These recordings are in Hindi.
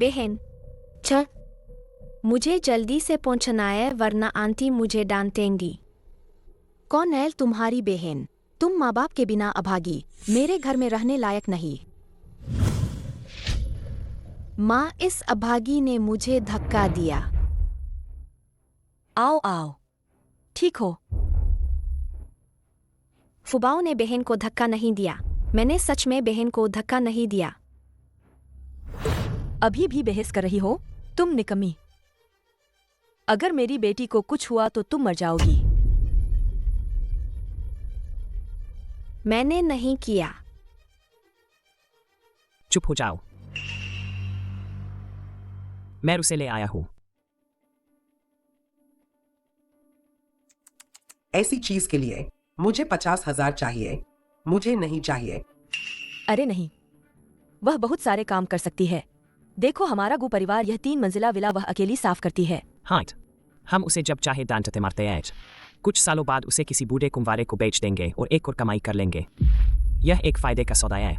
बहन, छ मुझे जल्दी से पहुंचना है वरना आंटी मुझे डांटेंगी। कौन है तुम्हारी बहन? तुम माँ बाप के बिना अभागी, मेरे घर में रहने लायक नहीं। माँ, इस अभागी ने मुझे धक्का दिया। आओ आओ, ठीक हो? फुबाओ ने बहन को धक्का नहीं दिया। मैंने सच में बहन को धक्का नहीं दिया। अभी भी बहस कर रही हो? तुम निकम्मी। अगर मेरी बेटी को कुछ हुआ तो तुम मर जाओगी। मैंने नहीं किया। चुप हो जाओ, मैं उसे ले आया हूं। ऐसी चीज के लिए मुझे 50,000 चाहिए। मुझे नहीं चाहिए। अरे नहीं, वह बहुत सारे काम कर सकती है। देखो हमारा गु परिवार, यह 3 मंजिला विला वह अकेली साफ करती है। हाँ, हम उसे जब चाहे डांटते मारते हैं। कुछ सालों बाद उसे किसी बूढ़े कुंवारे को बेच देंगे और एक और कमाई कर लेंगे। यह एक फायदे का सौदा है।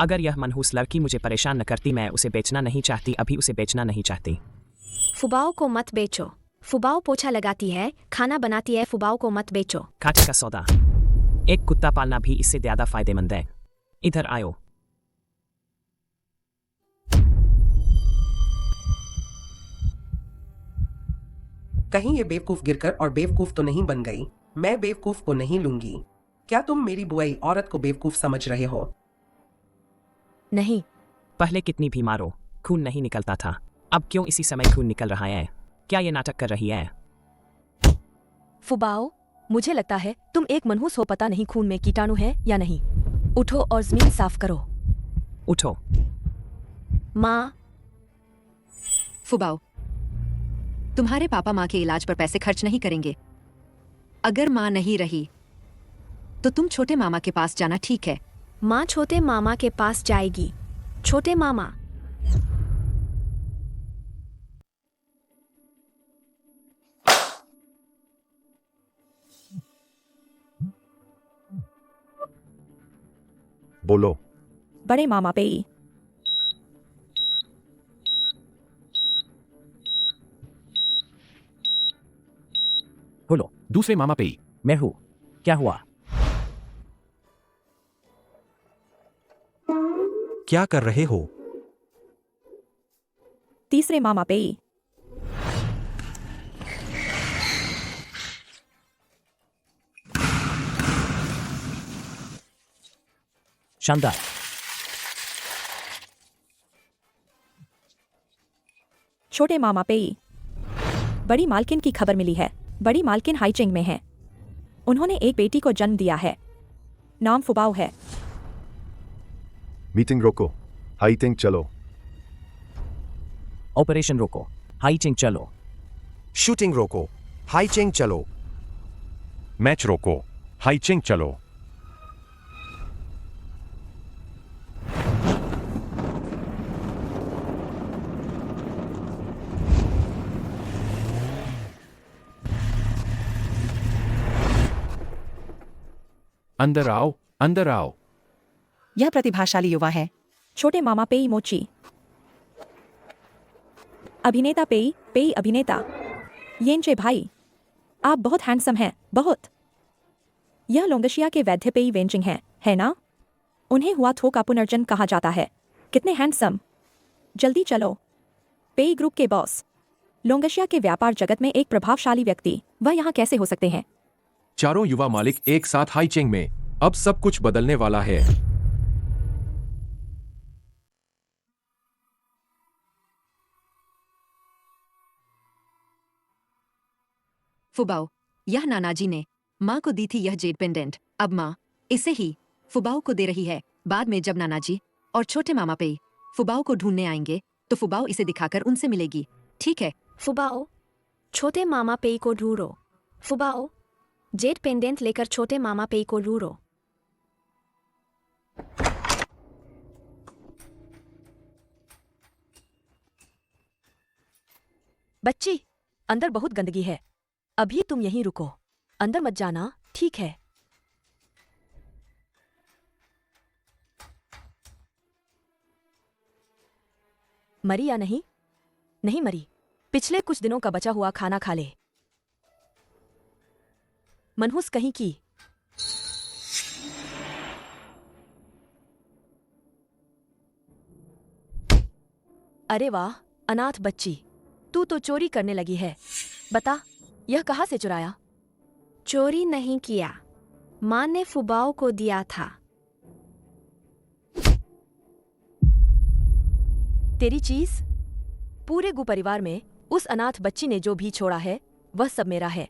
अगर यह मनहूस लड़की मुझे परेशान न करती, मैं उसे बेचना नहीं चाहती, अभी उसे बेचना नहीं चाहती। फुबाओ को मत बेचो। फुबाओ पोछा लगाती है, खाना बनाती है, फुबाओ को मत बेचो। खाटे का सौदा। एक कुत्ता पालना भी इससे ज्यादा फायदेमंद है। इधर आयो। कहीं ये बेवकूफ गिरकर और बेवकूफ तो नहीं बन गई। मैं बेवकूफ को नहीं लूंगी। क्या तुम मेरी बुआई औरत को बेवकूफ समझ रहे हो? नहीं। पहले कितनी भी मारो, खून नहीं निकलता था। अब क्यों इसी समय खून निकल रहा है? क्या ये नाटक कर रही है? फुबाओ, मुझे लगता है तुम एक मनहूस हो। पता नहीं खून में कीटाणु है या नहीं। उठो और जमीन साफ करो। उठो। माँ। फुबाओ, तुम्हारे पापा माँ के इलाज पर पैसे खर्च नहीं करेंगे। अगर माँ नहीं रही तो तुम छोटे मामा के पास जाना, ठीक है? माँ छोटे मामा के पास जाएगी। छोटे मामा। बोलो। बड़े मामा पेई। बोलो। दूसरे मामा पेई। मैं हूँ। क्या हुआ? क्या कर रहे हो? तीसरे मामा पेई। शानदार। छोटे मामा पेई। बड़ी मालकिन की खबर मिली है। बड़ी मालकिन हाईचिंग में है। उन्होंने एक बेटी को जन्म दिया है। नाम फुबाओ है। मीटिंग रोको, हाईटिंग चलो। ऑपरेशन रोको, हाईचिंग चलो। शूटिंग रोको, हाईचिंग चलो। मैच रोको, हाईचिंग चलो। अंदर आओ, अंदर आओ। यह प्रतिभाशाली युवा है। छोटे मामा पेई मोची। अभिनेता पेई, पेई अभिनेता। येंचे भाई, आप बहुत हैंडसम हैं, बहुत। यह लोंगशिया के वैद्य पेई वेंचिंग हैं, है ना? उन्हें हुआ थो का पुनर्जन्म कहा जाता है। कितने हैंडसम। जल्दी चलो। पेई ग्रुप के बॉस, लोंगशिया के व्यापार जगत में एक प्रभावशाली व्यक्ति, वह यहाँ कैसे हो सकते हैं? चारों युवा मालिक एक साथ हाईचिंग में। अब सब कुछ बदलने वाला है। फुबाओ, यह नानाजी ने माँ को दी थी यह जेड पेंडेंट। अब माँ इसे ही फुबाओ को दे रही है। बाद में जब नानाजी और छोटे मामा पेई फुबाओ को ढूंढने आएंगे तो फुबाओ इसे दिखाकर उनसे मिलेगी, ठीक है? फुबाओ, छोटे मामा पेई को ढूंढो। फुबाओ, जेड पेंडेंट लेकर छोटे मामा पेई को ढूंढो। बच्ची, अंदर बहुत गंदगी है। अभी तुम यहीं रुको, अंदर मत जाना, ठीक है? मरी या नहीं? नहीं मरी। पिछले कुछ दिनों का बचा हुआ खाना खा ले। मनहूस कहीं की। अरे वाह, अनाथ बच्ची, तू तो चोरी करने लगी है। बता, यह कहाँ से चुराया? चोरी नहीं किया, माँ ने फुबाओ को दिया था। तेरी चीज? पूरे गु परिवार में उस अनाथ बच्ची ने जो भी छोड़ा है वह सब मेरा है।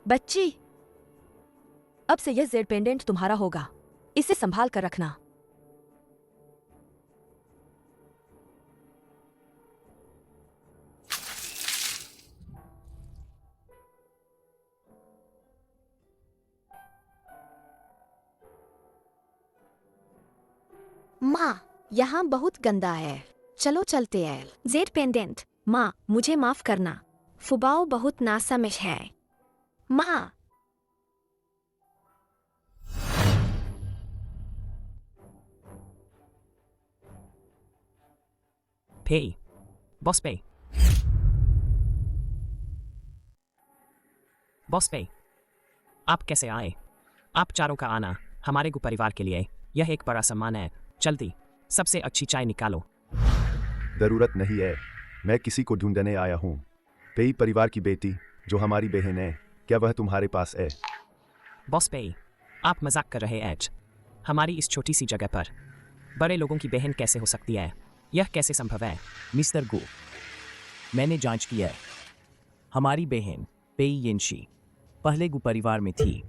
बच्ची, अब से यह जेड पेंडेंट तुम्हारा होगा। इसे संभाल कर रखना। माँ, यहाँ बहुत गंदा है, चलो चलते हैं। जेड पेंडेंट, माँ मुझे माफ करना, फुबाओ बहुत नासमझ है। माँ, Pay. Boss Pay. बॉस पे, आप कैसे आए? आप चारों का आना हमारे गु परिवार के लिए यह एक बड़ा सम्मान है। जल्दी सबसे अच्छी चाय निकालो। जरूरत नहीं है, मैं किसी को ढूंढने आया हूँ। पेई परिवार की बेटी जो हमारी बहन है, क्या वह तुम्हारे पास है? बॉस पे, आप मजाक कर रहे हैं? हमारी इस छोटी सी जगह पर बड़े लोगों की बहन कैसे हो सकती है? यह कैसे संभव है? मिस्टर गो, मैंने जांच की है। हमारी बहन पेई येनशी पहले गु परिवार में थी।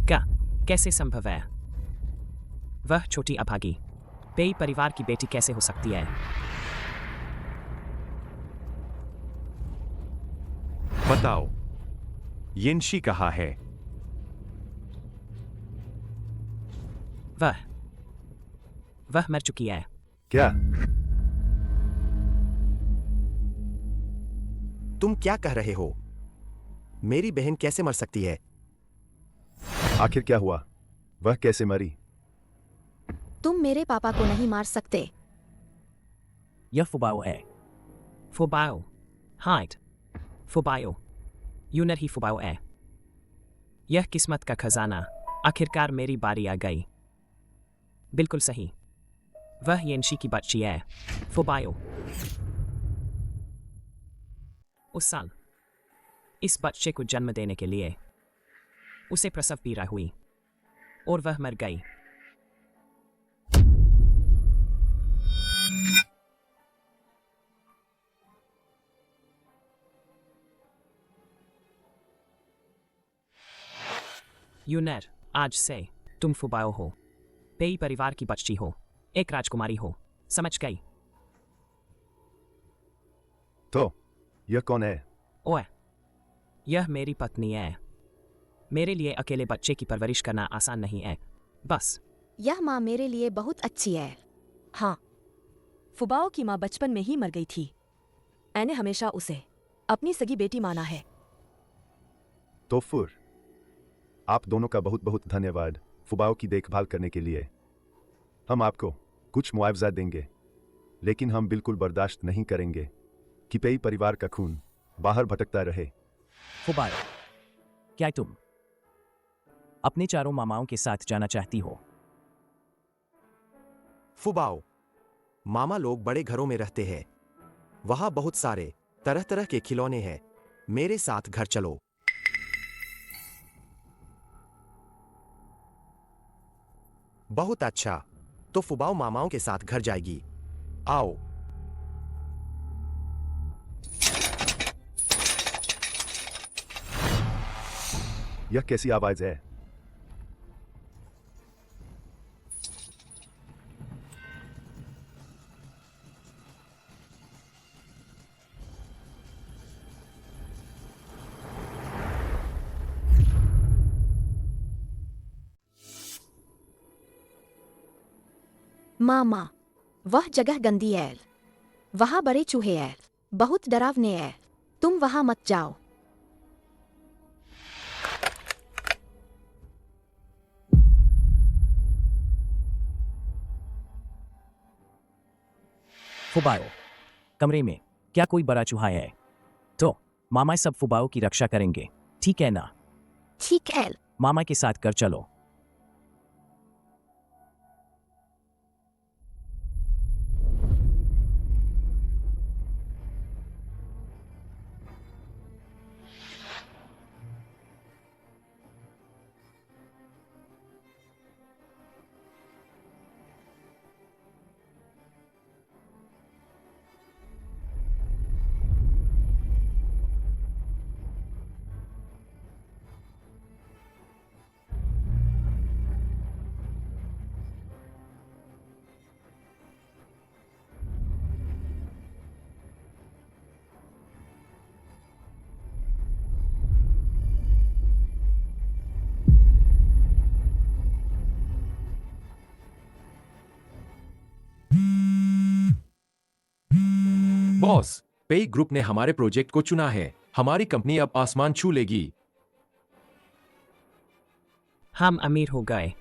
क्या? कैसे संभव है? वह छोटी अभागी पेई परिवार की बेटी कैसे हो सकती है? बताओ, येनशी कहाँ है? वह मर चुकी है। क्या? तुम क्या कह रहे हो? मेरी बहन कैसे मर सकती है? आखिर क्या हुआ? वह कैसे मरी? तुम मेरे पापा को नहीं मार सकते। यह फुबाओ है। फुबाओ, हाइट, फुबाओ, यूनर ही फुबाओ है। यह किस्मत का खजाना, आखिरकार मेरी बारी आ गई। बिल्कुल सही, वह येनशी की बच्ची है, फुबाओ। उस साल इस बच्चे को जन्म देने के लिए उसे प्रसव पीड़ा हुई और वह मर गई। यूनर, आज से तुम फुबाओ हो, पेई परिवार की बच्ची हो, एक राजकुमारी हो, समझ गई? तो यह कौन है? ओए, यह मेरी पत्नी है। मेरे लिए अकेले बच्चे की परवरिश करना आसान नहीं है। बस यह माँ मेरे लिए बहुत अच्छी है। हाँ, फुबाओ की माँ बचपन में ही मर गई थी। मैंने हमेशा उसे अपनी सगी बेटी माना है। तो फिर आप दोनों का बहुत बहुत धन्यवाद फुबाओ की देखभाल करने के लिए। हम आपको कुछ मुआवजा देंगे, लेकिन हम बिल्कुल बर्दाश्त नहीं करेंगे कि पेई परिवार का खून बाहर भटकता रहे। फुबाओ, क्या तुम अपने चारों मामाओं के साथ जाना चाहती हो? फुबाओ, मामा लोग बड़े घरों में रहते हैं। वहां बहुत सारे तरह तरह के खिलौने हैं। मेरे साथ घर चलो। बहुत अच्छा, तो फुबाओ मामाओं के साथ घर जाएगी। आओ। यह कैसी आवाज है? मामा, वह जगह गंदी है। वहाँ बड़े चूहे हैं, बहुत डरावने हैं। तुम वहाँ मत जाओ। फुबाओ, कमरे में क्या कोई बड़ा चूहा है? तो मामा सब फुबाओ की रक्षा करेंगे, ठीक है ना? ठीक है। मामा के साथ कर चलो। बॉस, पेई ग्रुप ने हमारे प्रोजेक्ट को चुना है। हमारी कंपनी अब आसमान छू लेगी। हम अमीर हो गए।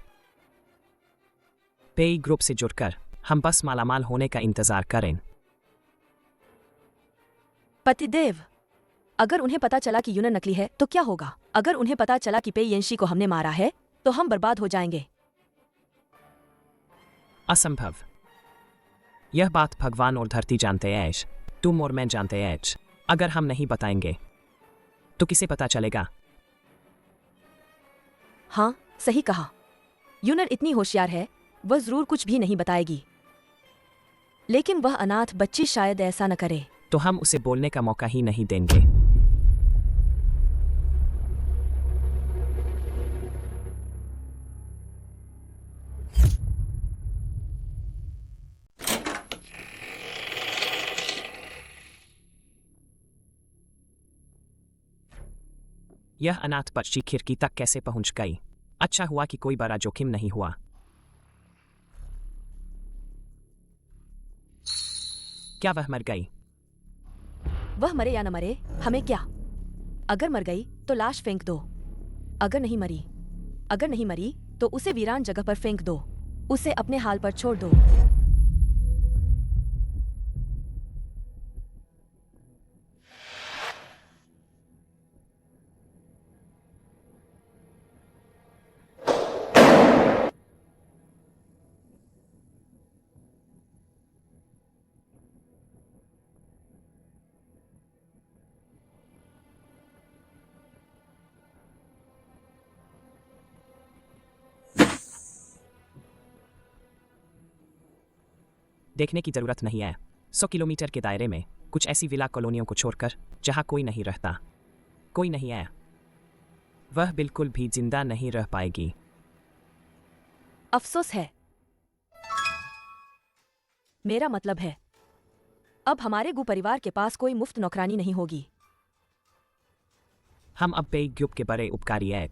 पेई ग्रुप से जुड़कर हम बस मालामाल होने का इंतजार करें। पतिदेव, अगर उन्हें पता चला कि यूनन नकली है तो क्या होगा? अगर उन्हें पता चला कि पेई येंशी को हमने मारा है तो हम बर्बाद हो जाएंगे। असंभव। यह बात भगवान और धरती जानते हैं। तुम और मैं जानते हैं। अगर हम नहीं बताएंगे तो किसे पता चलेगा? हाँ, सही कहा। यूनन इतनी होशियार है, वह जरूर कुछ भी नहीं बताएगी। लेकिन वह अनाथ बच्ची शायद ऐसा न करे। तो हम उसे बोलने का मौका ही नहीं देंगे। यह अनाथ बच्ची खिड़की तक कैसे पहुंच गई? अच्छा हुआ कि कोई बड़ा जोखिम नहीं हुआ। क्या वह मर गई? वह मरे या न मरे, हमें क्या? अगर मर गई तो लाश फेंक दो। अगर नहीं मरी तो उसे वीरान जगह पर फेंक दो। उसे अपने हाल पर छोड़ दो। देखने की जरूरत नहीं है। 100 किलोमीटर के दायरे में कुछ ऐसी विला कॉलोनियों को छोड़कर जहां कोई नहीं रहता। कोई नहीं है। वह बिल्कुल भी जिंदा नहीं रह पाएगी। अफसोस है। मेरा मतलब है, अब हमारे गु परिवार के पास कोई मुफ्त नौकरानी नहीं होगी। हम अब पेई ग्रुप के बड़े उपकारी हैं।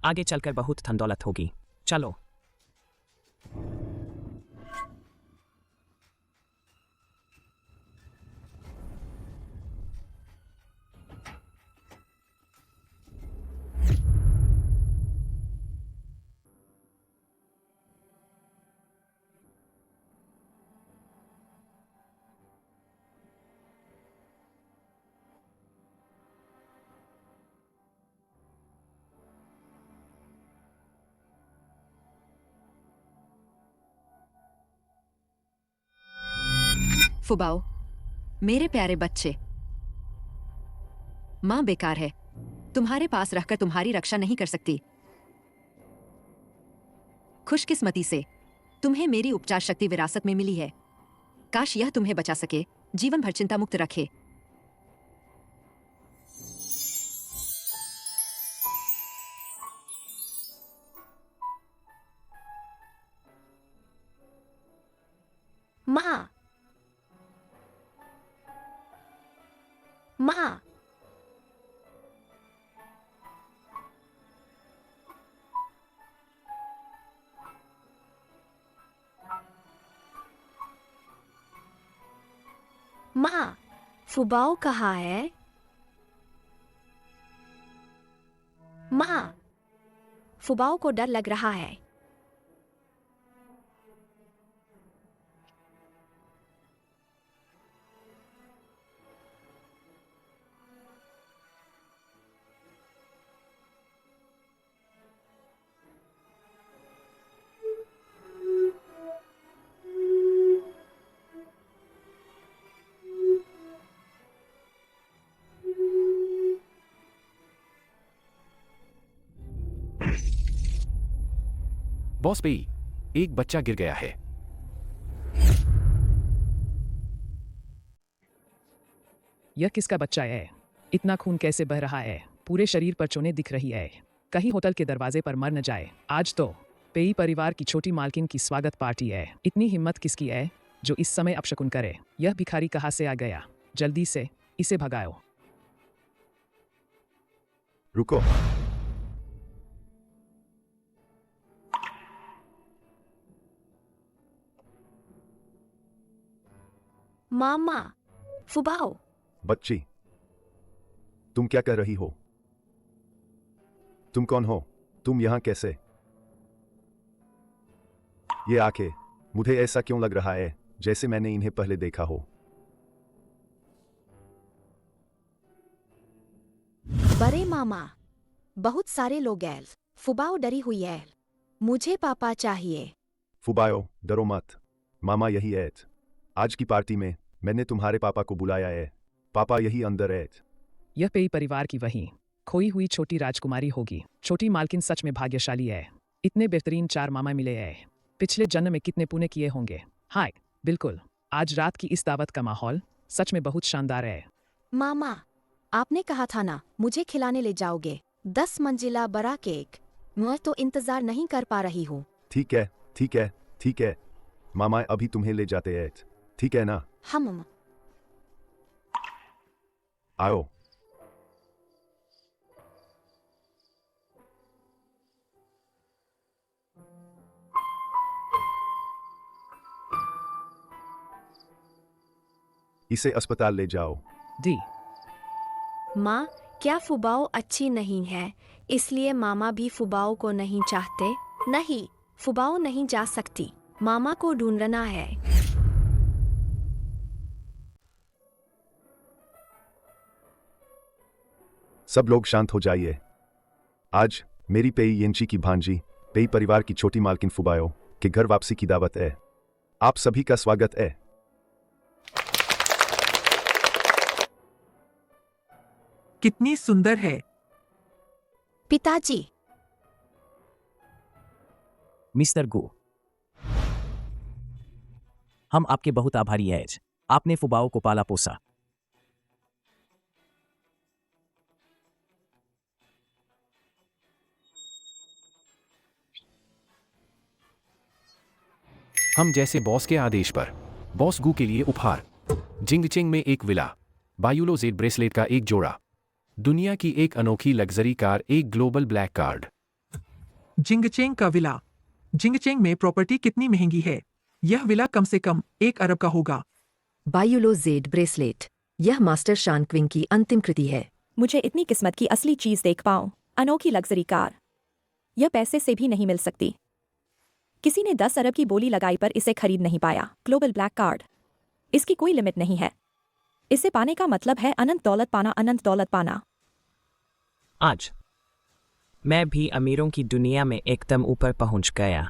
आगे चलकर बहुत धन दौलत होगी। चलो। फुबाओ, मेरे प्यारे बच्चे, मां बेकार है। तुम्हारे पास रहकर तुम्हारी रक्षा नहीं कर सकती। खुशकिस्मती से तुम्हें मेरी उपचार शक्ति विरासत में मिली है। काश यह तुम्हें बचा सके, जीवन भर चिंता मुक्त रखे। माँ, माँ, माँ, फुबाओ कहाँ है? माँ, फुबाओ को डर लग रहा है। बॉस पेई, एक बच्चा गिर गया है। यह किसका बच्चा है? इतना खून कैसे बह रहा है? पूरे शरीर पर चोटें दिख रही है। कहीं होटल के दरवाजे पर मर न जाए। आज तो पेई परिवार की छोटी मालकिन की स्वागत पार्टी है। इतनी हिम्मत किसकी है जो इस समय अपशकुन करे? यह भिखारी कहाँ से आ गया? जल्दी से इसे भगाओ। रुको। मामा, फुबाओ, बच्ची, तुम क्या कर रही हो? तुम कौन हो? तुम यहां कैसे? ये आंखें, मुझे ऐसा क्यों लग रहा है जैसे मैंने इन्हें पहले देखा हो? बड़े मामा, बहुत सारे लोग हैं। फुबाओ डरी हुई है। मुझे पापा चाहिए। फुबाओ, डरो मत। मामा यही है। आज की पार्टी में मैंने तुम्हारे पापा को बुलाया है। पापा यही अंदर है। यह पेई परिवार की वही खोई हुई छोटी राजकुमारी होगी। छोटी मालकिन सच में भाग्यशाली है। इतने बेहतरीन 4 मामा मिले हैं। पिछले जन्म में कितने पुण्य किए होंगे। हाय, बिल्कुल। आज रात की इस दावत का माहौल सच में बहुत शानदार है। मामा, आपने कहा था ना मुझे खिलाने ले जाओगे। 10 मंजिला बड़ा केक। मैं तो इंतजार नहीं कर पा रही हूँ। ठीक है, ठीक है, ठीक है। मामा अभी तुम्हें ले जाते हैं। ठीक है ना? हम आओ। इसे अस्पताल ले जाओ। दी, माँ, क्या फुबाओ अच्छी नहीं है इसलिए मामा भी फुबाओ को नहीं चाहते? नहीं, फुबाओ नहीं जा सकती। मामा को ढूंढना है। सब लोग शांत हो जाइए। आज मेरी पेई येंची की भांजी, पेई परिवार की छोटी मालकिन फुबाओ के घर वापसी की दावत है। आप सभी का स्वागत है। कितनी सुंदर है। पिताजी, मिस्टर गु, हम आपके बहुत आभारी हैं। आपने फुबाओ को पाला पोसा। हम जैसे बॉस के आदेश पर बॉस गू के लिए उपहार, जिंगचेंग में एक विला, बायुलो जेड ब्रेसलेट का एक जोड़ा, दुनिया की एक अनोखी लग्जरी कार, एक ग्लोबल ब्लैक कार्ड। जिंगचेंग का विला। जिंगचेंग में प्रॉपर्टी कितनी महंगी है? यह विला कम से कम 1 अरब का होगा। बायुलो जेड ब्रेसलेट। यह मास्टर शान क्विंग की अंतिम कृति है। मुझे इतनी किस्मत की असली चीज देख पाऊं। अनोखी लग्जरी कार। यह पैसे से भी नहीं मिल सकती। किसी ने 10 अरब की बोली लगाई पर इसे खरीद नहीं पाया। Global black card. इसकी कोई लिमिट नहीं है। इसे पाने का मतलब है अनंत दौलत पाना, अनंत दौलत पाना। आज मैं भी अमीरों की दुनिया में एकदम ऊपर पहुंच गया।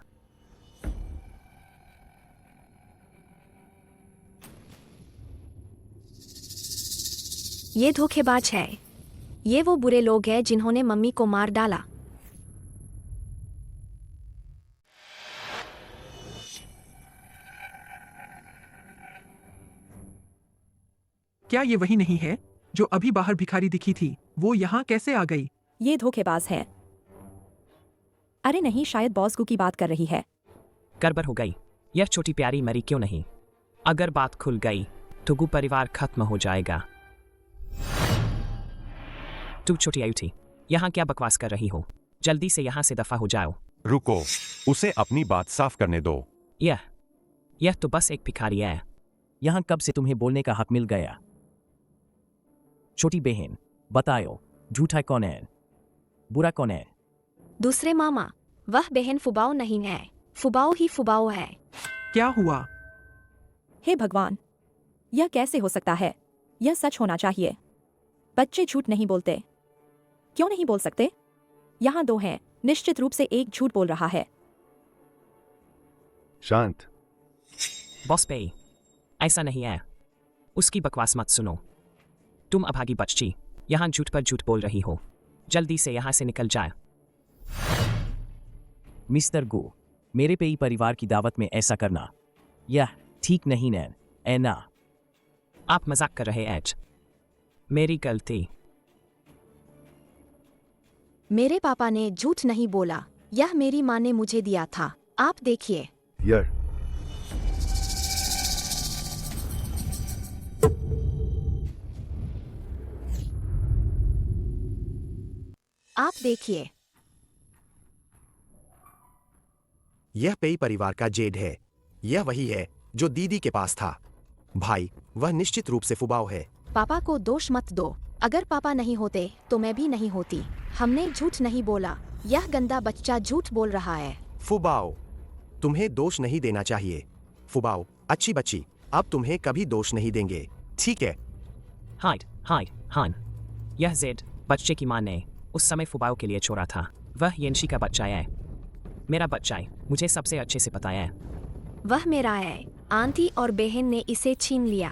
ये धोखेबाज है। ये वो बुरे लोग हैं जिन्होंने मम्मी को मार डाला। क्या ये वही नहीं है जो अभी बाहर भिखारी दिखी थी? वो यहाँ कैसे आ गई? ये धोखेबाज है। अरे नहीं, शायद बॉस गू की बात कर रही है। गड़बड़ हो गई। यह छोटी प्यारी मरी क्यों नहीं? अगर बात खुल गई तो गू परिवार खत्म हो जाएगा। तू छोटी आयु थी, यहाँ क्या बकवास कर रही हो? जल्दी से यहाँ से दफा हो जाओ। रुको, उसे अपनी बात साफ करने दो। यह तो बस एक भिखारी है। यहाँ कब से तुम्हें बोलने का हक मिल गया? छोटी बहन, बताओ, झूठा कौन है, बुरा कौन है? दूसरे मामा, वह बहन फुबाओ नहीं है। फुबाओ ही फुबाओ है। क्या हुआ? हे भगवान, यह कैसे हो सकता है? यह सच होना चाहिए। बच्चे झूठ नहीं बोलते। क्यों नहीं बोल सकते? यहाँ 2 हैं। निश्चित रूप से एक झूठ बोल रहा है। शांत। बॉस पेई, ऐसा नहीं है। उसकी बकवास मत सुनो। तुम अभागी बच्ची, यहाँ झूठ पर झूठ बोल रही हो। जल्दी से यहाँ से निकल जाए। मिस्टर गू, मेरे पेई परिवार की दावत में ऐसा करना यह ठीक नहीं नैन ए ना। आप मजाक कर रहे एच। मेरी गलती। मेरे पापा ने झूठ नहीं बोला, यह मेरी माँ ने मुझे दिया था। आप देखिए। यार आप देखिए। यह पेई परिवार का जेड है। यह वही है जो दीदी के पास था। भाई, वह निश्चित रूप से फुबाओ है। पापा को दोष मत दो। अगर पापा नहीं होते तो मैं भी नहीं होती। हमने झूठ नहीं बोला। यह गंदा बच्चा झूठ बोल रहा है। फुबाओ, तुम्हें दोष नहीं देना चाहिए। फुबाओ, अच्छी बच्ची, अब तुम्हें कभी दोष नहीं देंगे, ठीक है? हाइड हाइड हान। यह जेड बच्चे की माँ ने उस समय फुबाओ के लिए छोड़ा था। वह येंशी का बच्चा है। मेरा बच्चा है, मुझे सबसे अच्छे से पता है। वह मेरा है। आंटी और बहन ने इसे छीन लिया।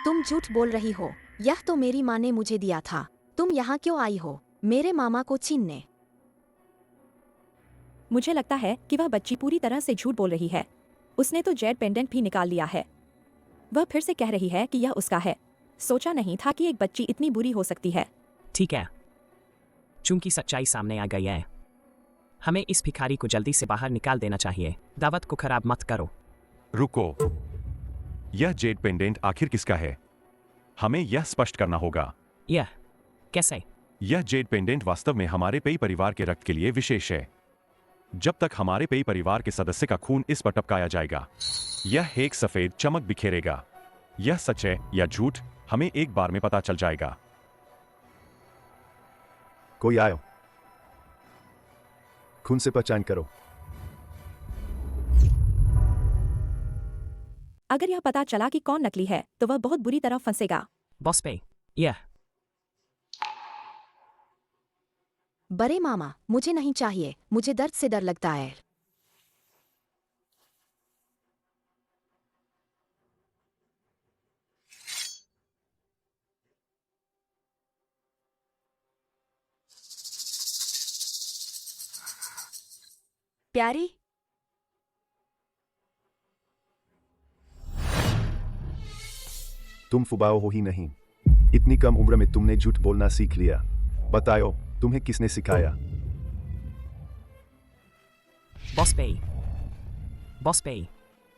तुम झूठ बोल रही हो। यह तो मेरी माँ ने मुझे दिया था। तुम यहाँ क्यों आई हो मेरे मामा को छीनने? मुझे लगता है कि वह बच्ची पूरी तरह से झूठ बोल रही है। उसने तो जेड पेंडेंट भी निकाल लिया है। वह फिर से कह रही है कि यह उसका है। सोचा नहीं था कि एक बच्ची इतनी बुरी हो सकती है। ठीक है, चूंकि सच्चाई सामने आ गई है, हमें इस भिखारी को जल्दी से बाहर निकाल देना चाहिए। दावत को खराब मत करो। रुको, यह जेड पेंडेंट आखिर किसका है? हमें यह स्पष्ट करना होगा। यह कैसे? यह जेड पेंडेंट वास्तव में हमारे पेई परिवार के रक्त के लिए विशेष है। जब तक हमारे पेई परिवार के सदस्य का खून इस पर टपकाया जाएगा, यह एक सफेद चमक बिखेरेगा। यह सच है या झूठ, हमें एक बार में पता चल जाएगा। कोई आयो, खून से पहचान करो। अगर यह पता चला कि कौन नकली है तो वह बहुत बुरी तरह फंसेगा। बॉस पे यह बड़े मामा, मुझे नहीं चाहिए। मुझे दर्द से डर लगता है। प्यारी, तुम फुबाओ हो ही नहीं। इतनी कम उम्र में तुमने झूठ बोलना सीख लिया। बताओ, तुम्हें किसने सिखाया? बॉस पे,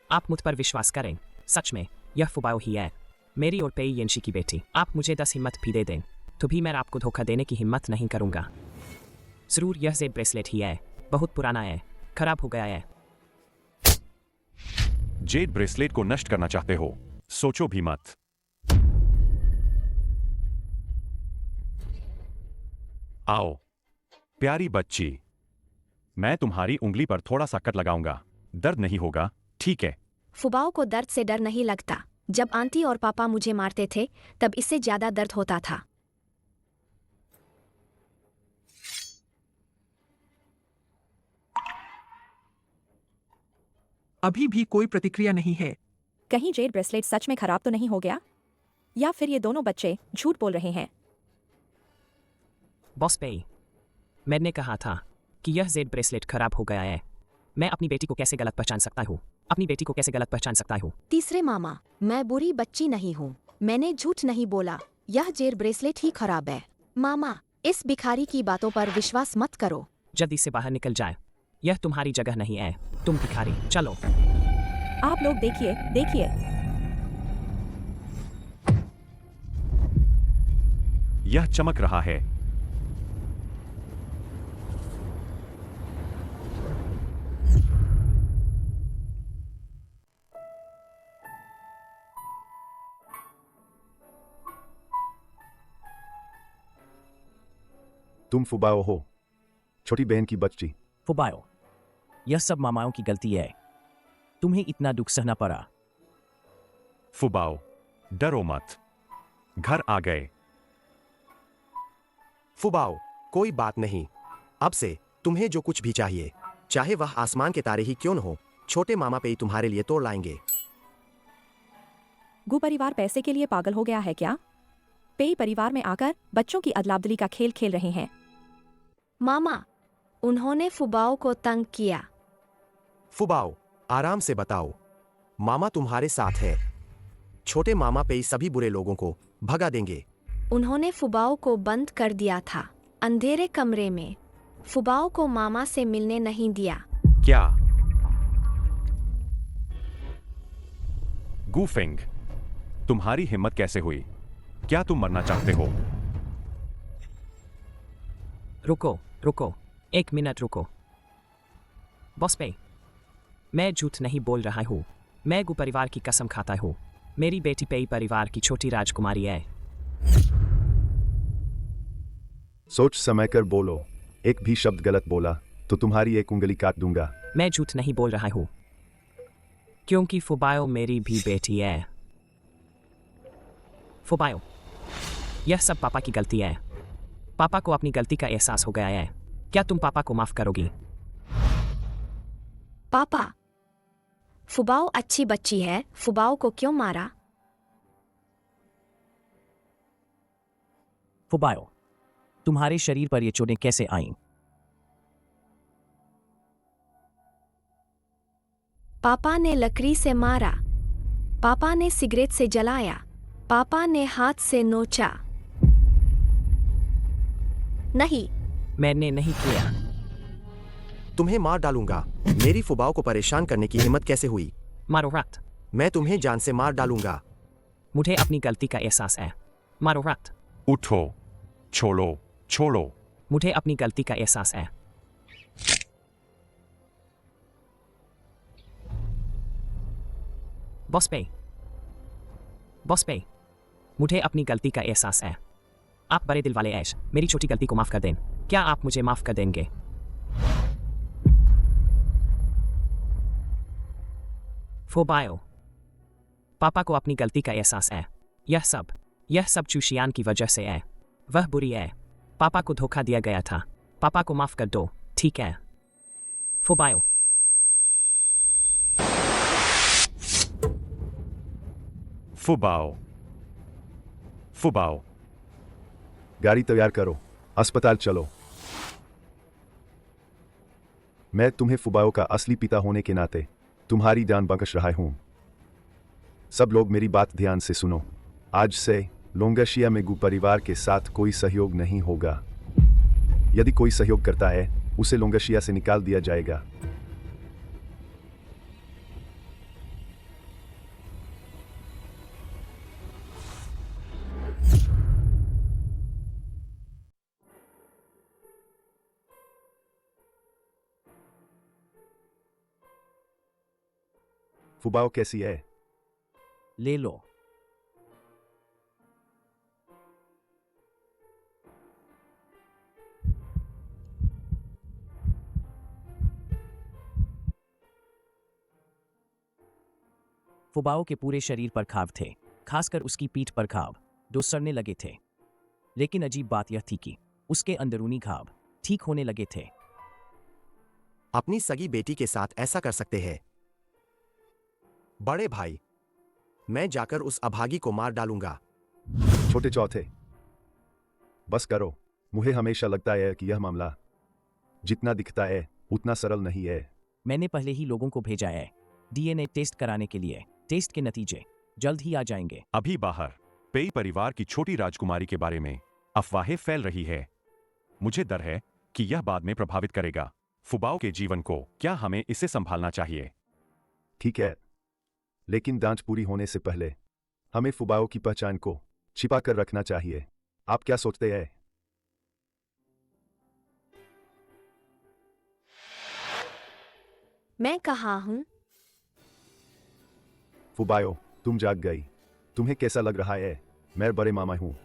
आप मुझ पर विश्वास करें। सच में यह फुबाओ ही है, मेरी और पेई येंशी की बेटी। आप मुझे 10 हिम्मत भी दे दें तो भी मैं आपको धोखा देने की हिम्मत नहीं करूंगा। जरूर यह जेड ब्रेसलेट ही है, बहुत पुराना है, खराब हो गया है। जेड ब्रेसलेट को नष्ट करना चाहते हो? सोचो भी मत। आओ प्यारी बच्ची, मैं तुम्हारी उंगली पर थोड़ा सा कट लगाऊंगा। दर्द नहीं होगा, ठीक है? फुबाओ को दर्द से डर नहीं लगता। जब आंटी और पापा मुझे मारते थे तब इससे ज्यादा दर्द होता था। अभी भी कोई प्रतिक्रिया नहीं है। कहीं जेड ब्रेसलेट सच में खराब तो नहीं हो गया, या फिर ये दोनों बच्चे झूठ बोल रहे हैं? बॉस पे, मैंने कहा था कि यह जेड ब्रेसलेट खराब हो गया है। मैं अपनी बेटी को कैसे गलत पहचान सकता हूँ? अपनी बेटी को कैसे गलत पहचान सकता हूँ? तीसरे मामा, मैं बुरी बच्ची नहीं हूँ। मैंने झूठ नहीं बोला। यह जेड ब्रेसलेट ही खराब है। मामा, इस भिखारी की बातों पर विश्वास मत करो। जल्दी से बाहर निकल जाए। यह तुम्हारी जगह नहीं है, तुम भिखारी। चलो। आप लोग देखिए, देखिए। यह चमक रहा है। तुम फुबाओ हो, छोटी बहन की बच्ची। फुबाओ, यह सब मामाओं की गलती है। तुम्हें इतना दुख सहना पड़ा। फुबाओ, डरो मत, घर आ गए। फुबाओ, कोई बात नहीं। अब से तुम्हें जो कुछ भी चाहिए, चाहे वह आसमान के तारे ही क्यों न हो, छोटे मामा पे ही तुम्हारे लिए तोड़ लाएंगे। गु परिवार पैसे के लिए पागल हो गया है क्या? पेई परिवार में आकर बच्चों की अदलाबदली का खेल खेल रहे हैं। मामा, उन्होंने फुबाओ को तंग किया। फुबाओ, आराम से बताओ। मामा तुम्हारे साथ है। छोटे मामा पेई सभी बुरे लोगों को भगा देंगे। उन्होंने फुबाओ को बंद कर दिया था अंधेरे कमरे में। फुबाओ को मामा से मिलने नहीं दिया। क्या? गूफिंग, तुम्हारी हिम्मत कैसे हुई? क्या तुम मरना चाहते हो? रुको रुको, 1 मिनट रुको। बॉस पे, मैं झूठ नहीं बोल रहा हूँ। मैं गु परिवार की कसम खाता हूँ। मेरी बेटी पेई परिवार की छोटी राजकुमारी है। सोच समय कर बोलो। एक भी शब्द गलत बोला तो तुम्हारी एक उंगली काट दूंगा। मैं झूठ नहीं बोल रहा हूँ, क्योंकि फुबाओ मेरी भी बेटी है। फुबाओ, यह सब पापा की गलती है। पापा को अपनी गलती का एहसास हो गया है। क्या तुम पापा को माफ करोगी? पापा, फुबाओ अच्छी बच्ची है। फुबाओ को क्यों मारा? फुबाओ, तुम्हारे शरीर पर ये चोटें कैसे आईं? पापा ने लकड़ी से मारा। पापा ने सिगरेट से जलाया। पापा ने हाथ से नोचा। नहीं, मैंने नहीं किया। तुम्हें मार डालूंगा। मेरी फुबाओ को परेशान करने की हिम्मत कैसे हुई? मारो रक्त। मैं तुम्हें जान से मार डालूंगा। मुझे अपनी गलती का एहसास है। मारो रक्त। उठो, छोड़ो, छोड़ो। मुझे अपनी गलती का एहसास है। बॉस पे, बॉस पे, मुझे अपनी गलती का एहसास है। आप बड़े दिल वाले ऐश, मेरी छोटी गलती को माफ कर दें। क्या आप मुझे माफ कर देंगे? फुबाओ, पापा को अपनी गलती का एहसास है। यह सब चूशियान की वजह से है। वह बुरी है। पापा को धोखा दिया गया था। पापा को माफ कर दो, ठीक है? फुबाओ, फुबाओ, फुबाओ, गाड़ी तैयार करो, अस्पताल चलो। मैं तुम्हें फुबाओ का असली पिता होने के नाते तुम्हारी जान बख्श रहा हूं। सब लोग मेरी बात ध्यान से सुनो। आज से लोंगशिया में गु परिवार के साथ कोई सहयोग नहीं होगा। यदि कोई सहयोग करता है उसे लोंगशिया से निकाल दिया जाएगा। फुबाओ कैसी है? ले लो। फुबाओ के पूरे शरीर पर घाव थे, खासकर उसकी पीठ पर घाव जो सड़ने लगे थे। लेकिन अजीब बात यह थी कि उसके अंदरूनी घाव ठीक होने लगे थे। अपनी सगी बेटी के साथ ऐसा कर सकते हैं? बड़े भाई, मैं जाकर उस अभागी को मार डालूंगा। छोटे चौथे, बस करो। मुझे हमेशा लगता है कि यह मामला जितना दिखता है उतना सरल नहीं है। मैंने पहले ही लोगों को भेजा है डीएनए टेस्ट कराने के लिए। टेस्ट के नतीजे जल्द ही आ जाएंगे। अभी बाहर पेई परिवार की छोटी राजकुमारी के बारे में अफवाहें फैल रही है। मुझे डर है कि यह बाद में प्रभावित करेगा फुबाओ के जीवन को। क्या हमें इसे संभालना चाहिए? ठीक है, लेकिन जांच पूरी होने से पहले हमें फुबाओ की पहचान को छिपा कर रखना चाहिए। आप क्या सोचते हैं? मैं कहाँ हूँ? फुबाओ, तुम जाग गई। तुम्हें कैसा लग रहा है? मैं बड़े मामा हूँ।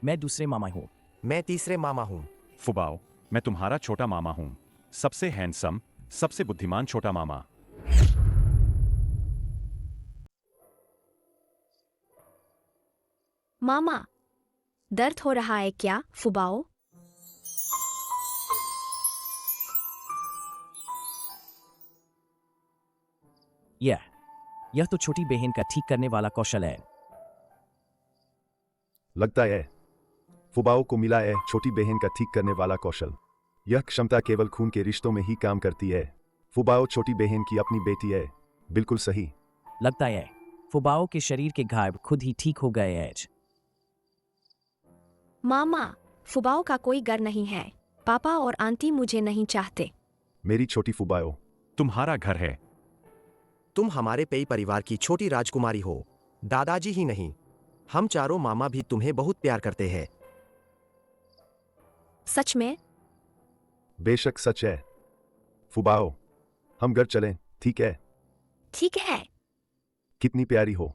मैं दूसरे मामा हूँ। मैं तीसरे मामा हूँ। फुबाओ, मैं तुम्हारा छोटा मामा हूं। सबसे हैंडसम, सबसे बुद्धिमान छोटा मामा। मामा, दर्द हो रहा है क्या? फुबाओ, यह तो छोटी बहन का ठीक करने वाला कौशल है। लगता है फुबाओ को मिला है छोटी बहन का ठीक करने वाला कौशल। यह क्षमता केवल खून के रिश्तों में ही काम करती है। फुबाओ छोटी बहन की अपनी बेटी है। बिल्कुल सही। लगता है फुबाओ के शरीर के घाव खुद ही ठीक हो गए हैं। मामा, फुबाओ का कोई घर नहीं है। पापा और आंटी मुझे नहीं चाहते। मेरी छोटी फुबाओ, तुम्हारा घर है। तुम हमारे पेई परिवार की छोटी राजकुमारी हो। दादाजी ही नहीं, हम चारों मामा भी तुम्हें बहुत प्यार करते हैं। सच में? बेशक सच है। फुबाओ, हम घर चलें, ठीक है? ठीक है। कितनी प्यारी हो।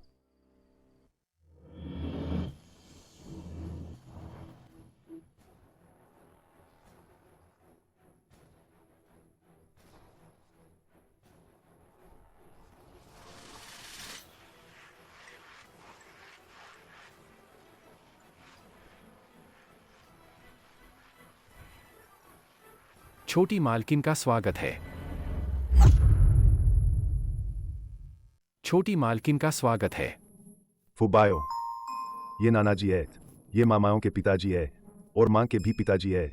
छोटी मालकिन का स्वागत है। छोटी मालकिन का स्वागत है। फुबाओ, ये नानाजी है, ये मामाओं के पिताजी है, और मां के भी पिताजी है,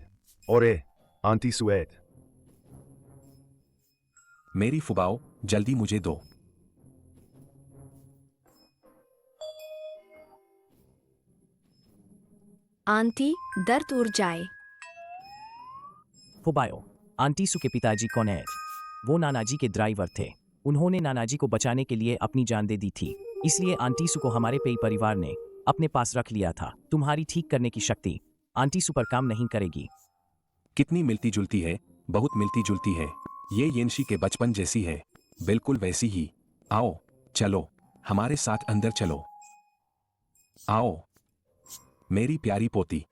और ये आंटी सुएत। मेरी फुबाओ, जल्दी मुझे दो। आंटी, दर्द उड़ जाए। फुबाओ, आंटीसू के पिताजी कौन है? वो नानाजी के ड्राइवर थे। उन्होंने नानाजी को बचाने के लिए अपनी जान दे दी थी, इसलिए आंटीसू को हमारे पेई परिवार ने अपने पास रख लिया था। तुम्हारी ठीक करने की शक्ति आंटीसू पर काम नहीं करेगी। कितनी मिलती जुलती है, बहुत मिलती जुलती है। ये येनशी के बचपन जैसी है, बिल्कुल वैसी ही। आओ, चलो, हमारे साथ अंदर चलो। आओ, मेरी प्यारी पोती।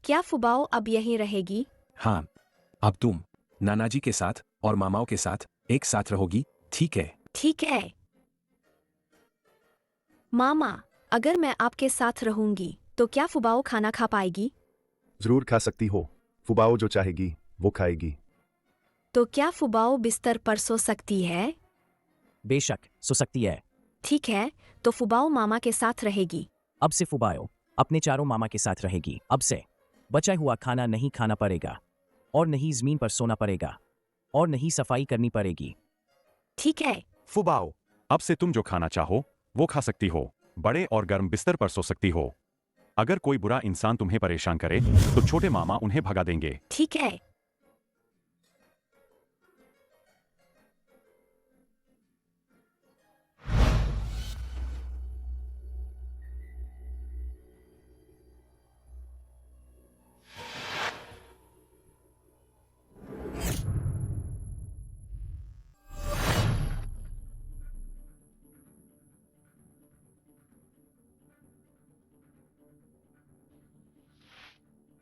क्या फुबाओ अब यहीं रहेगी? हाँ, अब तुम नानाजी के साथ और मामाओं के साथ एक साथ रहोगी, ठीक है? ठीक है। मामा, अगर मैं आपके साथ रहूंगी तो क्या फुबाओ खाना खा पाएगी? जरूर खा सकती हो। फुबाओ जो चाहेगी वो खाएगी। तो क्या फुबाओ बिस्तर पर सो सकती है? बेशक सो सकती है। ठीक है, तो फुबाओ मामा के साथ रहेगी। अब से फुबाओ अपने चारों मामा के साथ रहेगी। अब से बचा हुआ खाना नहीं खाना पड़ेगा, और नहीं जमीन पर सोना पड़ेगा, और नहीं सफाई करनी पड़ेगी। ठीक है। फुबाओ, अब से तुम जो खाना चाहो वो खा सकती हो। बड़े और गर्म बिस्तर पर सो सकती हो। अगर कोई बुरा इंसान तुम्हें परेशान करे तो छोटे मामा उन्हें भगा देंगे। ठीक है।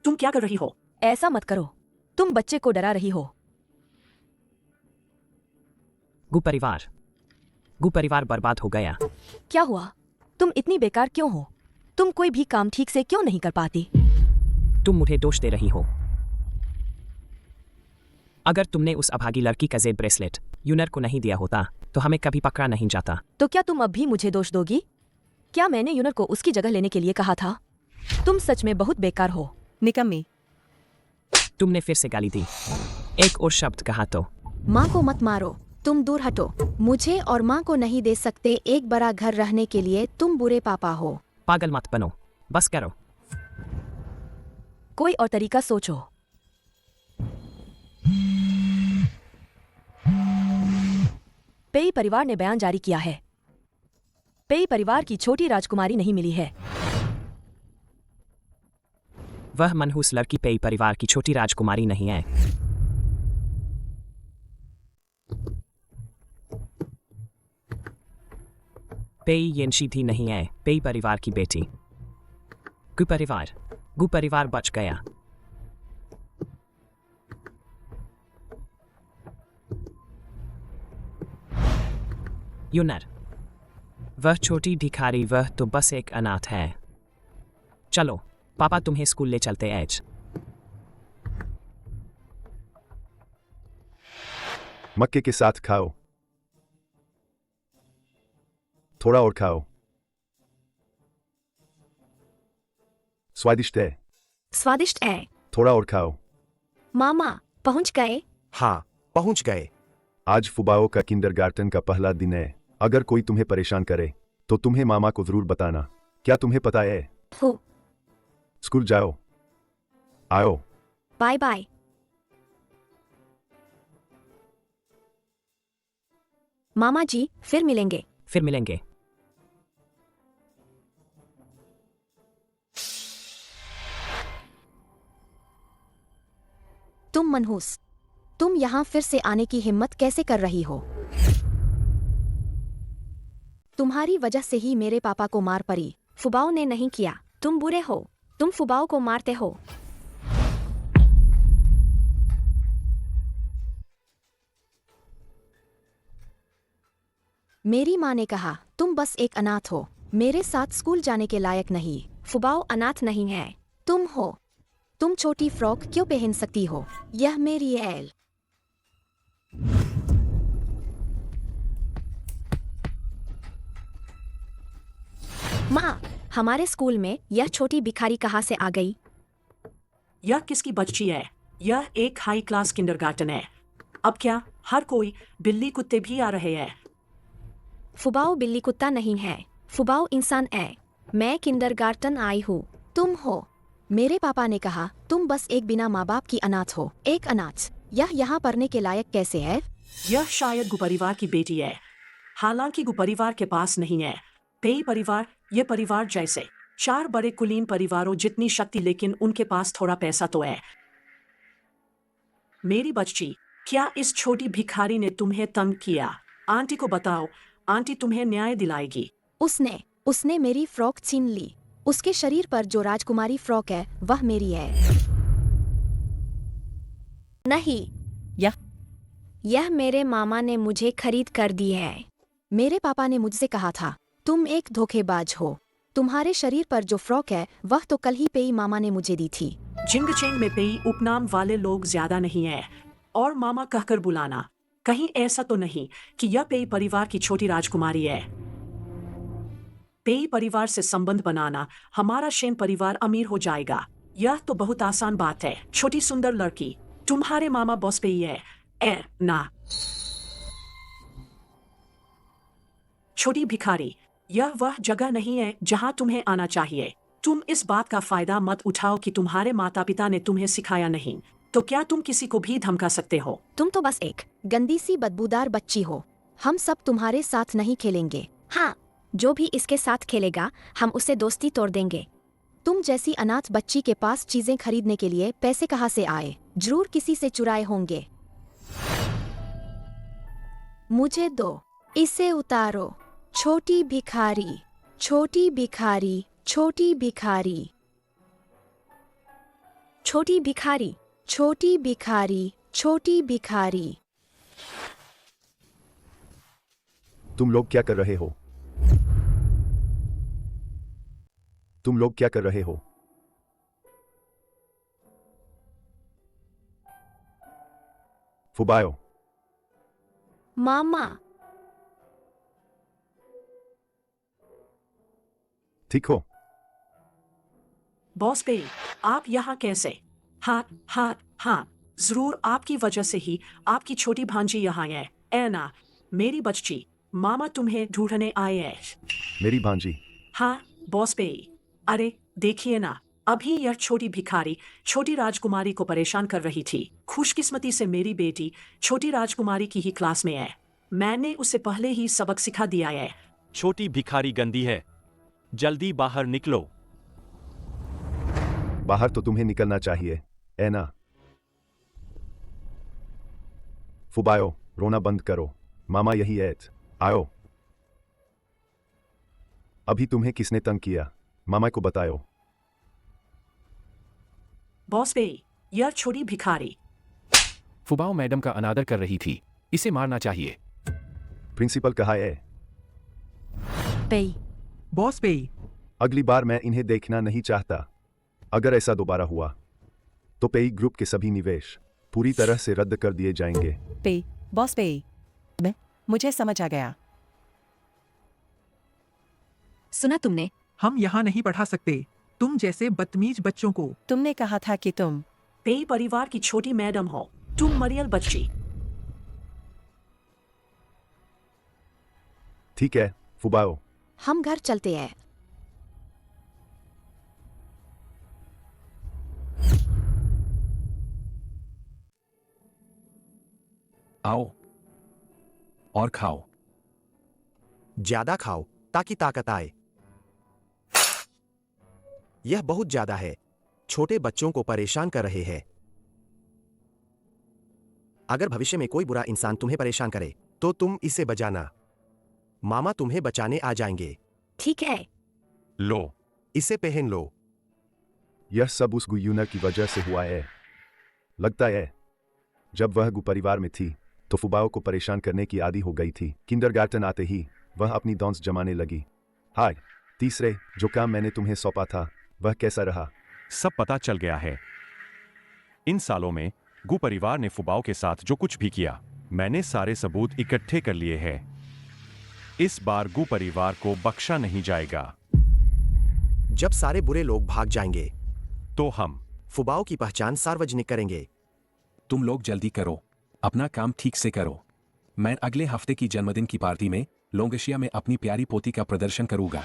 तुम क्या कर रही हो? ऐसा मत करो, तुम बच्चे को डरा रही हो। गु परिवार बर्बाद हो गया। क्या हुआ? तुम इतनी बेकार क्यों हो? तुम कोई भी काम ठीक से क्यों नहीं कर पाती? तुम मुझे दोष दे रही हो। अगर तुमने उस अभागी लड़की का जेड ब्रेसलेट यूनर को नहीं दिया होता तो हमें कभी पकड़ा नहीं जाता। तो क्या तुम अब भी मुझे दोष दोगी? क्या मैंने यूनर को उसकी जगह लेने के लिए कहा था? तुम सच में बहुत बेकार हो, निकम्मी। तुमने फिर से गाली दी। एक और शब्द कहा तो। माँ को मत मारो, तुम दूर हटो। मुझे और माँ को नहीं दे सकते एक बड़ा घर रहने के लिए। तुम बुरे पापा हो। पागल मत बनो, बस करो। कोई और तरीका सोचो। पेई परिवार ने बयान जारी किया है। पेई परिवार की छोटी राजकुमारी नहीं मिली है। वह मनहूस लड़की पेई परिवार की छोटी राजकुमारी नहीं है। पेई येनशी भी नहीं है पेई परिवार की बेटी। गु परिवार बच गया। यूनर, वह छोटी भिखारी, वह तो बस एक अनाथ है। चलो, पापा तुम्हें स्कूल ले चलते हैं। मक्के के साथ खाओ। थोड़ा और खाओ। स्वादिष्ट है। स्वादिष्ट है। थोड़ा और खाओ। मामा, पहुंच गए? हाँ, पहुंच गए। आज फुबाओ का किंडरगार्टन का पहला दिन है। अगर कोई तुम्हें परेशान करे तो तुम्हें मामा को जरूर बताना। क्या तुम्हें पता है? हो, स्कूल जाओ। आओ। Bye bye. मामा जी, फिर मिलेंगे। फिर मिलेंगे। तुम मनहूस, तुम यहाँ फिर से आने की हिम्मत कैसे कर रही हो? तुम्हारी वजह से ही मेरे पापा को मार पड़ी। फुबाओ ने नहीं किया। तुम बुरे हो। तुम फुबाओ को मारते हो। मेरी माँ ने कहा तुम बस एक अनाथ हो, मेरे साथ स्कूल जाने के लायक नहीं। फुबाओ अनाथ नहीं है, तुम हो। तुम छोटी फ्रॉक क्यों पहन सकती हो? यह मेरी एल। माँ, हमारे स्कूल में यह छोटी भिखारी कहाँ से आ गई? यह किसकी बच्ची है? यह एक हाई क्लास किंडरगार्टन है। अब क्या हर कोई बिल्ली कुत्ते भी आ रहे हैं? फुबाओ बिल्ली कुत्ता नहीं है, फुबाओ इंसान है। मैं किंडरगार्टन आई हूँ, तुम हो। मेरे पापा ने कहा तुम बस एक बिना माँ बाप की अनाथ हो। एक अनाथ यह यहाँ पढ़ने के लायक कैसे है? यह शायद गु परिवार की बेटी है। हालांकि गु परिवार के पास नहीं है। पेई परिवार, ये परिवार जैसे 4 बड़े कुलीन परिवारों जितनी शक्ति, लेकिन उनके पास थोड़ा पैसा तो है। मेरी बच्ची, क्या इस छोटी भिखारी ने तुम्हें तंग किया? आंटी को बताओ, आंटी तुम्हें न्याय दिलाएगी। उसने मेरी फ्रॉक छीन ली। उसके शरीर पर जो राजकुमारी फ्रॉक है वह मेरी है। नहीं, यह मेरे मामा ने मुझे खरीद कर दी है। मेरे पापा ने मुझसे कहा था तुम एक धोखेबाज हो। तुम्हारे शरीर पर जो फ्रॉक है वह तो कल ही पेई मामा ने मुझे दी थी। जिंगचेंग में पेई उपनाम वाले लोग ज्यादा नहीं है, और मामा कहकर बुलाना। कहीं ऐसा तो नहीं कि यह पेई परिवार की छोटी राजकुमारी है? पेई परिवार से संबंध बनाना, हमारा शेन परिवार अमीर हो जाएगा। यह तो बहुत आसान बात है। छोटी सुंदर लड़की, तुम्हारे मामा बॉस पेई है ना? छोटी भिखारी, यह वह जगह नहीं है जहां तुम्हें आना चाहिए। तुम इस बात का फायदा मत उठाओ कि तुम्हारे माता पिता ने तुम्हें सिखाया नहीं, तो क्या तुम किसी को भी धमका सकते हो? तुम तो बस एक गंदी सी बदबूदार बच्ची हो। हम सब तुम्हारे साथ नहीं खेलेंगे। हाँ, जो भी इसके साथ खेलेगा हम उसे दोस्ती तोड़ देंगे। तुम जैसी अनाथ बच्ची के पास चीजें खरीदने के लिए पैसे कहाँ से आए? जरूर किसी से चुराए होंगे। मुझे दो, इसे उतारो। छोटी भिखारी, छोटी भिखारी, छोटी भिखारी, छोटी भिखारी, छोटी भिखारी, छोटी भिखारी। तुम लोग क्या कर रहे हो? तुम लोग क्या कर रहे हो? फुबाओ। मामा। ठीक हो? बॉस पे, आप यहाँ कैसे? हाँ, जरूर आपकी वजह से ही आपकी छोटी भांजी यहाँ है। ऐना, मेरी बच्ची, मामा तुम्हें ढूंढने आए हैं। मेरी भांजी? हाँ, बॉस पे। अरे देखिए ना, अभी यह छोटी भिखारी छोटी राजकुमारी को परेशान कर रही थी। खुशकिस्मती से मेरी बेटी छोटी राजकुमारी की ही क्लास में है। मैंने उसे पहले ही सबक सिखा दिया है। छोटी भिखारी गंदी है, जल्दी बाहर निकलो। बाहर तो तुम्हें निकलना चाहिए, ऐना। फुबाओ, रोना बंद करो। मामा यही है। आओ। अभी तुम्हें किसने तंग किया? मामा को बताओ। बॉस पे, यह छोटी भिखारी। फुबाओ मैडम का अनादर कर रही थी, इसे मारना चाहिए। प्रिंसिपल कहा है। पेई। बॉस पेई। अगली बार मैं इन्हें देखना नहीं चाहता। अगर ऐसा दोबारा हुआ तो पेई ग्रुप के सभी निवेश पूरी तरह से रद्द कर दिए जाएंगे। पेई, बॉस पेई। मुझे समझ आ गया। सुना तुमने? हम यहाँ नहीं पढ़ा सकते तुम जैसे बदतमीज बच्चों को। तुमने कहा था कि तुम पेई परिवार की छोटी मैडम हो। तुम मरियल बच्ची। ठीक है फुबाओ। हम घर चलते हैं। आओ और खाओ। ज्यादा खाओ ताकि ताकत आए। यह बहुत ज्यादा है, छोटे बच्चों को परेशान कर रहे हैं। अगर भविष्य में कोई बुरा इंसान तुम्हें परेशान करे तो तुम इसे बचाना। मामा तुम्हें बचाने आ जाएंगे। ठीक है। लो, इसे पहन लो। यह सब उस गुयूना की वजह से हुआ है। लगता है जब वह गु परिवार में थी तो फुबाओ को परेशान करने की आदी हो गई थी। किंडरगार्टन आते ही वह अपनी दौंस जमाने लगी। हाय, तीसरे जो काम मैंने तुम्हें सौंपा था वह कैसा रहा? सब पता चल गया है। इन सालों में गु परिवार ने फुबाओ के साथ जो कुछ भी किया, मैंने सारे सबूत इकट्ठे कर लिए हैं। इस बार गु परिवार को बख्शा नहीं जाएगा। जब सारे बुरे लोग भाग जाएंगे तो हम फुबाओ की पहचान सार्वजनिक करेंगे। तुम लोग जल्दी करो, अपना काम ठीक से करो। मैं अगले हफ्ते की जन्मदिन की पार्टी में लोंगेशिया में अपनी प्यारी पोती का प्रदर्शन करूंगा।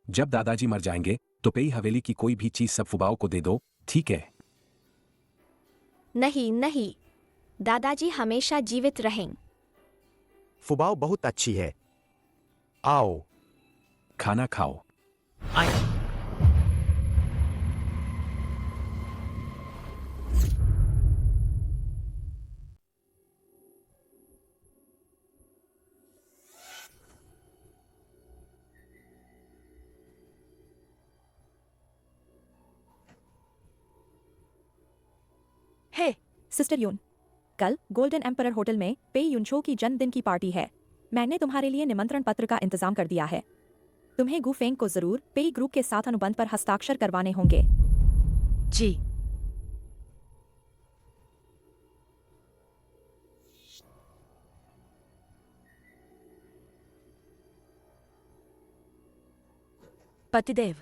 जब दादाजी मर जाएंगे तो पेई हवेली की कोई भी चीज सब फुबाओ को दे दो, ठीक है? नहीं नहीं, दादाजी हमेशा जीवित रहें। फुबाओ बहुत अच्छी है। आओ खाना खाओ। आए। हे सिस्टर यून, कल गोल्डन एम्परर होटल में पेई यूनचो की जन्मदिन की पार्टी है। मैंने तुम्हारे लिए निमंत्रण पत्र का इंतजाम कर दिया है। तुम्हें गुफेंग को जरूर पेई ग्रुप के साथ अनुबंध पर हस्ताक्षर करवाने होंगे। जी। पतिदेव,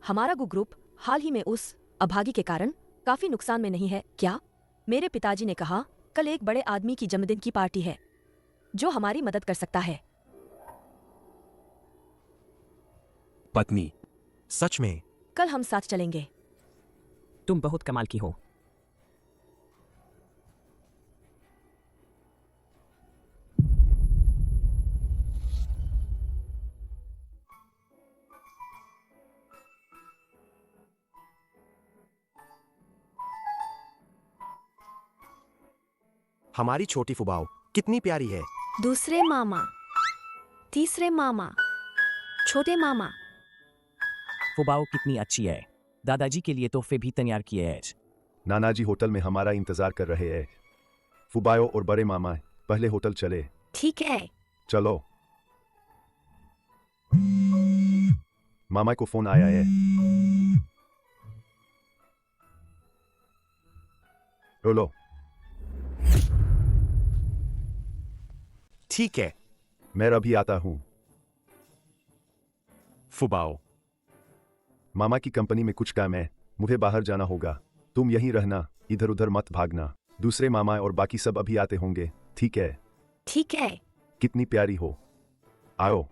हमारा गु ग्रुप हाल ही में उस अभागी के कारण काफी नुकसान में नहीं है क्या? मेरे पिताजी ने कहा कल एक बड़े आदमी की जन्मदिन की पार्टी है जो हमारी मदद कर सकता है। पत्नी, सच में? कल हम साथ चलेंगे। तुम बहुत कमाल की हो। हमारी छोटी फुबाओ कितनी प्यारी है। दूसरे मामा, तीसरे मामा, छोटे मामा। फुबाओ कितनी अच्छी है। दादाजी के लिए तोहफे भी तैयार किए हैं। नानाजी होटल में हमारा इंतजार कर रहे हैं। फुबाओ और बड़े मामा पहले होटल चले। ठीक है। चलो। मामा को फोन आया है। रोलो। ठीक है, मैं अभी आता हूं। फुबाओ, मामा की कंपनी में कुछ काम है, मुझे बाहर जाना होगा। तुम यहीं रहना, इधर उधर मत भागना। दूसरे मामा और बाकी सब अभी आते होंगे, ठीक है? ठीक है। कितनी प्यारी हो। आओ,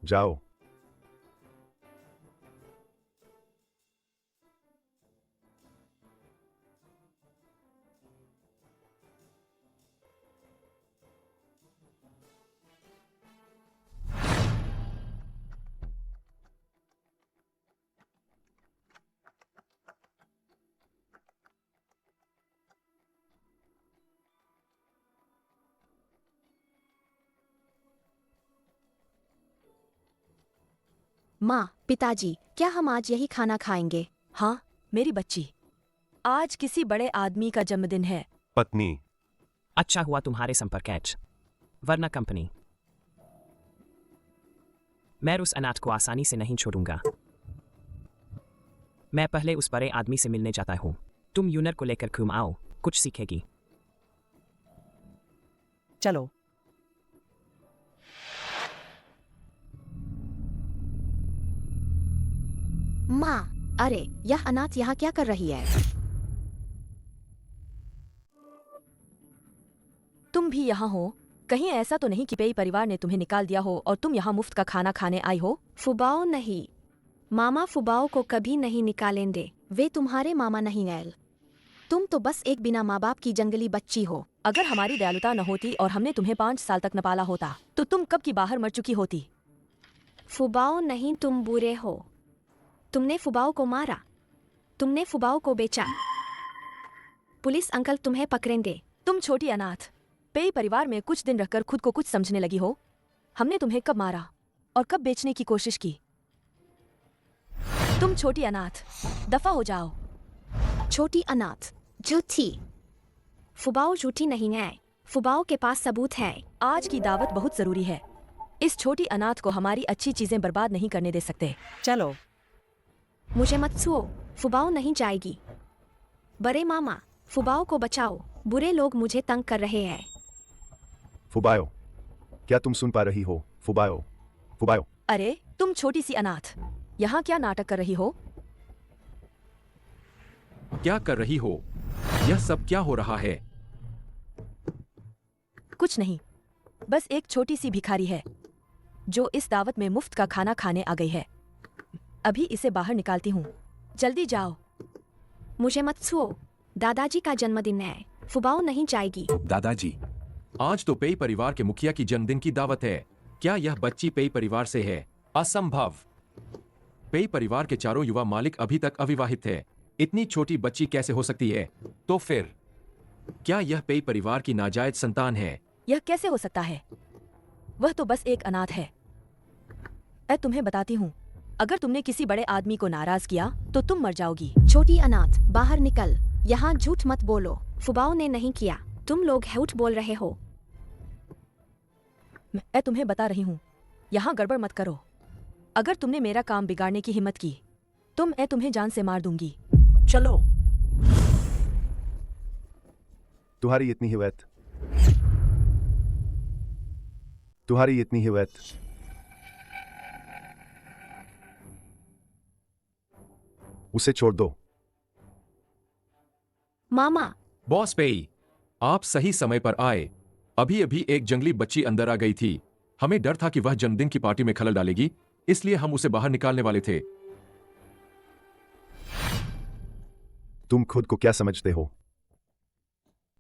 जाओ। माँ, पिताजी, क्या हम आज यही खाना खाएंगे? हाँ मेरी बच्ची, आज किसी बड़े आदमी का जन्मदिन है। पत्नी, अच्छा हुआ तुम्हारे संपर्क एच, वरना कंपनी। मैं उस अनाथ को आसानी से नहीं छोड़ूंगा। मैं पहले उस बड़े आदमी से मिलने जाता हूँ। तुम यूनर को लेकर घूम आओ, कुछ सीखेगी। चलो। माँ, अरे यह अनाथ यहाँ क्या कर रही है? तुम भी यहाँ हो? कहीं ऐसा तो नहीं कि पेई परिवार ने तुम्हें निकाल दिया हो और तुम यहाँ मुफ्त का खाना खाने आई हो? फुबाओ नहीं, मामा फुबाओ को कभी नहीं निकालेंगे। वे तुम्हारे मामा नहीं ऐल। तुम तो बस एक बिना माँ बाप की जंगली बच्ची हो। अगर हमारी दयालुता न होती और हमने तुम्हें 5 साल तक न पाला होता तो तुम कब की बाहर मर चुकी होती। फुबाओ नहीं, तुम बुरे हो। तुमने फुबाओ को मारा, तुमने फुबाओ को बेचा। पुलिस अंकल तुम्हें पकड़ेंगे। तुम छोटी अनाथ पेई परिवार में कुछ दिन रहकर खुद को कुछ समझने लगी हो। हमने तुम्हें कब मारा और कब बेचने की कोशिश की? तुम छोटी अनाथ, दफा हो जाओ। छोटी अनाथ, झूठी। फुबाओ झूठी नहीं है, फुबाओ के पास सबूत है। आज की दावत बहुत जरूरी है। इस छोटी अनाथ को हमारी अच्छी चीजें बर्बाद नहीं करने दे सकते। चलो। मुझे मत छुओ, फुबाओ नहीं जाएगी। बड़े मामा, फुबाओ को बचाओ, बुरे लोग मुझे तंग कर रहे हैं। फुबाओ, क्या तुम सुन पा रही हो? फुबाओ, फुबाओ। अरे तुम छोटी सी अनाथ, यहाँ क्या नाटक कर रही हो? क्या कर रही हो? यह सब क्या हो रहा है? कुछ नहीं, बस एक छोटी सी भिखारी है जो इस दावत में मुफ्त का खाना खाने आ गई है। अभी इसे बाहर निकालती हूँ, जल्दी जाओ। मुझे मत छुओ, दादाजी का जन्मदिन है, फुबाओ नहीं जाएगी। दादाजी, आज तो पेई परिवार के मुखिया की जन्मदिन की दावत है। क्या यह बच्ची पेई परिवार से है? असंभव। पेई परिवार के चारों युवा मालिक अभी तक अविवाहित है। इतनी छोटी बच्ची कैसे हो सकती है? तो फिर क्या यह पेई परिवार की नाजायज संतान है? यह कैसे हो सकता है? वह तो बस एक अनाथ है। मैं तुम्हें बताती हूँ, अगर तुमने किसी बड़े आदमी को नाराज किया तो तुम मर जाओगी। छोटी अनाथ, बाहर निकल। यहाँ झूठ मत बोलो, फुबाओ ने नहीं किया, तुम लोग झूठ बोल रहे हो। मैं तुम्हें बता रही हूँ, यहाँ गड़बड़ मत करो। अगर तुमने मेरा काम बिगाड़ने की हिम्मत की तो मैं तुम्हें जान से मार दूंगी। चलो। तुम्हारी इतनी हिम्मत, तुम्हारी इतनी हिम्मत। उसे छोड़ दो। मामा। बॉस पेई, आप सही समय पर आए। अभी अभी एक जंगली बच्ची अंदर आ गई थी। हमें डर था कि वह जन्मदिन की पार्टी में खलल डालेगी, इसलिए हम उसे बाहर निकालने वाले थे। तुम खुद को क्या समझते हो?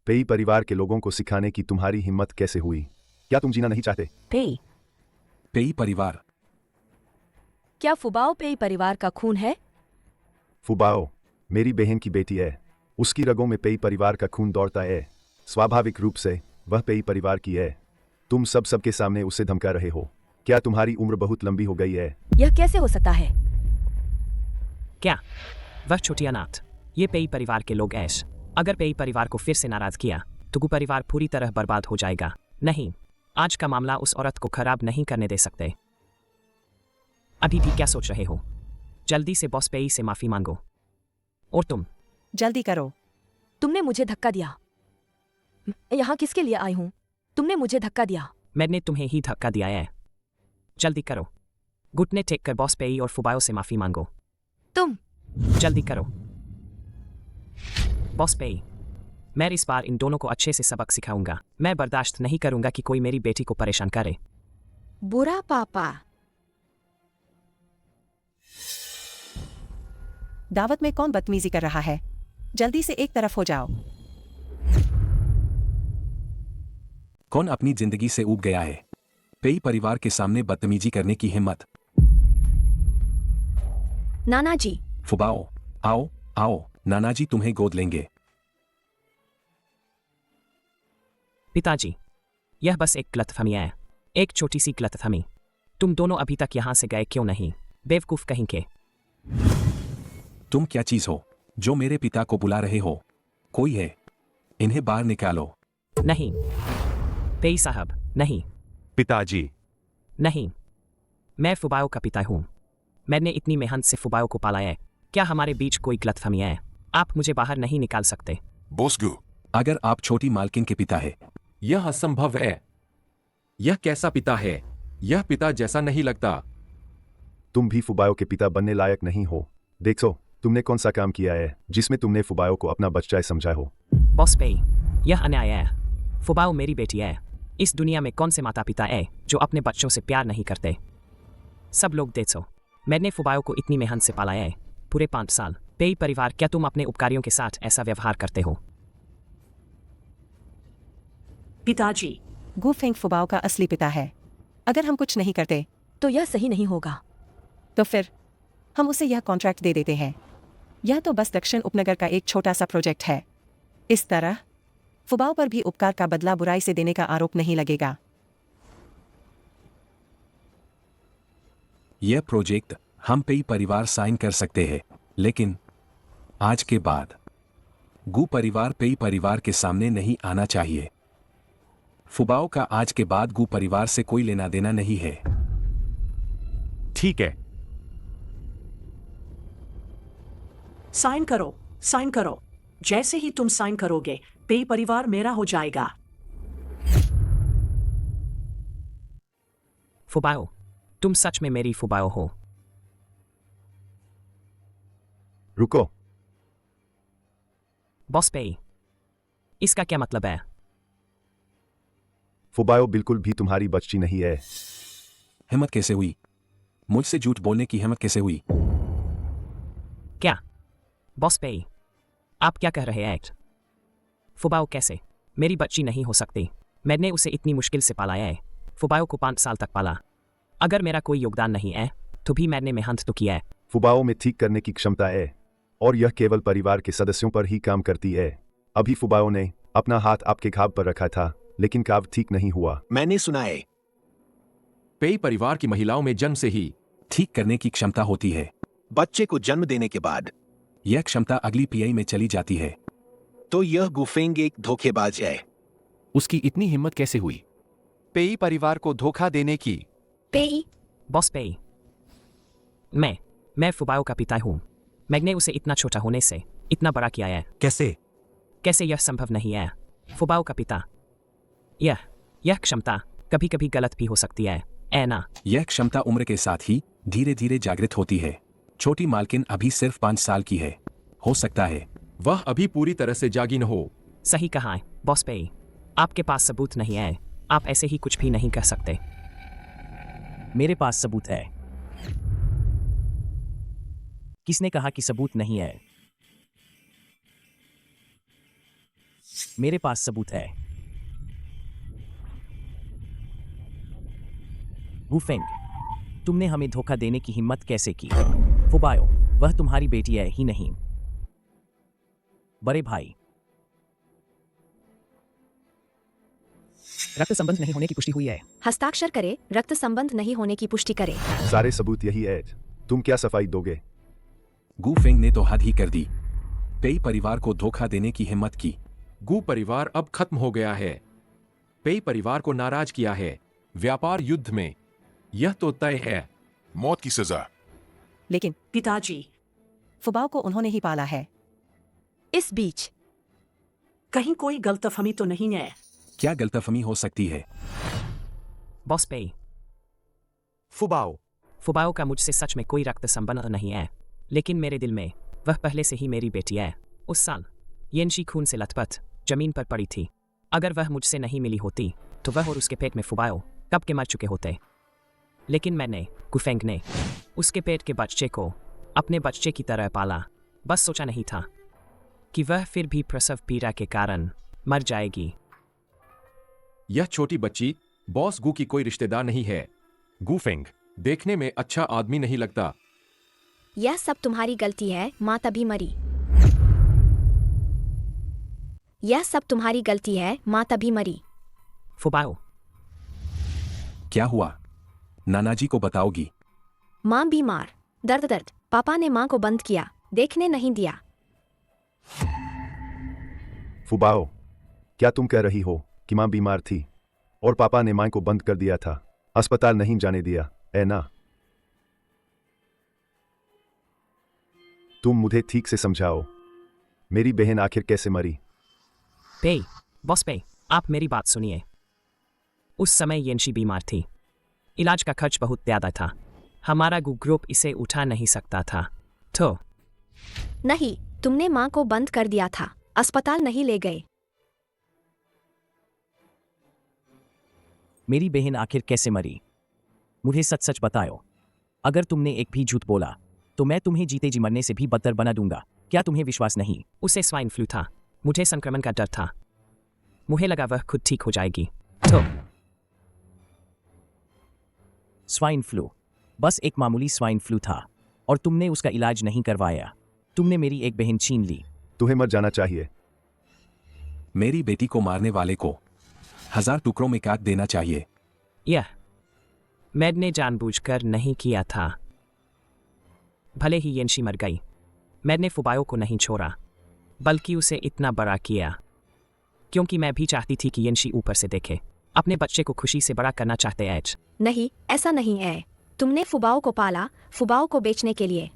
पेई परिवार के लोगों को सिखाने की तुम्हारी हिम्मत कैसे हुई? क्या तुम जीना नहीं चाहते? पेई परिवार। क्या फुबाओ पेई परिवार का खून है? फुबाओ मेरी बहन की बेटी है। उसकी रगों में पेई परिवार का खून दौड़ता है। स्वाभाविक रूप से वह पेई परिवार की है। तुम सबके सामने उसे धमका रहे हो। क्या तुम्हारी उम्र बहुत लंबी हो गई है? यह कैसे हो सकता है? क्या वह छोटी अनाथ, ये पेई परिवार के लोग ऐश। अगर पेई परिवार को फिर से नाराज किया तो गु परिवार पूरी तरह बर्बाद हो जाएगा। नहीं, आज का मामला उस औरत को खराब नहीं करने दे सकते। अभी भी क्या सोच रहे हो? जल्दी से बॉस पेई से माफी मांगो। और तुम जल्दी करो। तुमने मुझे धक्का दिया। यहाँ किसके लिए आई हूँ? तुमने मुझे धक्का दिया। मैंने तुम्हें ही धक्का दिया है। जल्दी करो, घुटने टेक कर बॉस पेई और फुबाओ से माफी मांगो। तुम जल्दी करो। बॉस पेई, मैं इस बार इन दोनों को अच्छे से सबक सिखाऊंगा। मैं बर्दाश्त नहीं करूंगा कि कोई मेरी बेटी को परेशान करे। बुरा पापा। दावत में कौन बदतमीजी कर रहा है? जल्दी से एक तरफ हो जाओ। कौन अपनी जिंदगी से ऊब गया है? पेई परिवार के सामने बदतमीजी करने की हिम्मत। नाना जी। फुबाओ, आओ आओ, नाना जी तुम्हें गोद लेंगे। पिताजी, यह बस एक गलतफहमी है, एक छोटी सी गलतफहमी। तुम दोनों अभी तक यहाँ से गए क्यों नहीं? बेवकूफ कहीं के। तुम क्या चीज हो जो मेरे पिता को बुला रहे हो? कोई है? इन्हें बाहर निकालो। नहीं पेई साहब, नहीं। पिताजी। नहीं, मैं फुबाओ का पिता हूँ। मैंने इतनी मेहनत से फुबाओ को पाला है। क्या हमारे बीच कोई गलतफहमी है? आप मुझे बाहर नहीं निकाल सकते। बोसगु, अगर आप छोटी मालकिन के पिता है। यह असंभव है। यह कैसा पिता है? यह पिता जैसा नहीं लगता। तुम भी फुबाओ के पिता बनने लायक नहीं हो। देखो तुमने कौन सा काम किया है जिसमें तुमने फुबाओ को अपना बच्चा समझा हो। बॉस पेई, यह अन्याय है। फुबाओ मेरी बेटी है। इस दुनिया में कौन से माता पिता है जो अपने बच्चों से प्यार नहीं करते? सब लोग देखो, मैंने फुबाओ को इतनी मेहनत से पाला है, पूरे 5 साल। पेई परिवार, क्या तुम अपने उपकारियों के साथ ऐसा व्यवहार करते हो? पिताजी, गु फेंग फुबाओ का असली पिता है। अगर हम कुछ नहीं करते तो यह सही नहीं होगा। तो फिर हम उसे यह कॉन्ट्रैक्ट दे देते हैं। यह तो बस दक्षिण उपनगर का एक छोटा सा प्रोजेक्ट है। इस तरह फुबाओ पर भी उपकार का बदला बुराई से देने का आरोप नहीं लगेगा। यह प्रोजेक्ट हम पेई परिवार साइन कर सकते हैं, लेकिन आज के बाद गु परिवार पेई परिवार के सामने नहीं आना चाहिए। फुबाओ का आज के बाद गु परिवार से कोई लेना देना नहीं है। ठीक है। साइन करो, साइन करो। जैसे ही तुम साइन करोगे, पेई परिवार मेरा हो जाएगा। फुबाओ, तुम सच में मेरी फुबाओ हो? रुको। बॉस पेई, इसका क्या मतलब है? फुबाओ बिल्कुल भी तुम्हारी बच्ची नहीं है। हिम्मत कैसे हुई? मुझसे झूठ बोलने की हिम्मत कैसे हुई? क्या? बॉस पेई, आप क्या कह रहे हैं? फुबाओ कैसे मेरी बच्ची नहीं हो सकती? मैंने उसे इतनी मुश्किल से पाला है। फुबाओ को 5 साल तक पाला। अगर मेरा कोई योगदान नहीं है तो भी मैंने मेहनत तो किया है। फुबाओ में ठीक करने की क्षमता है और यह केवल परिवार के सदस्यों पर ही काम करती है। अभी फुबाओ ने अपना हाथ आपके घाव पर रखा था, लेकिन घाव ठीक नहीं हुआ। मैंने सुना है। पेई परिवार की महिलाओं में जन्म से ही ठीक करने की क्षमता होती है। बच्चे को जन्म देने के बाद यह क्षमता अगली पीआई में चली जाती है। तो यह गुफेंग एक धोखेबाज है। उसकी इतनी हिम्मत कैसे हुई पेई परिवार को धोखा देने की? पेई, बॉस पेई, मैं फुबाओ का पिता हूँ। मैंने उसे इतना छोटा होने से इतना बड़ा किया है। कैसे यह संभव नहीं है? फुबाओ का पिता, यह क्षमता कभी कभी गलत भी हो सकती है, ऐ ना? यह क्षमता उम्र के साथ ही धीरे धीरे जागृत होती है। छोटी मालकिन अभी सिर्फ 5 साल की है। हो सकता है वह अभी पूरी तरह से जागी न हो। सही कहा है बॉस पेई। आपके पास सबूत नहीं है, आप ऐसे ही कुछ भी नहीं कह सकते। मेरे पास सबूत है। किसने कहा कि सबूत नहीं है? मेरे पास सबूत है। गुफेंग, तुमने हमें धोखा देने की हिम्मत कैसे की? फुबाओ, वह तुम्हारी बेटी है ही नहीं। बड़े भाई, रक्त संबंध नहीं होने की पुष्टि हुई है। हस्ताक्षर करे, रक्त संबंध नहीं होने की पुष्टि करे। सारे सबूत यही है। तुम क्या सफाई दोगे? गु फेंग ने तो हद ही कर दी। पेई परिवार को धोखा देने की हिम्मत की। गु परिवार अब खत्म हो गया है। पेई परिवार को नाराज किया है व्यापार युद्ध में। यह तो तय है, मौत की सजा। लेकिन पिताजी, फुबाओ को उन्होंने ही पाला है। इस बीच कहीं कोई गलतफहमी तो नहीं है? क्या गलतफहमी हो सकती है? बॉस पेई, फुबाओ का मुझसे सच में कोई रक्त संबंध नहीं है, लेकिन मेरे दिल में वह पहले से ही मेरी बेटी है। उस साल येनशी खून से लथपथ जमीन पर पड़ी थी। अगर वह मुझसे नहीं मिली होती तो वह और उसके पेट में फुबाओ कब के मर चुके होते। लेकिन मैंने, गुफेंग ने, उसके पेट के बच्चे को अपने बच्चे की तरह पाला। बस सोचा नहीं था कि वह फिर भी प्रसव पीड़ा के कारण मर जाएगी। यह छोटी बच्ची बॉस गु की कोई रिश्तेदार नहीं है। गुफेंग, देखने में अच्छा आदमी नहीं लगता। यह सब तुम्हारी गलती है, माँ तभी मरी। यह सब तुम्हारी गलती है, माँ तभी मरी। फुबाओ, क्या हुआ? नानाजी को बताओगी? माँ बीमार, दर्द। पापा ने माँ को बंद किया, देखने नहीं दिया। फुबाओ, क्या तुम कह रही हो कि माँ बीमार थी और पापा ने माँ को बंद कर दिया था, अस्पताल नहीं जाने दिया, है ना? तुम मुझे ठीक से समझाओ, मेरी बहन आखिर कैसे मरी? पेई, बॉस पेई, आप मेरी बात सुनिए। उस समय येनशी बीमार थी। इलाज का खर्च बहुत ज्यादा था। हमारा ग्रुप इसे उठा नहीं सकता था। तो नहीं, तुमने माँ को बंद कर दिया था, अस्पताल नहीं ले गए। मेरी बहन आखिर कैसे मरी? मुझे सच सच बताओ। अगर तुमने एक भी झूठ बोला तो मैं तुम्हें जीते जी मरने से भी बदतर बना दूंगा। क्या तुम्हें विश्वास नहीं? उसे स्वाइन फ्लू था। मुझे संक्रमण का डर था। मुझे लगा वह खुद ठीक हो जाएगी। तो स्वाइन फ्लू बस एक मामूली स्वाइन फ्लू था और तुमने उसका इलाज नहीं करवाया। तुमने मेरी एक बहन छीन ली। तुम्हें मर जाना चाहिए। मेरी बेटी को मारने वाले को 1000 टुकड़ों में काट देना चाहिए। यह मैंने जानबूझकर नहीं किया था। भले ही येंशी मर गई, मैंने फुबाओ को नहीं छोड़ा, बल्कि उसे इतना बड़ा किया क्योंकि मैं भी चाहती थी कि येंशी ऊपर से देखे। अपने बच्चे को खुशी से बड़ा करना चाहते हैं। नहीं, ऐसा नहीं है। तुमने फुबाओ को पाला, फुबाओ को बेचने के लिए।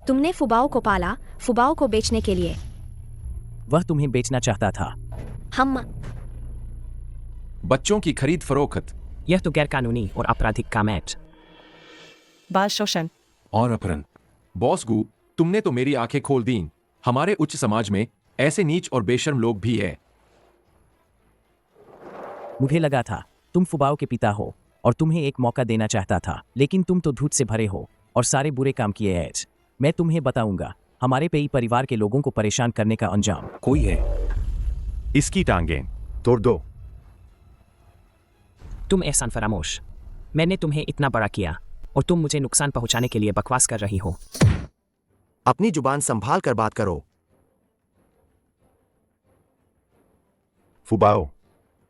तुमने फुबाओ को पाला, फुबाओ को बेचने के लिए। वह तुम्हें बेचना चाहता था। हम बच्चों की खरीद फरोख्त। यह तो गैरकानूनी और आपराधिक काम है। बाल शोषण और अपहरण। बॉस गू, तुमने तो मेरी आंखें खोल दी। हमारे उच्च समाज में ऐसे नीच और बेशर्म लोग भी हैं। मुझे लगा था तुम फुबाओ के पिता हो और तुम्हें एक मौका देना चाहता था, लेकिन तुम तो झूठ से भरे हो और सारे बुरे काम किए हैं। मैं तुम्हें बताऊंगा हमारे पेई परिवार के लोगों को परेशान करने का अंजाम। कोई है? इसकी टांगें तोड़ दो। तुम एहसान फरामोश। मैंने तुम्हें इतना बड़ा किया और तुम मुझे नुकसान पहुंचाने के लिए बकवास कर रही हो। अपनी जुबान संभाल कर बात करो। फुबाओ,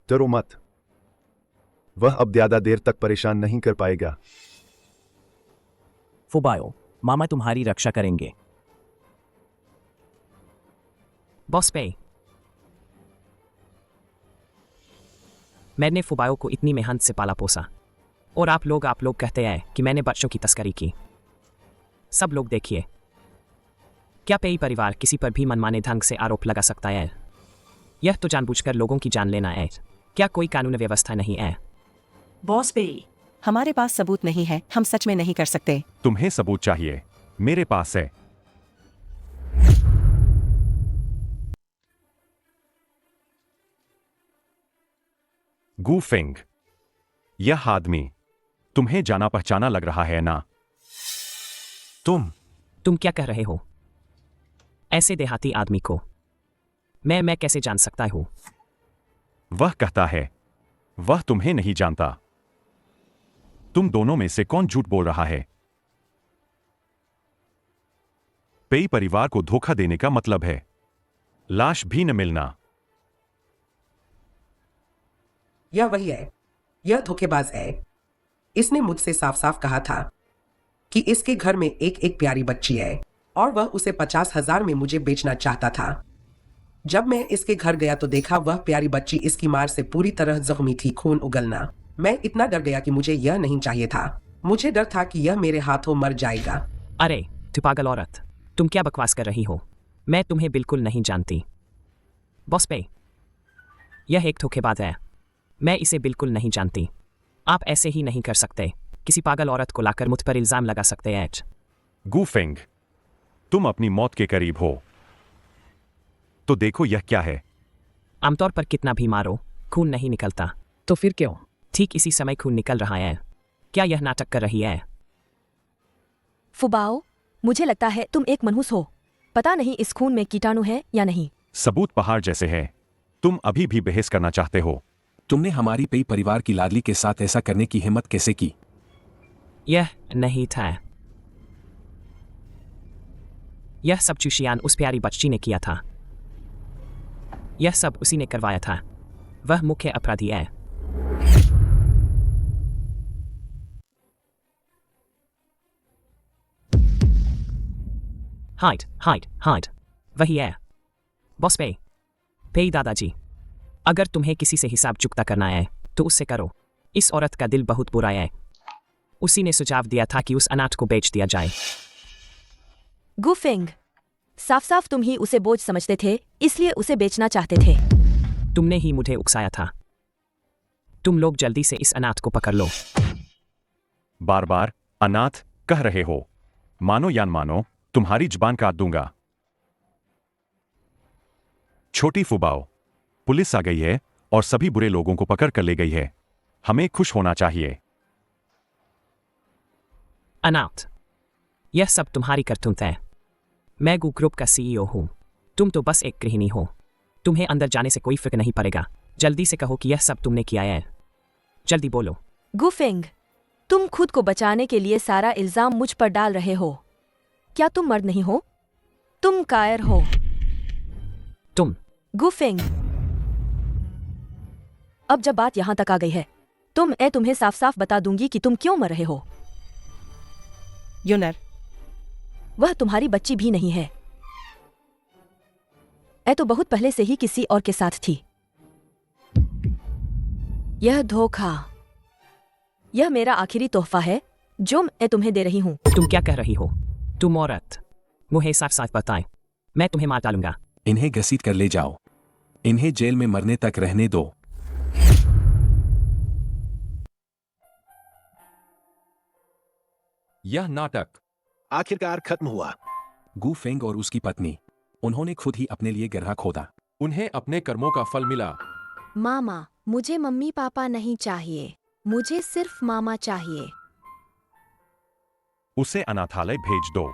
डरो मत। वह अब ज्यादा देर तक परेशान नहीं कर पाएगा। फुबाओ, मामा तुम्हारी रक्षा करेंगे। बॉस पे, मैंने फुबाओ को इतनी मेहनत से पाला पोसा और आप लोग कहते हैं कि मैंने बच्चों की तस्करी की। सब लोग देखिए, क्या पेई परिवार किसी पर भी मनमाने ढंग से आरोप लगा सकता है? यह तो जानबूझकर लोगों की जान लेना है। क्या कोई कानून व्यवस्था नहीं है? बॉस पे, हमारे पास सबूत नहीं है। हम सच में नहीं कर सकते। तुम्हें सबूत चाहिए? मेरे पास है। गूफिंग, यह आदमी तुम्हें जाना पहचाना लग रहा है ना? तुम क्या कह रहे हो? ऐसे देहाती आदमी को मैं कैसे जान सकता हूं? वह कहता है वह तुम्हें नहीं जानता। तुम दोनों में से कौन झूठ बोल रहा है? पेई परिवार को धोखा देने का मतलब है लाश भी न मिलना। यह वही है। यह धोखेबाज है। इसने मुझसे साफ साफ कहा था कि इसके घर में एक एक प्यारी बच्ची है और वह उसे 50,000 में मुझे बेचना चाहता था। जब मैं इसके घर गया तो देखा वह प्यारी बच्ची इसकी मार से पूरी तरह जख्मी थी, खून उगलना। मैं इतना डर गया कि मुझे यह नहीं चाहिए था। मुझे डर था कि यह मेरे हाथों मर जाएगा। अरे तू पागल औरत, तुम क्या बकवास कर रही हो? मैं तुम्हें बिल्कुल नहीं जानती। बॉस पे, यह एक धोखेबाज है। मैं इसे बिल्कुल नहीं जानती। आप ऐसे ही नहीं कर सकते। किसी पागल औरत को लाकर मुझ पर इल्जाम लगा सकते हैं। गूफिंग, तुम अपनी मौत के करीब हो। तो देखो यह क्या है। आमतौर पर कितना भी मारो खून नहीं निकलता। तो फिर क्यों? ठीक इसी समय खून निकल रहा है। क्या यह नाटक कर रही है? फुबाओ, मुझे लगता है तुम एक मनहूस हो। पता नहीं इस खून में कीटाणु है या नहीं। सबूत पहाड़ जैसे है। तुम अभी भी बहस करना चाहते हो? तुमने हमारी पेई परिवार की लाडली के साथ ऐसा करने की हिम्मत कैसे की? यह नहीं था। यह सब चुशियान उस प्यारी बच्ची ने किया था। यह सब उसी ने करवाया था। वह मुख्य अपराधी है। हाइड वही है। बॉस पे दादाजी, अगर तुम्हें किसी से हिसाब चुकता करना है तो उससे करो। इस औरत का दिल बहुत बुरा है। उसी ने सुझाव दिया था कि उस अनाथ को बेच दिया जाए। गुफिंग, साफ साफ तुम ही उसे बोझ समझते थे, इसलिए उसे बेचना चाहते थे। तुमने ही मुझे उकसाया था। तुम लोग जल्दी से इस अनाथ को पकड़ लो। बार बार अनाथ कह रहे हो। मानो या न मानो, तुम्हारी जुबान काट दूंगा। छोटी फुबाओ, पुलिस आ गई है और सभी बुरे लोगों को पकड़ कर ले गई है। हमें खुश होना चाहिए। अनाथ, यह सब तुम्हारी करतूत है। मैं गू ग्रुप का सीईओ हूँ। तुम तो बस एक गृहिणी हो। तुम्हें अंदर जाने से कोई फिक्र नहीं पड़ेगा। जल्दी से कहो कि यह सब तुमने किया है। जल्दी बोलो। गुफेंग, तुम खुद को बचाने के लिए सारा इल्जाम मुझ पर डाल रहे हो। क्या तुम मर्द नहीं हो? तुम कायर हो। तुम गुफेंग, अब जब बात यहां तक आ गई है तो मैं तुम्हें साफ साफ बता दूंगी कि तुम क्यों मर रहे हो। यूनर, वह तुम्हारी बच्ची भी नहीं है। ए तो बहुत पहले से ही किसी और के साथ थी। यह धोखा, यह मेरा आखिरी तोहफा है जो मैं तुम्हें दे रही हूं। तुम क्या कह रही हो? तुम औरत, मुझे साफ साफ बताएं, मैं तुम्हें मार डालूंगा। इन्हें घसीट कर ले जाओ। इन्हें जेल में मरने तक रहने दो। यह नाटक आखिरकार खत्म हुआ। गू फेंग और उसकी पत्नी, उन्होंने खुद ही अपने लिए गड्ढा खोदा। उन्हें अपने कर्मों का फल मिला। मामा, मुझे मम्मी पापा नहीं चाहिए। मुझे सिर्फ मामा चाहिए। उसे अनाथालय भेज दो।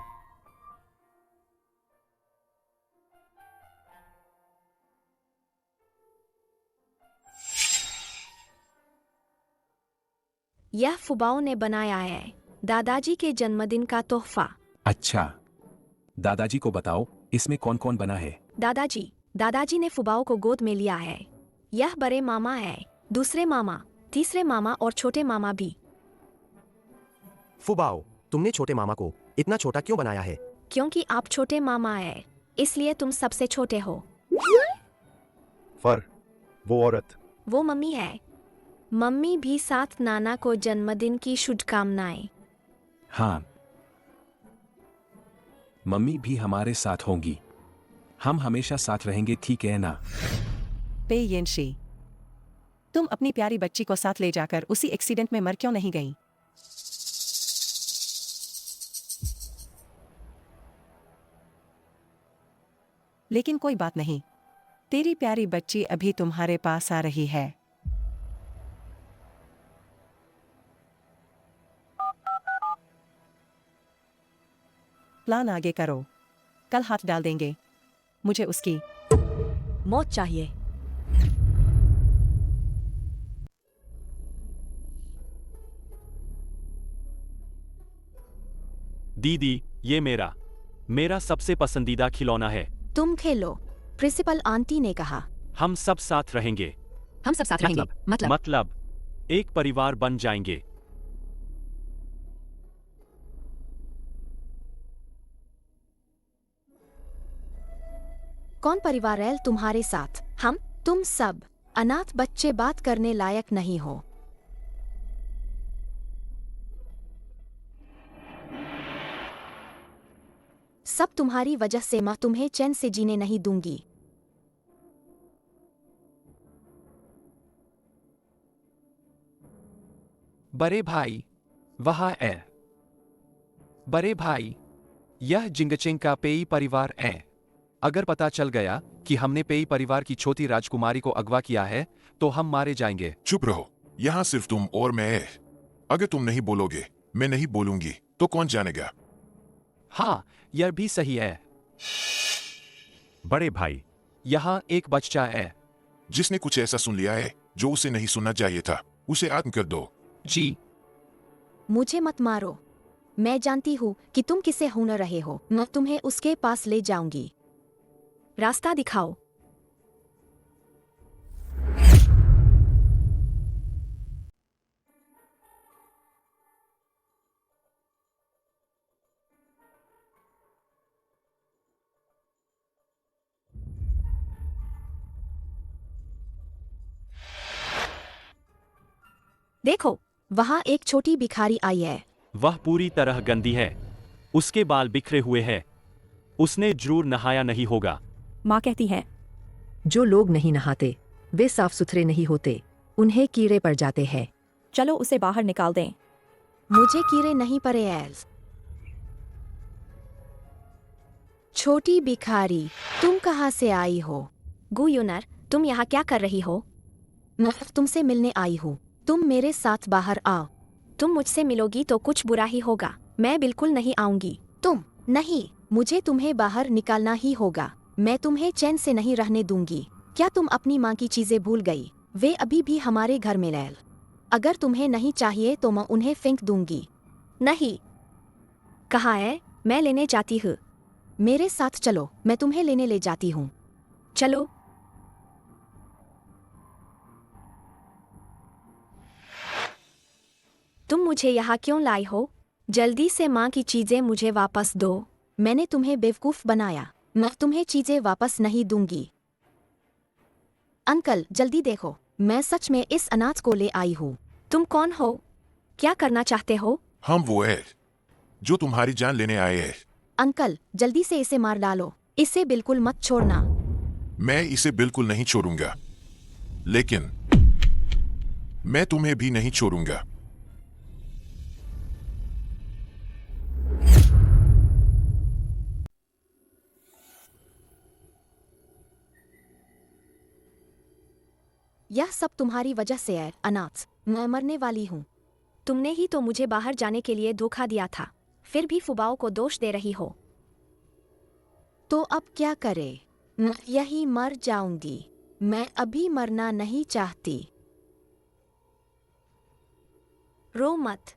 यह फुबाओ ने बनाया है, दादाजी के जन्मदिन का तोहफा। अच्छा, दादाजी को बताओ इसमें कौन कौन बना है। दादाजी ने फुबाओ को गोद में लिया है। यह बड़े मामा है, दूसरे मामा, तीसरे मामा और छोटे मामा भी। फुबाओ, तुमने छोटे मामा को इतना छोटा क्यों बनाया है? क्योंकि आप छोटे मामा है, इसलिए तुम सबसे छोटे हो। फर, वो औरत, वो मम्मी है। मम्मी भी साथ नाना को जन्मदिन की शुभकामनाएं। हाँ, मम्मी भी हमारे साथ होंगी। हम हमेशा साथ रहेंगे, ठीक है ना? पे येनशी, तुम अपनी प्यारी बच्ची को साथ ले जाकर उसी एक्सीडेंट में मर क्यों नहीं गई? लेकिन कोई बात नहीं, तेरी प्यारी बच्ची अभी तुम्हारे पास आ रही है। प्लान आगे करो, कल हाथ डाल देंगे। मुझे उसकी मौत चाहिए। दीदी, ये मेरा सबसे पसंदीदा खिलौना है। तुम खेलो, प्रिंसिपल आंटी ने कहा। हम सब साथ रहेंगे। हम सब साथ रहेंगे। मतलब एक परिवार बन जाएंगे। कौन परिवार है तुम्हारे साथ? तुम सब अनाथ बच्चे बात करने लायक नहीं हो। सब तुम्हारी वजह से मैं तुम्हें चैन से जीने नहीं दूंगी। बड़े भाई, वहाँ है। बड़े भाई, यह जिंगचेंग का पेई परिवार है। अगर पता चल गया कि हमने पेई परिवार की छोटी राजकुमारी को अगवा किया है तो हम मारे जाएंगे। चुप रहो, यहाँ सिर्फ तुम और मैं। अगर तुम नहीं बोलोगे, मैं नहीं बोलूंगी, तो कौन जानेगा? हाँ, यह भी सही है। बड़े भाई, यहाँ एक बच्चा है जिसने कुछ ऐसा सुन लिया है जो उसे नहीं सुनना चाहिए था। उसे आत्म कर दो। जी। मुझे मत मारो। मैं जानती हूँ कि तुम किसे हुनर रहे हो। मैं तुम्हें उसके पास ले जाऊंगी। रास्ता दिखाओ। देखो, वहां एक छोटी भिखारी आई है। वह पूरी तरह गंदी है। उसके बाल बिखरे हुए हैं। उसने जरूर नहाया नहीं होगा। माँ कहती है, जो लोग नहीं नहाते वे साफ सुथरे नहीं होते, उन्हें कीड़े पड़ जाते हैं। चलो उसे बाहर निकाल दें। मुझे कीड़े नहीं पड़े एल्स। छोटी भिखारी, तुम कहाँ से आई हो? गुयूनर, तुम यहाँ क्या कर रही हो? मैं तुमसे मिलने आई हूँ। तुम मेरे साथ बाहर आओ। तुम मुझसे मिलोगी तो कुछ बुरा ही होगा। मैं बिल्कुल नहीं आऊंगी। तुम नहीं, मुझे तुम्हें बाहर निकालना ही होगा। मैं तुम्हें चैन से नहीं रहने दूंगी। क्या तुम अपनी माँ की चीजें भूल गई? वे अभी भी हमारे घर में लैल। अगर तुम्हें नहीं चाहिए तो मैं उन्हें फेंक दूंगी। नहीं। कहाँ है? मैं लेने जाती हूँ। मेरे साथ चलो, मैं तुम्हें लेने ले जाती हूँ। चलो। तुम मुझे यहाँ क्यों लाई हो? जल्दी से माँ की चीजें मुझे वापस दो। मैंने तुम्हें बेवकूफ बनाया। मैं तुम्हें चीजें वापस नहीं दूंगी। अंकल, जल्दी देखो, मैं सच में इस अनाज को ले आई हूँ। तुम कौन हो? क्या करना चाहते हो? हम वो है जो तुम्हारी जान लेने आए हैं। अंकल, जल्दी से इसे मार डालो। इसे बिल्कुल मत छोड़ना। मैं इसे बिल्कुल नहीं छोड़ूंगा, लेकिन मैं तुम्हें भी नहीं छोड़ूंगा। यह सब तुम्हारी वजह से है अनाथ। मैं मरने वाली हूँ। तुमने ही तो मुझे बाहर जाने के लिए धोखा दिया था, फिर भी फुबाओ को दोष दे रही हो। तो अब क्या करे? मैं यही मर जाऊंगी। मैं अभी मरना नहीं चाहती। रो मत।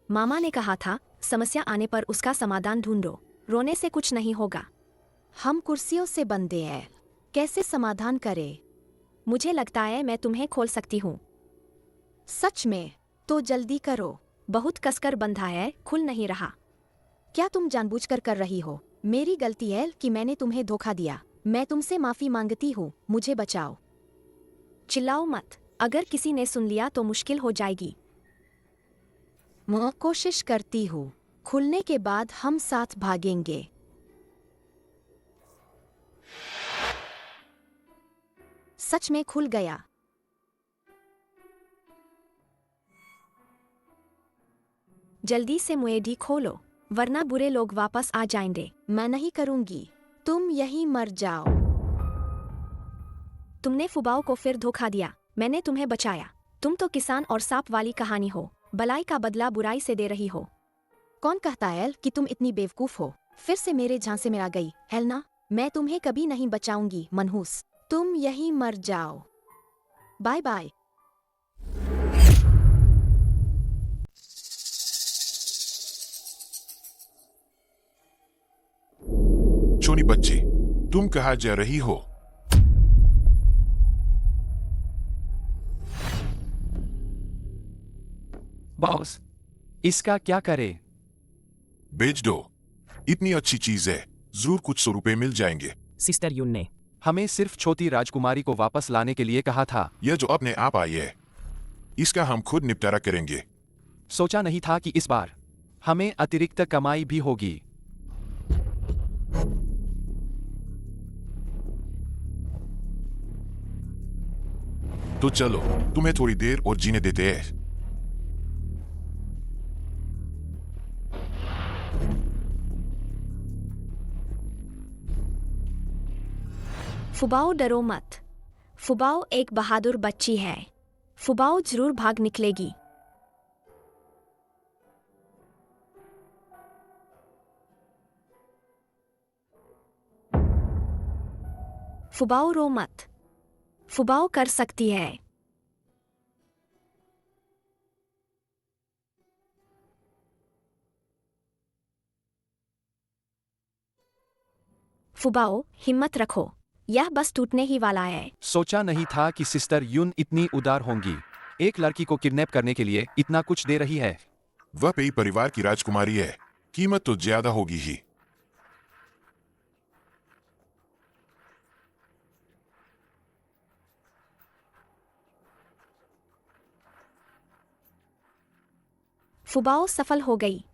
मामा ने कहा था समस्या आने पर उसका समाधान ढूंढो। रोने से कुछ नहीं होगा। हम कुर्सियों से बंधे हैं, कैसे समाधान करें? मुझे लगता है मैं तुम्हें खोल सकती हूँ। सच में? तो जल्दी करो। बहुत कसकर बंधा है, खुल नहीं रहा। क्या तुम जानबूझकर कर रही हो? मेरी गलती है कि मैंने तुम्हें धोखा दिया। मैं तुमसे माफी मांगती हूँ, मुझे बचाओ। चिल्लाओ मत, अगर किसी ने सुन लिया तो मुश्किल हो जाएगी। मैं कोशिश करती हूँ। खुलने के बाद हम साथ भागेंगे। सच में खुल गया। जल्दी से मुएडी खोलो, वरना बुरे लोग वापस आ जाएंगे। मैं नहीं करूंगी। तुम यहीं मर जाओ। तुमने फुबाओ को फिर धोखा दिया। मैंने तुम्हें बचाया। तुम तो किसान और सांप वाली कहानी हो। भलाई का बदला बुराई से दे रही हो। कौन कहता है कि तुम इतनी बेवकूफ हो? फिर से मेरे झांसे में आ गई है ना? मैं तुम्हें कभी नहीं बचाऊंगी मनहूस। तुम यहीं मर जाओ। Bye bye. छोटी बच्ची, तुम कहाँ जा रही हो? बॉस, इसका क्या करे? बेच दो। इतनी अच्छी चीज है, जरूर कुछ 100 रुपए मिल जाएंगे। सिस्टर यून ने हमें सिर्फ छोटी राजकुमारी को वापस लाने के लिए कहा था। यह जो अपने आप आई है, इसका हम खुद निपटारा करेंगे। सोचा नहीं था कि इस बार हमें अतिरिक्त कमाई भी होगी। तो चलो, तुम्हें थोड़ी देर और जीने देते हैं। फुबाओ, डरो मत। फुबाओ एक बहादुर बच्ची है। फुबाओ जरूर भाग निकलेगी। फुबाओ, रो मत। फुबाओ कर सकती है। फुबाओ, हिम्मत रखो। यह बस टूटने ही वाला है। सोचा नहीं था कि सिस्टर यून इतनी उदार होंगी। एक लड़की को किडनैप करने के लिए इतना कुछ दे रही है। वह पेई परिवार की राजकुमारी है, कीमत तो ज्यादा होगी ही। फुबाओ सफल हो गई।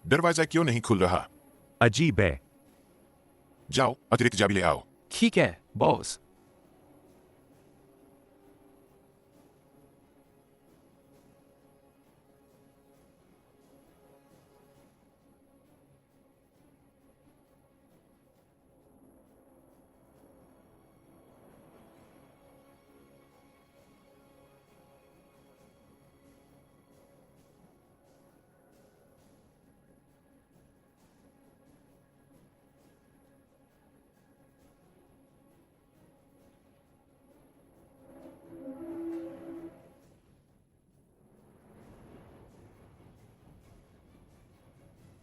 दरवाजा क्यों नहीं खुल रहा? अजीब है। जाओ, अतिरिक्त चाबी ले आओ। ठीक है बॉस।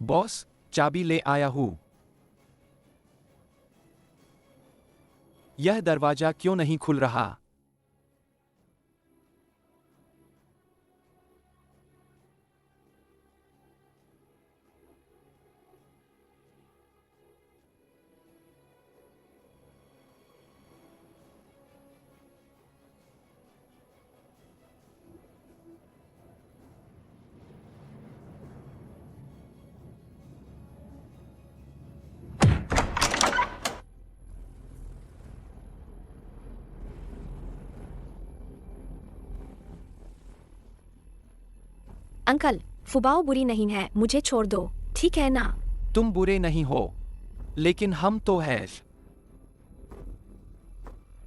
बॉस, चाबी ले आया हूं। यह दरवाजा क्यों नहीं खुल रहा? अंकल, फुबाओ बुरी नहीं है, मुझे छोड़ दो, ठीक है ना? तुम बुरे नहीं हो, लेकिन हम तो हैं।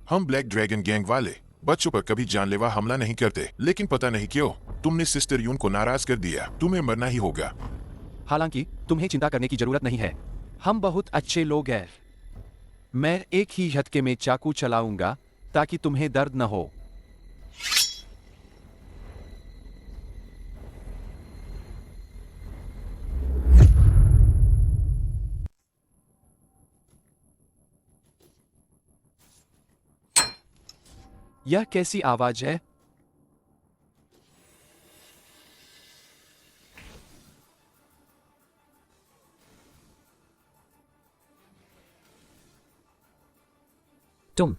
हम ब्लैक ड्रैगन गैंग वाले बच्चों पर कभी जानलेवा हमला नहीं करते, लेकिन पता नहीं क्यों तुमने सिस्टर यून को नाराज कर दिया। तुम्हें मरना ही होगा। हालांकि तुम्हें चिंता करने की जरूरत नहीं है, हम बहुत अच्छे लोग हैं। मैं एक ही झटके में चाकू चलाऊंगा ताकि तुम्हें दर्द न हो। यह कैसी आवाज है? तुम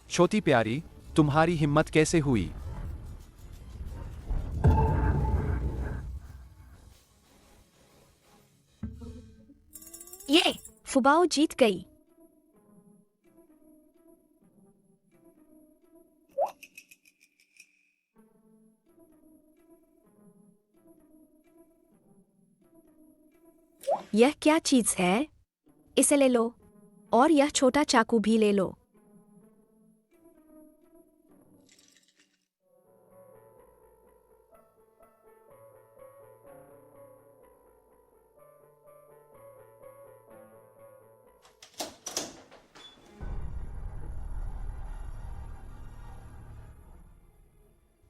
छोटी प्यारी, तुम्हारी हिम्मत कैसे हुई? ये फुबाओ जीत गई। यह क्या चीज है? इसे ले लो, और यह छोटा चाकू भी ले लो।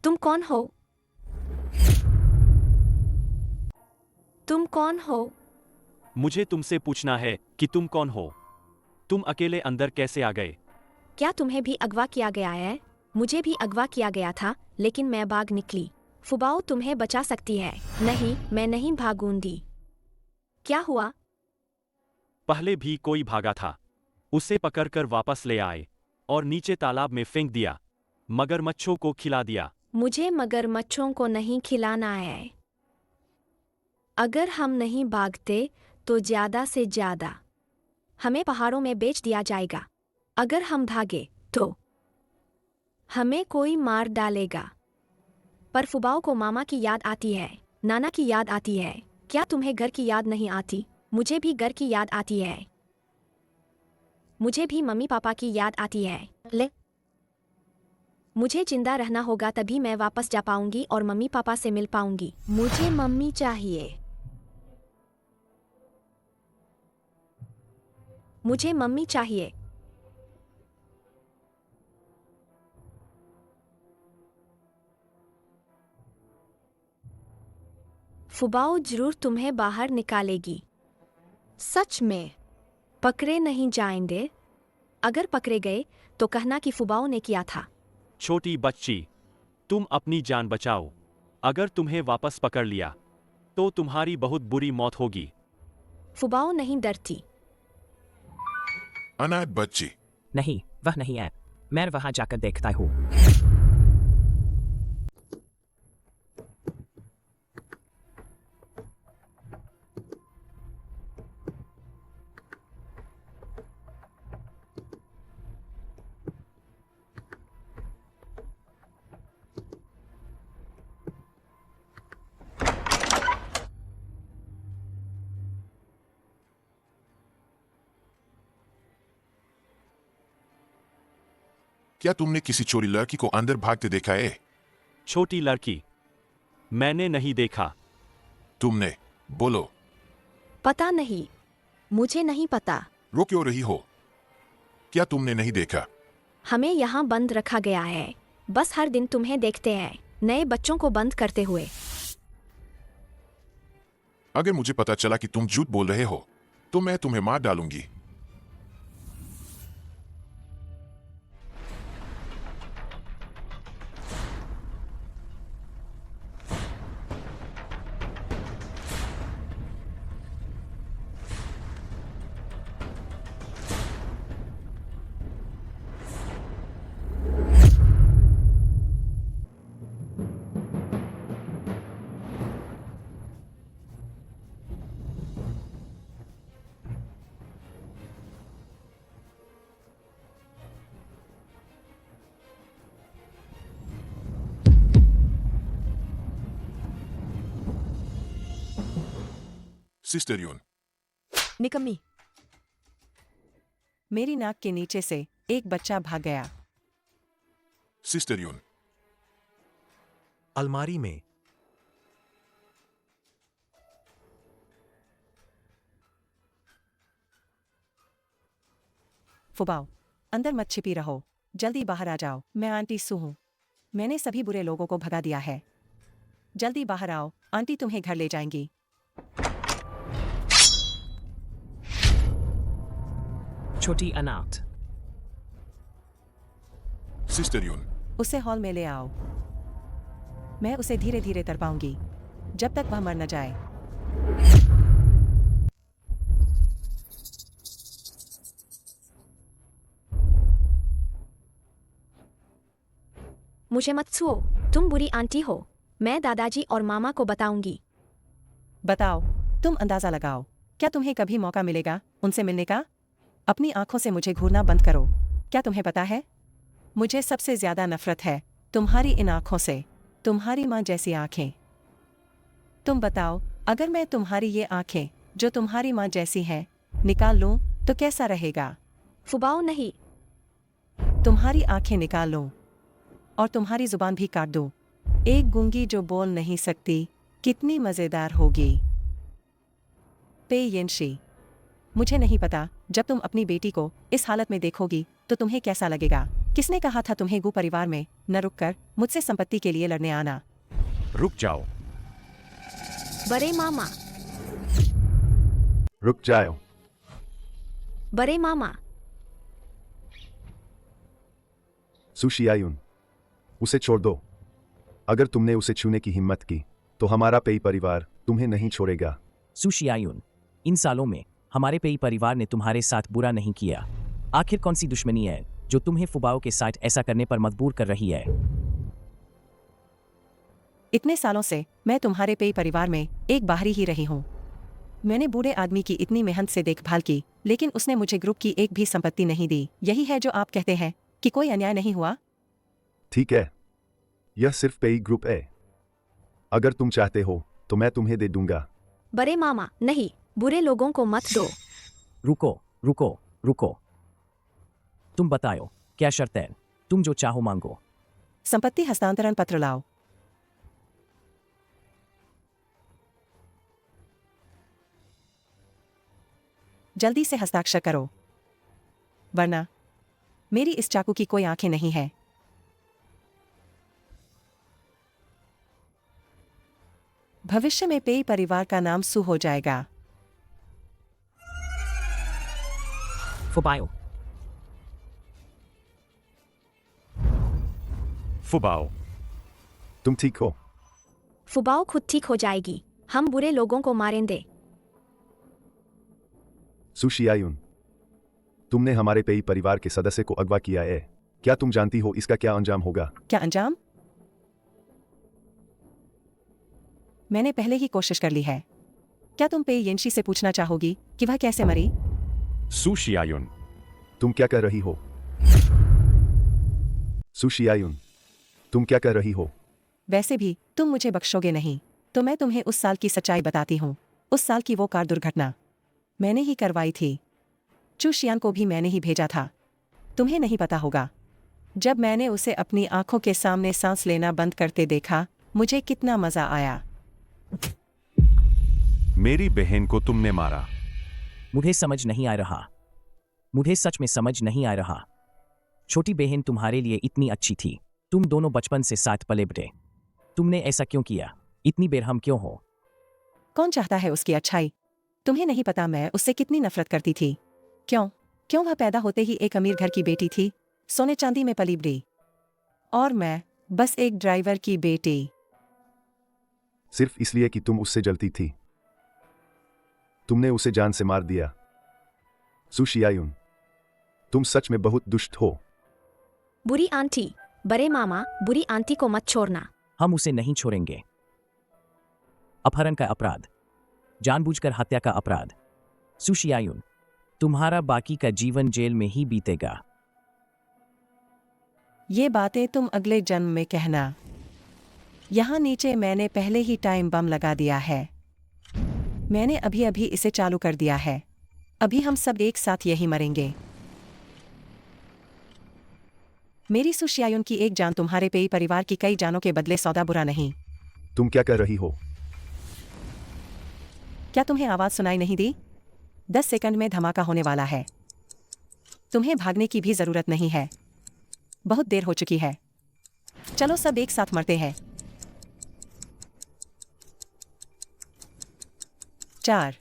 तुम कौन हो? तुम कौन हो? मुझे तुमसे पूछना है कि तुम कौन हो? तुम अकेले अंदर कैसे आ गए? क्या तुम्हें भी अगवा किया गया है? मुझे भी अगवा किया गया था, लेकिन मैं भाग निकली। फुबाओ तुम्हें बचा सकती है। नहीं, मैं नहीं भागूंगी। क्या हुआ? पहले भी कोई भागा था, उसे पकड़कर वापस ले आए और नीचे तालाब में फेंक दिया। मगरमच्छों को खिला दिया। मुझे मगरमच्छों को नहीं खिलाना है। अगर हम नहीं भागते तो ज्यादा से ज्यादा हमें पहाड़ों में बेच दिया जाएगा। अगर हम भागे तो हमें कोई मार डालेगा। पर फुबाओ को मामा की याद आती है, नाना की याद आती है। क्या तुम्हें घर की याद नहीं आती? मुझे भी घर की याद आती है। मुझे भी मम्मी पापा की याद आती है। ले, मुझे जिंदा रहना होगा, तभी मैं वापस जा पाऊंगी और मम्मी पापा से मिल पाऊंगी। मुझे मम्मी चाहिए। मुझे मम्मी चाहिए। फुबाओ जरूर तुम्हें बाहर निकालेगी। सच में? पकड़े नहीं जाएंगे? अगर पकड़े गए तो कहना कि फुबाओ ने किया था। छोटी बच्ची, तुम अपनी जान बचाओ। अगर तुम्हें वापस पकड़ लिया तो तुम्हारी बहुत बुरी मौत होगी। फुबाओ नहीं डरती। अनाथ बच्ची। नहीं, वह नहीं है। मैं वहां जाकर देखता हूँ। क्या तुमने किसी चोरी लड़की को अंदर भागते देखा है? छोटी लड़की? मैंने नहीं देखा। तुमने? बोलो। पता नहीं, मुझे नहीं पता। रो क्यों रही हो? क्या तुमने नहीं देखा? हमें यहाँ बंद रखा गया है। बस हर दिन तुम्हें देखते हैं। नए बच्चों को बंद करते हुए। अगर मुझे पता चला कि तुम झूठ बोल रहे हो तो मैं तुम्हें मार डालूंगी। सिस्टर यून, निकम्मी। मेरी नाक के नीचे से एक बच्चा भाग गया। सिस्टर यून, अलमारी में। फुबाओ, अंदर मत छिपी रहो, जल्दी बाहर आ जाओ। मैं आंटी सू हूँ। मैंने सभी बुरे लोगों को भगा दिया है। जल्दी बाहर आओ, आंटी तुम्हें घर ले जाएंगी। छोटी अनाथ। सिस्टर यून, उसे हॉल में ले आओ। मैं उसे धीरे धीरे तड़पाऊंगी जब तक वह मर न जाए। मुझे मत छुओ, तुम बुरी आंटी हो। मैं दादाजी और मामा को बताऊंगी। बताओ, तुम अंदाजा लगाओ, क्या तुम्हें कभी मौका मिलेगा उनसे मिलने का? अपनी आंखों से मुझे घूरना बंद करो। क्या तुम्हें पता है, मुझे सबसे ज्यादा नफरत है तुम्हारी इन आंखों से, तुम्हारी माँ जैसी आंखें। तुम बताओ, अगर मैं तुम्हारी ये आंखें जो तुम्हारी माँ जैसी हैं निकाल लूं तो कैसा रहेगा? फुबाओ नहीं। तुम्हारी आंखें निकाल लूं और तुम्हारी जुबान भी काट दूं, एक गूंगी जो बोल नहीं सकती, कितनी मजेदार होगी। पे येनशी, मुझे नहीं पता, जब तुम अपनी बेटी को इस हालत में देखोगी तो तुम्हें कैसा लगेगा? किसने कहा था तुम्हें गु परिवार में न रुककर मुझसे संपत्ति के लिए लड़ने आना? रुक जाओ। बड़े मामा। रुक जाओ। बड़े मामा। सुशियायुन, उसे छोड़ दो। अगर तुमने उसे छूने की हिम्मत की तो हमारा पेई परिवार तुम्हें नहीं छोड़ेगा। सुशियायुन, इन सालों में हमारे पेई परिवार ने तुम्हारे साथ बुरा नहीं किया। आखिर कौन सी दुश्मनी है जो तुम्हें फुबाओ के साथ ऐसा करने पर मजबूर कर रही है? इतने सालों से मैं तुम्हारे पेई परिवार में एक बाहरी ही रही हूँ। मैंने बूढ़े आदमी की इतनी मेहनत से देखभाल की, लेकिन उसने मुझे ग्रुप की एक भी संपत्ति नहीं दी। यही है जो आप कहते हैं कि कोई अन्याय नहीं हुआ? ठीक है, यह सिर्फ पेई ग्रुप है। अगर तुम चाहते हो तो मैं तुम्हें दे दूंगा। बड़े मामा, नहीं, बुरे लोगों को मत दो। रुको रुको रुको, तुम बताओ क्या शर्त है? तुम जो चाहो मांगो। संपत्ति हस्तांतरण पत्र लाओ। जल्दी से हस्ताक्षर करो, वरना मेरी इस चाकू की कोई आंखें नहीं है। भविष्य में पेई परिवार का नाम सू हो जाएगा। फुबाओ। फुबाओ, तुम ठीक हो? फुबाओ खुद ठीक हो जाएगी। हम बुरे लोगों को मारेंगे। सुशियायुन, तुमने हमारे पेई परिवार के सदस्य को अगवा किया है। क्या तुम जानती हो इसका क्या अंजाम होगा? क्या अंजाम? मैंने पहले ही कोशिश कर ली है। क्या तुम पेई येनशी से पूछना चाहोगी कि वह कैसे मरी? सुशियायुन, तुम क्या कर रही हो? सुशियायुन, तुम क्या कर रही हो? वैसे भी तुम मुझे बख्शोगे नहीं, तो मैं तुम्हें उस साल की सच्चाई बताती हूँ। उस साल की वो कार दुर्घटना मैंने ही करवाई थी। चू शियान को भी मैंने ही भेजा था। तुम्हें नहीं पता होगा, जब मैंने उसे अपनी आंखों के सामने सांस लेना बंद करते देखा, मुझे कितना मजा आया। मेरी बहन को तुमने मारा। मुझे समझ नहीं आ रहा, मुझे सच में समझ नहीं आ रहा। छोटी बहन तुम्हारे लिए इतनी अच्छी थी, तुम दोनों बचपन से साथ पले बड़े। तुमने ऐसा क्यों किया? इतनी बेरहम क्यों हो? कौन चाहता है उसकी अच्छाई? तुम्हें नहीं पता मैं उससे कितनी नफरत करती थी। क्यों वह पैदा होते ही एक अमीर घर की बेटी थी, सोने चांदी में पली बड़ी, और मैं बस एक ड्राइवर की बेटी। सिर्फ इसलिए कि तुम उससे जलती थी, तुमने उसे जान से मार दिया। सुशियायुन, तुम सच में बहुत दुष्ट हो। बुरी आंटी, बड़े मामा, बुरी आंटी को मत छोड़ना। हम उसे नहीं छोड़ेंगे। अपहरण का अपराध, जानबूझकर हत्या का अपराध। सुशियायुन, तुम्हारा बाकी का जीवन जेल में ही बीतेगा। ये बातें तुम अगले जन्म में कहना। यहाँ नीचे मैंने पहले ही टाइम बम लगा दिया है। मैंने अभी अभी इसे चालू कर दिया है। अभी हम सब एक साथ यही मरेंगे। मेरी सुशियायुन की एक जान तुम्हारे पेई परिवार की कई जानों के बदले सौदा बुरा नहीं। तुम क्या कर रही हो? क्या तुम्हें आवाज सुनाई नहीं दी? 10 सेकंड में धमाका होने वाला है। तुम्हें भागने की भी जरूरत नहीं है, बहुत देर हो चुकी है। चलो सब एक साथ मरते हैं। 4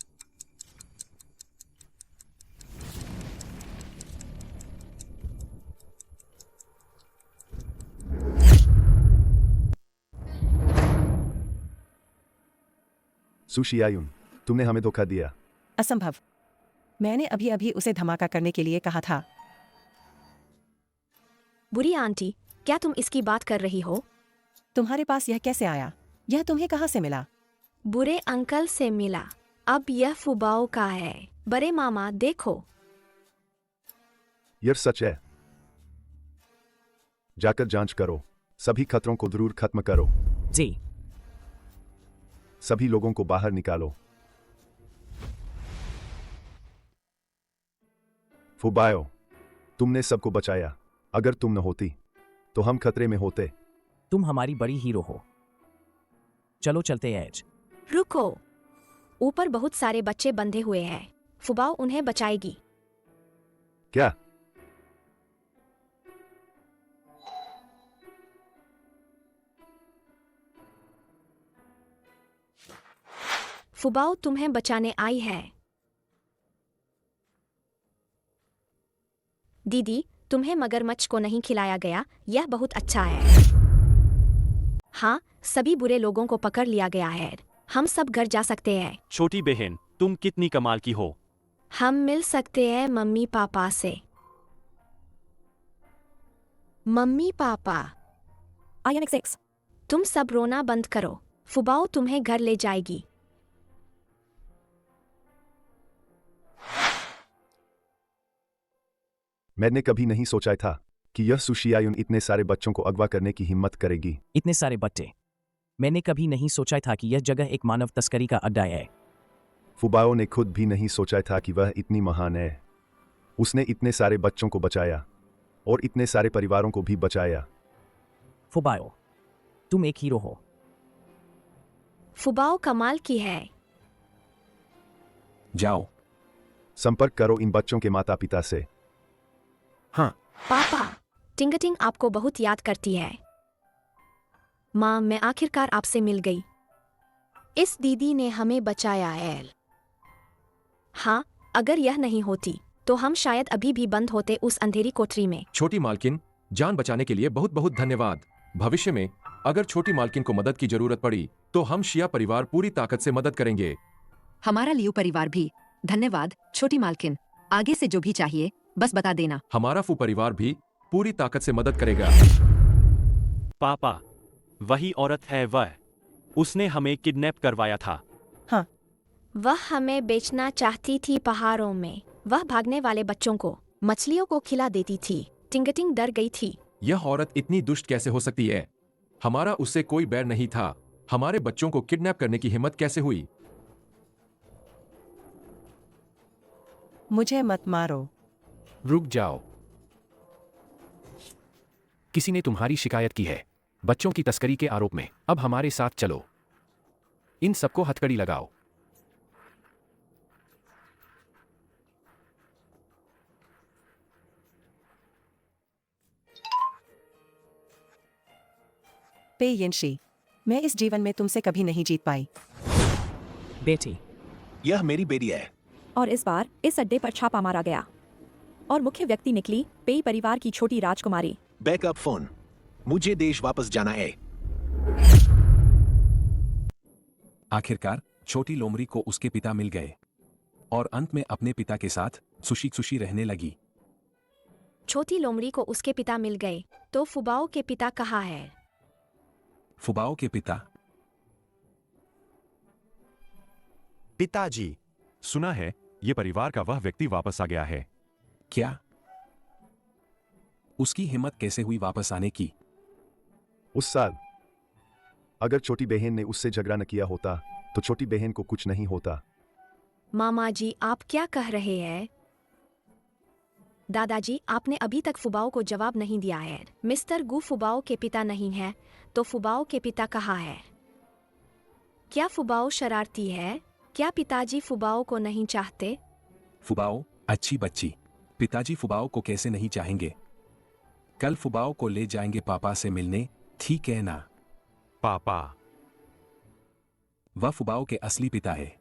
सुशियायुन, तुमने हमें धोखा दिया। असंभव। मैंने अभी अभी उसे धमाका करने के लिए कहा था। बुरी आंटी, क्या तुम इसकी बात कर रही हो? तुम्हारे पास यह कैसे आया? यह तुम्हें कहाँ से मिला? बुरे अंकल से मिला। अब यह फुबाओ का है। बड़े मामा देखो। यह सच है। जाकर जांच करो, सभी खतरों को जरूर खत्म करो। जी। सभी लोगों को बाहर निकालो। फुबाओ, तुमने सबको बचाया। अगर तुम न होती तो हम खतरे में होते। तुम हमारी बड़ी हीरो हो। चलो चलते हैं। रुको, ऊपर बहुत सारे बच्चे बंधे हुए हैं। फुबाओ उन्हें बचाएगी। क्या? फुबाओ तुम्हें बचाने आई है। दीदी, तुम्हें मगरमच्छ को नहीं खिलाया गया, यह बहुत अच्छा है। हाँ, सभी बुरे लोगों को पकड़ लिया गया है। हम सब घर जा सकते हैं। छोटी बहन, तुम कितनी कमाल की हो। हम मिल सकते हैं मम्मी पापा से। मम्मी पापा, INX6, तुम सब रोना बंद करो। फुबाओ तुम्हें घर ले जाएगी। मैंने कभी नहीं सोचा था कि यह सुशियायुन इतने सारे बच्चों को अगवा करने की हिम्मत करेगी। इतने सारे बच्चे। मैंने कभी नहीं सोचा था कि यह जगह एक मानव तस्करी का अड्डा है। फुबाओ ने खुद भी नहीं सोचा था कि वह इतनी महान है। उसने इतने सारे बच्चों को बचाया और इतने सारे परिवारों को भी बचाया। फुबाओ, तुम एक हीरो हो। फुबाओ कमाल की है। जाओ, संपर्क करो इन बच्चों के माता पिता से। हाँ। पापा, टिंगटिंग आपको बहुत याद करती है। माँ, मैं आखिरकार आपसे मिल गई। इस दीदी ने हमें बचाया है। हाँ, अगर यह नहीं होती तो हम शायद अभी भी बंद होते उस अंधेरी कोठरी में। छोटी मालकिन, जान बचाने के लिए बहुत बहुत धन्यवाद। भविष्य में अगर छोटी मालकिन को मदद की जरूरत पड़ी तो हम शिया परिवार पूरी ताकत से मदद करेंगे। हमारा लियो परिवार भी। धन्यवाद छोटी मालकिन। आगे से जो भी चाहिए बस बता देना। हमारा फू परिवार भी पूरी ताकत से मदद करेगा। पापा, वही औरत है वह। उसने हमें किडनैप करवाया था। हाँ। वह हमें बेचना चाहती थी पहाड़ों में। वह भागने वाले बच्चों को मछलियों को खिला देती थी। टिंगटिंग डर गई थी। यह औरत इतनी दुष्ट कैसे हो सकती है? हमारा उससे कोई बैर नहीं था। हमारे बच्चों को किडनैप करने की हिम्मत कैसे हुई? मुझे मत मारो। रुक जाओ। किसी ने तुम्हारी शिकायत की है बच्चों की तस्करी के आरोप में। अब हमारे साथ चलो। इन सबको हथकड़ी लगाओ। पे येनशी, मैं इस जीवन में तुमसे कभी नहीं जीत पाई। बेटी, यह मेरी बेटी है। और इस बार इस अड्डे पर छापा मारा गया और मुख्य व्यक्ति निकली पेई परिवार की छोटी राजकुमारी। बैकअप फोन, मुझे देश वापस जाना है। आखिरकार छोटी लोमड़ी को उसके पिता मिल गए और अंत में अपने पिता के साथ सुशी खुशी रहने लगी। छोटी लोमड़ी को उसके पिता मिल गए, तो फुबाओ के पिता कहाँ है? फुबाओ के पिता? पिताजी। सुना है ये परिवार का वह व्यक्ति वापस आ गया है। क्या? उसकी हिम्मत कैसे हुई वापस आने की? उस साल अगर छोटी बहन ने उससे झगड़ा न किया होता तो छोटी बहन को कुछ नहीं होता। मामा जी, आप क्या कह रहे हैं? दादाजी, आपने अभी तक फुबाओ को जवाब नहीं दिया है। मिस्टर गू फुबाओ के पिता नहीं है, तो फुबाओ के पिता कहाँ है? क्या फुबाओ शरारती है? क्या पिताजी फुबाओ को नहीं चाहते? फुबाओ अच्छी बच्ची, पिताजी फुबाओ को कैसे नहीं चाहेंगे? कल फुबाओ को ले जाएंगे पापा से मिलने, ठीक है ना? पापा? वह फुबाओ के असली पिता है।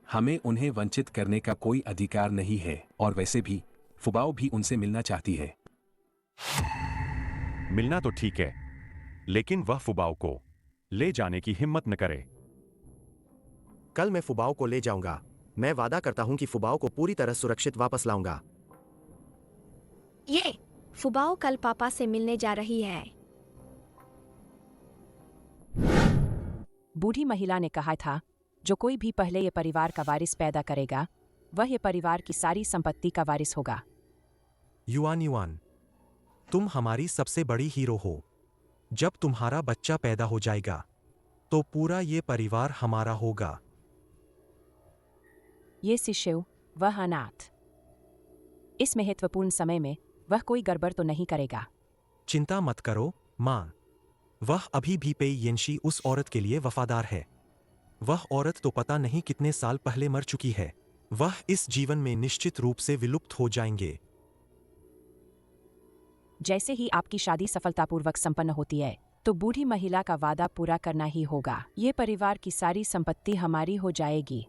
हमें उन्हें वंचित करने का कोई अधिकार नहीं है और वैसे भी फुबाओ भी उनसे मिलना चाहती है। मिलना तो ठीक है, लेकिन वह फुबाओ को ले जाने की हिम्मत न करे। कल मैं फुबाओ को ले जाऊंगा। मैं वादा करता हूं कि फुबाओ को पूरी तरह सुरक्षित वापस लाऊंगा। ये फुबाओ कल पापा से मिलने जा रही है। बूढ़ी महिला ने कहा था, जो कोई भी पहले ये परिवार का वारिस पैदा करेगा, वह ये परिवार की सारी संपत्ति का वारिस होगा। युआन युआन, तुम हमारी सबसे बड़ी हीरो हो। जब तुम्हारा बच्चा पैदा हो जाएगा तो पूरा ये परिवार हमारा होगा। ये शिशु, वह अनाथ। इस महत्वपूर्ण समय में वह कोई गड़बड़ तो नहीं करेगा। चिंता मत करो माँ, वह अभी भी पेई येनशी उस औरत के लिए वफादार है। वह औरत तो पता नहीं कितने साल पहले मर चुकी है। वह इस जीवन में निश्चित रूप से विलुप्त हो जाएंगे। जैसे ही आपकी शादी सफलतापूर्वक संपन्न होती है, तो बूढ़ी महिला का वादा पूरा करना ही होगा। ये परिवार की सारी संपत्ति हमारी हो जाएगी।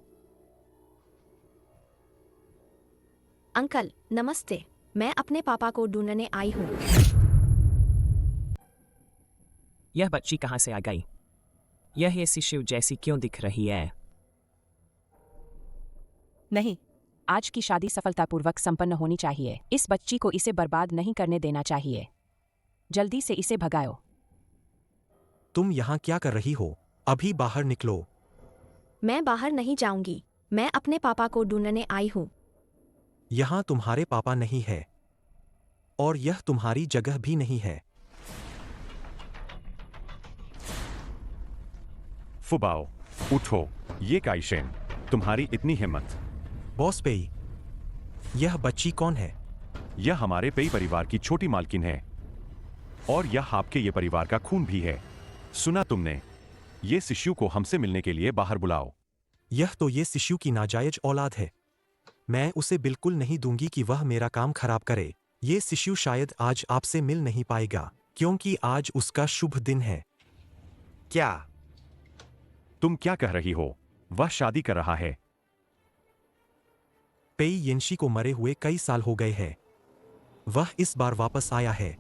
अंकल नमस्ते, मैं अपने पापा को ढूंढने आई हूँ। यह बच्ची कहाँ से आ गई? यह शिशु जैसी क्यों दिख रही है? नहीं, आज की शादी सफलतापूर्वक संपन्न होनी चाहिए। इस बच्ची को इसे बर्बाद नहीं करने देना चाहिए। जल्दी से इसे भगाओ। तुम यहाँ क्या कर रही हो? अभी बाहर निकलो। मैं बाहर नहीं जाऊंगी, मैं अपने पापा को ढूंढने आई हूँ। यहाँ तुम्हारे पापा नहीं है और यह तुम्हारी जगह भी नहीं है। फुबाओ उठो, ये काइशेन, तुम्हारी इतनी हिम्मत। बॉस पेई, यह बच्ची कौन है? यह हमारे पेई परिवार की छोटी मालकिन है और यह आपके ये परिवार का खून भी है। सुना तुमने? ये शिशु को हमसे मिलने के लिए बाहर बुलाओ। यह तो ये शिशु की नाजायज औलाद है। मैं उसे बिल्कुल नहीं दूंगी कि वह मेरा काम खराब करे। ये शिशु शायद आज आपसे मिल नहीं पाएगा क्योंकि आज उसका शुभ दिन है। क्या तुम क्या कह रही हो? वह शादी कर रहा है। पेई येनशी को मरे हुए कई साल हो गए हैं। वह इस बार वापस आया है।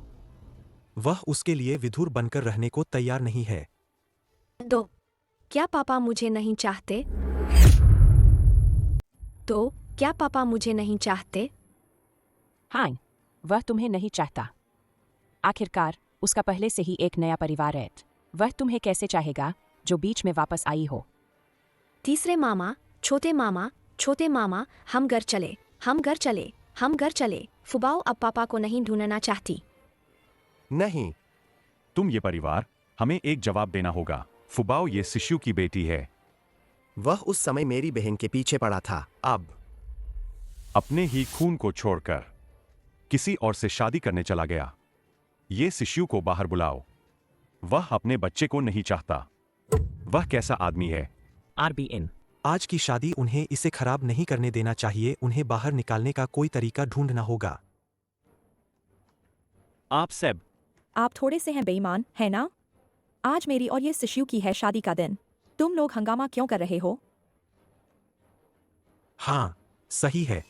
वह उसके लिए विधुर बनकर रहने को तैयार नहीं है। तो क्या पापा मुझे नहीं चाहते? तो क्या पापा मुझे नहीं चाहते? हाँ, वह तुम्हें नहीं चाहता। आखिरकार उसका पहले से ही एक नया परिवार है। वह तुम्हें कैसे चाहेगा जो बीच में वापस आई हो? तीसरे मामा, छोटे मामा, हम घर चले। फुबाओ अब पापा को नहीं ढूंढना चाहती। नहीं, तुम ये परिवार, हमें एक जवाब देना होगा। फुबाओ ये शिशु की बेटी है। वह उस समय मेरी बहन के पीछे पड़ा था। अब अपने ही खून को छोड़कर किसी और से शादी करने चला गया। ये शिशु को बाहर बुलाओ। वह अपने बच्चे को नहीं चाहता। वह कैसा आदमी है? RBN, आज की शादी उन्हें इसे खराब नहीं करने देना चाहिए। उन्हें बाहर निकालने का कोई तरीका ढूंढना होगा। आप सेब, आप थोड़े से हैं बेईमान, है ना? आज मेरी और ये शिशु की है शादी का दिन। तुम लोग हंगामा क्यों कर रहे हो? हाँ, सही है।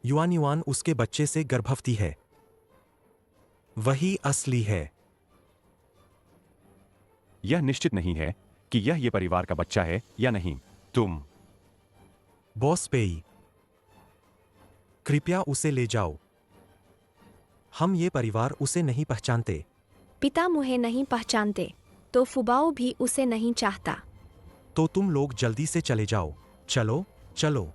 युआन युआन उसके बच्चे से गर्भवती है। वही असली है। यह निश्चित नहीं है कि यह ये परिवार का बच्चा है या नहीं। तुम बॉस पेई, कृपया उसे ले जाओ। हम ये परिवार उसे नहीं पहचानते। पिता मुझे नहीं पहचानते, तो फुबाओ भी उसे नहीं चाहता। तो तुम लोग जल्दी से चले जाओ। चलो चलो।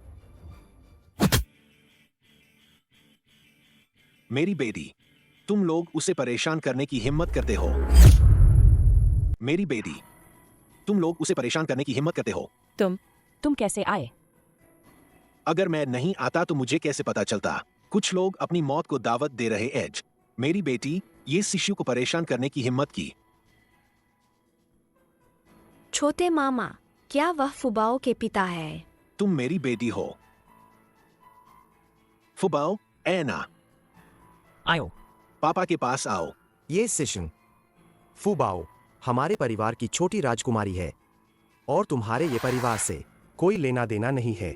मेरी बेटी, तुम लोग उसे परेशान करने की हिम्मत करते हो। मेरी बेटी, तुम लोग उसे परेशान करने की हिम्मत करते हो। तुम कैसे आए? अगर मैं नहीं आता तो मुझे कैसे पता चलता? कुछ लोग अपनी मौत को दावत दे रहे एज। मेरी बेटी, ये शिशु को परेशान करने की हिम्मत की। छोटे मामा, क्या वह फुबाओ के पिता है? तुम मेरी बेटी हो। फुबाओ, ऐना, आयो। पापा के पास आओ। ये शिशु फुबाओ हमारे परिवार की छोटी राजकुमारी है और तुम्हारे ये परिवार से कोई लेना देना नहीं है।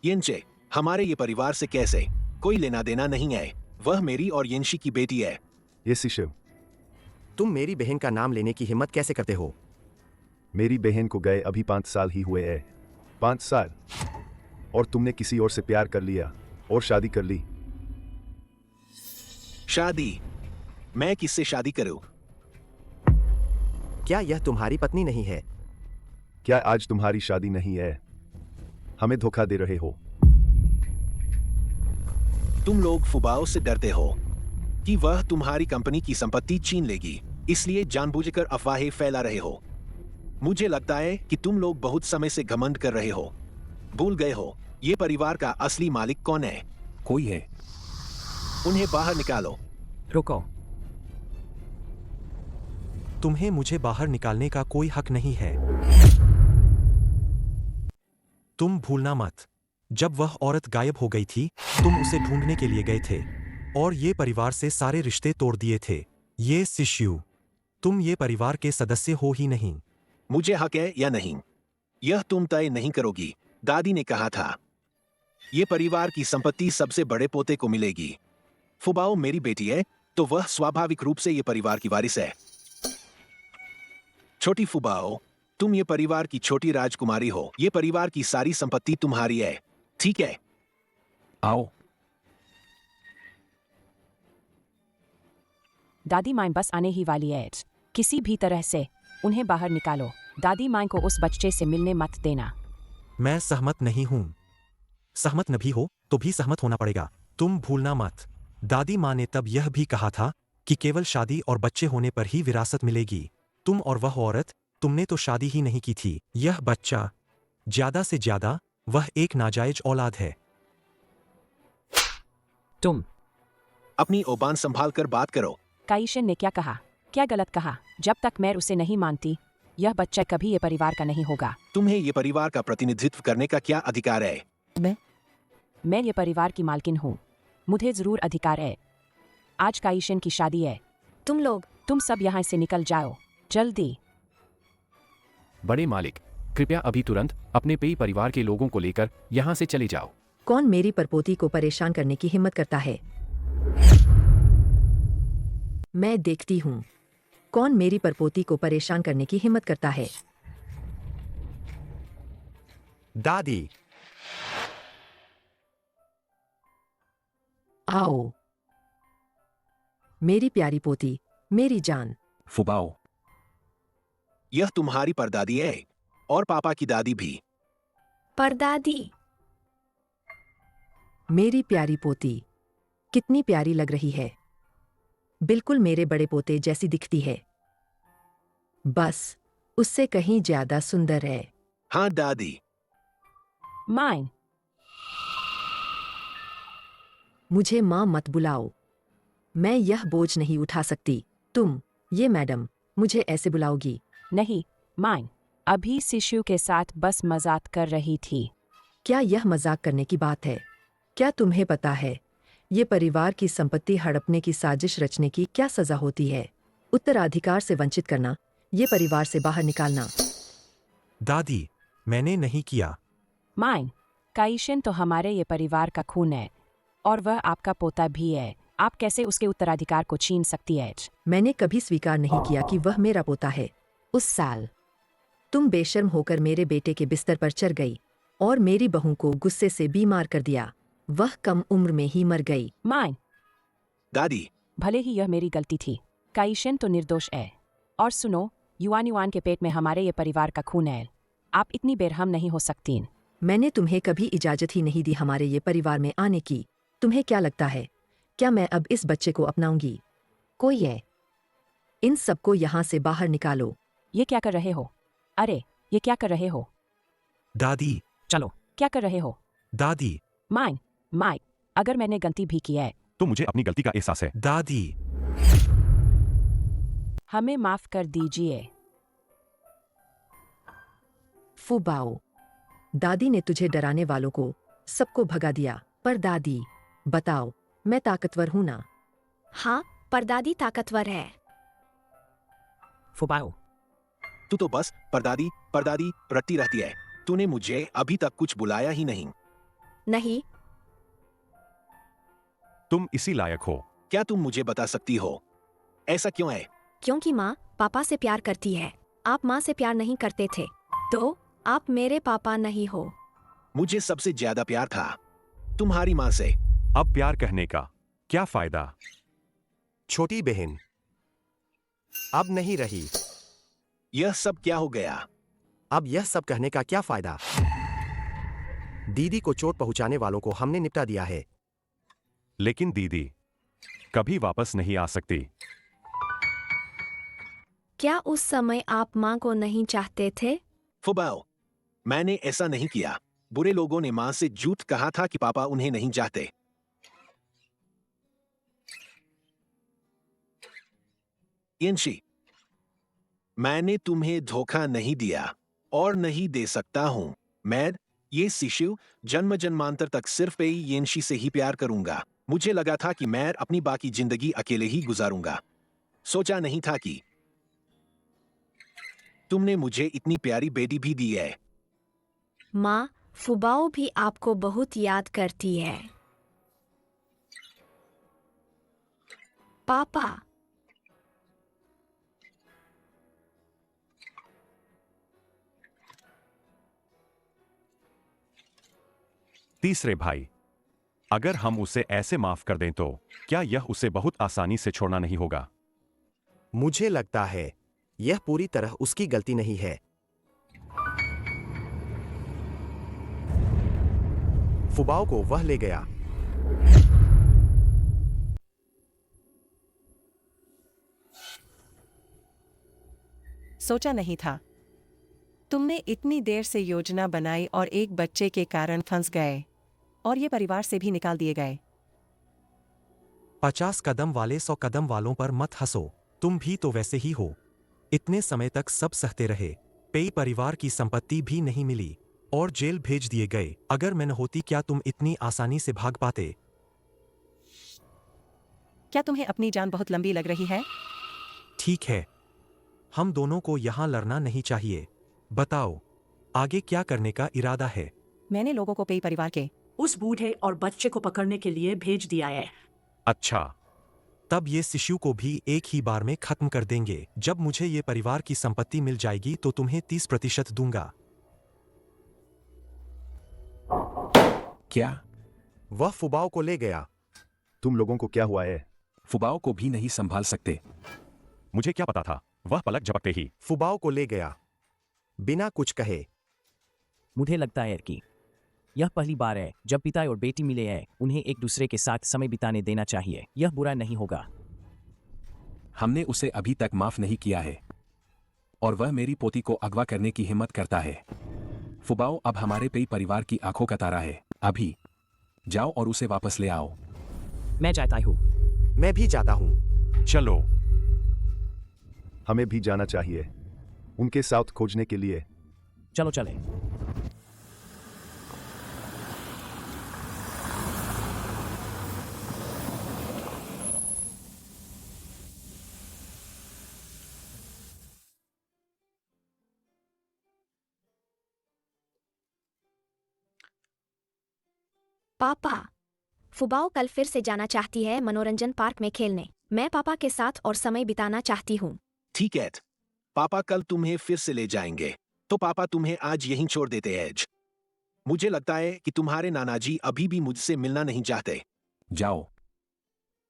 येंचे, हमारे ये परिवार से कैसे कोई लेना देना नहीं है। वह मेरी और येंशी की बेटी है। ये शिशु, तुम मेरी बहन का नाम लेने की हिम्मत कैसे करते हो? मेरी बहन को गए अभी 5 साल ही हुए हैं। 5 साल? और तुमने किसी और से प्यार कर लिया और शादी कर ली। शादी? मैं किससे शादी करूं? क्या यह तुम्हारी पत्नी नहीं है? क्या आज तुम्हारी शादी नहीं है? हमें धोखा दे रहे हो। तुम लोग फुबाओ से डरते हो कि वह तुम्हारी कंपनी की संपत्ति छीन लेगी, इसलिए जानबूझकर अफवाहें फैला रहे हो। मुझे लगता है कि तुम लोग बहुत समय से घमंड कर रहे हो। भूल गए हो ये परिवार का असली मालिक कौन है? कोई है। उन्हें बाहर निकालो। रुको। तुम्हें मुझे बाहर निकालने का कोई हक नहीं है। तुम भूलना मत, जब वह औरत गायब हो गई थी, तुम उसे ढूंढने के लिए गए थे और ये परिवार से सारे रिश्ते तोड़ दिए थे। ये शिशु, तुम ये परिवार के सदस्य हो ही नहीं। मुझे हक है या नहीं, यह तुम तय नहीं करोगी। दादी ने कहा था ये परिवार की संपत्ति सबसे बड़े पोते को मिलेगी। फुबाओ मेरी बेटी है, तो वह स्वाभाविक रूप से ये परिवार की वारिस है। छोटी फुबाओ, तुम ये परिवार की छोटी राजकुमारी हो। ये परिवार की सारी संपत्ति तुम्हारी है, ठीक है? आओ। दादी माँ बस आने ही वाली है। किसी भी तरह से उन्हें बाहर निकालो। दादी माँ को उस बच्चे से मिलने मत देना। मैं सहमत नहीं हूं। सहमत न भी हो तो भी सहमत होना पड़ेगा। तुम भूलना मत, दादी माँ ने तब यह भी कहा था कि केवल शादी और बच्चे होने पर ही विरासत मिलेगी। तुम और वह औरत, तुमने तो शादी ही नहीं की थी। यह बच्चा, ज्यादा से ज्यादा वह एक नाजायज औलाद है। तुम अपनी ओबान संभाल कर बात करो। काइशन ने क्या कहा? क्या गलत कहा? जब तक मैं उसे नहीं मानती, यह बच्चा कभी ये परिवार का नहीं होगा। तुम्हें ये परिवार का प्रतिनिधित्व करने का क्या अधिकार है? मैं ये परिवार की मालकिन हूँ, मुझे जरूर अधिकार है। आज काइशन की शादी है। तुम सब यहाँ से निकल जाओ, जल्दी। बड़े मालिक, कृपया अभी तुरंत अपने पेई परिवार के लोगों को लेकर यहाँ से चले जाओ। कौन मेरी परपोती को परेशान करने की हिम्मत करता है? मैं देखती हूँ कौन मेरी परपोती को परेशान करने की हिम्मत करता है। दादी, आओ मेरी प्यारी पोती, मेरी जान। फुबाओ, यह तुम्हारी परदादी है और पापा की दादी भी। परदादी। मेरी प्यारी पोती, कितनी प्यारी लग रही है। बिल्कुल मेरे बड़े पोते जैसी दिखती है, बस उससे कहीं ज्यादा सुंदर है। हाँ दादी। माइन। मुझे माँ मत बुलाओ, मैं यह बोझ नहीं उठा सकती। तुम, ये मैडम, मुझे ऐसे बुलाओगी? नहीं माइन, अभी शिशु के साथ बस मजाक कर रही थी। क्या यह मजाक करने की बात है? क्या तुम्हें पता है ये परिवार की संपत्ति हड़पने की साजिश रचने की क्या सजा होती है? उत्तराधिकार से वंचित करना, ये परिवार से बाहर निकालना। दादी, मैंने नहीं किया। माइन, काइशन तो हमारे ये परिवार का खून है और वह आपका पोता भी है। आप कैसे उसके उत्तराधिकार को छीन सकती है? मैंने कभी स्वीकार नहीं किया कि वह मेरा पोता है। उस साल तुम बेशर्म होकर मेरे बेटे के बिस्तर पर चढ़ गई और मेरी बहू को गुस्से से बीमार कर दिया। वह कम उम्र में ही मर गई। माइन, दादी, भले ही यह मेरी गलती थी, काइशन तो निर्दोष है। और सुनो, युआन के पेट में हमारे ये परिवार का खून है। आप इतनी बेरहम नहीं हो सकती। मैंने तुम्हें कभी इजाजत ही नहीं दी हमारे ये परिवार में आने की। तुम्हें क्या लगता है, क्या मैं अब इस बच्चे को अपनाऊंगी? कोई है? इन सबको यहाँ से बाहर निकालो। ये क्या कर रहे हो? अरे, ये क्या कर रहे हो? दादी, चलो। क्या कर रहे हो? दादी। माइक, अगर मैंने गलती भी की है तो मुझे अपनी गलती का एहसास है। दादी, हमें माफ कर दीजिए। फुबाओ, दादी ने तुझे डराने वालों को सबको भगा दिया। पर दादी, बताओ, मैं ताकतवर हूं ना? हाँ, पर दादी ताकतवर है। फुबाओ, तू तो बस परदादी परदादी रटती रहती है। तूने मुझे अभी तक कुछ बुलाया ही नहीं। नहीं। तुम इसी लायक हो। क्या तुम मुझे बता सकती हो ऐसा क्यों है? क्योंकि माँ पापा से प्यार करती है। आप माँ से प्यार नहीं करते थे, तो आप मेरे पापा नहीं हो। मुझे सबसे ज्यादा प्यार था तुम्हारी माँ से। अब प्यार कहने का क्या फायदा? छोटी बहन अब नहीं रही। यह सब क्या हो गया? अब यह सब कहने का क्या फायदा? दीदी को चोट पहुंचाने वालों को हमने निपटा दिया है। लेकिन दीदी कभी वापस नहीं आ सकती। क्या उस समय आप माँ को नहीं चाहते थे? फुबाओ, मैंने ऐसा नहीं किया। बुरे लोगों ने माँ से झूठ कहा था कि पापा उन्हें नहीं चाहते। यंशी, मैंने तुम्हें धोखा नहीं दिया और नहीं दे सकता हूं। मैं ये शिशु जन्म जन्मांतर तक सिर्फ येंशी से ही प्यार करूंगा। मुझे लगा था कि मैं अपनी बाकी जिंदगी अकेले ही गुजारूंगा। सोचा नहीं था कि तुमने मुझे इतनी प्यारी बेटी भी दी है। माँ, फुबाओ भी आपको बहुत याद करती है। पापा, तीसरे भाई, अगर हम उसे ऐसे माफ कर दें तो क्या यह उसे बहुत आसानी से छोड़ना नहीं होगा? मुझे लगता है यह पूरी तरह उसकी गलती नहीं है। फुबाओ को वह ले गया। सोचा नहीं था। तुमने इतनी देर से योजना बनाई और एक बच्चे के कारण फंस गए और ये परिवार से भी निकाल दिए गए। 50 कदम वाले 100 कदम वालों पर मत हंसो। तुम भी तो वैसे ही हो। इतने समय तक सब सहते रहे। पेई परिवार की संपत्ति भी नहीं मिली और जेल भेज दिए गए। अगर मैं न होती, क्या तुम इतनी आसानी से भाग पाते? क्या तुम्हें अपनी जान बहुत लंबी लग रही है? ठीक है, हम दोनों को यहाँ लड़ना नहीं चाहिए। बताओ, आगे क्या करने का इरादा है? मैंने लोगों को पेई परिवार के उस बूढ़े और बच्चे को पकड़ने के लिए भेज दिया है। अच्छा, तब ये शिशु को भी एक ही बार में खत्म कर देंगे। जब मुझे ये परिवार की संपत्ति मिल जाएगी तो तुम्हें 30% दूंगा। क्या? वह फुबाओ को ले गया। तुम लोगों को क्या हुआ है? फुबाओ को भी नहीं संभाल सकते। मुझे क्या पता था? वह पलक झपकते ही फुबाओ को ले गया बिना कुछ कहे। मुझे लगता है कि यह पहली बार है जब पिता और बेटी मिले हैं। उन्हें एक दूसरे के साथ समय बिताने देना चाहिए। यह बुरा नहीं होगा। हमने उसे अभी तक माफ नहीं किया है और वह मेरी पोती को अगवा करने की हिम्मत करता है। फुबाओ अब हमारे पेई परिवार की आंखों का तारा है। अभी जाओ और उसे वापस ले आओ। मैं जाता हूँ। मैं भी जाता हूँ। चलो। हमें भी जाना चाहिए उनके साथ खोजने के लिए। चलो चले। पापा, फुबाओ कल फिर से जाना चाहती है मनोरंजन पार्क में खेलने। मैं पापा के साथ और समय बिताना चाहती हूँ। ठीक है, पापा कल तुम्हें फिर से ले जाएंगे, तो पापा तुम्हें आज यहीं छोड़ देते हैं। मुझे लगता है कि तुम्हारे नाना जी अभी भी मुझसे मिलना नहीं चाहते। जाओ।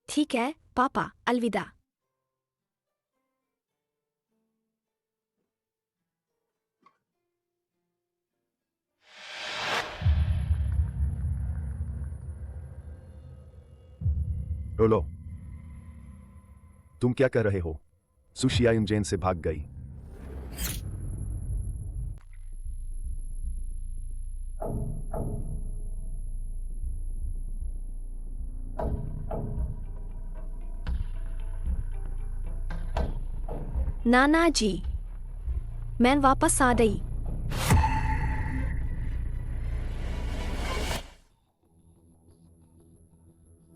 ठीक है पापा, अलविदा। रोलो, तुम क्या कर रहे हो? सुशियायुन जेन से भाग गई। नाना जी, मैं वापस आ गई।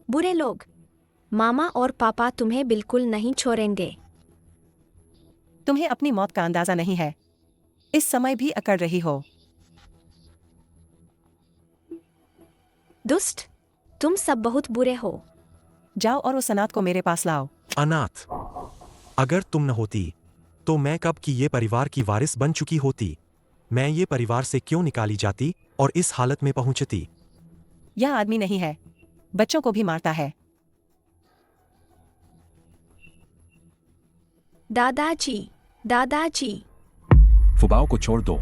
बुरे लोग, मामा और पापा तुम्हें बिल्कुल नहीं छोड़ेंगे। तुम्हें अपनी मौत का अंदाजा नहीं है। इस समय भी अकड़ रही हो। दुष्ट, तुम सब बहुत बुरे हो। जाओ और उस अनाथ को मेरे पास लाओ। अनाथ? अगर तुम न होती तो मैं कब की ये परिवार की वारिस बन चुकी होती। मैं ये परिवार से क्यों निकाली जाती और इस हालत में पहुंचती? यह आदमी नहीं है, बच्चों को भी मारता है। दादाजी, दादाजी। फुबाओ को छोड़ दो।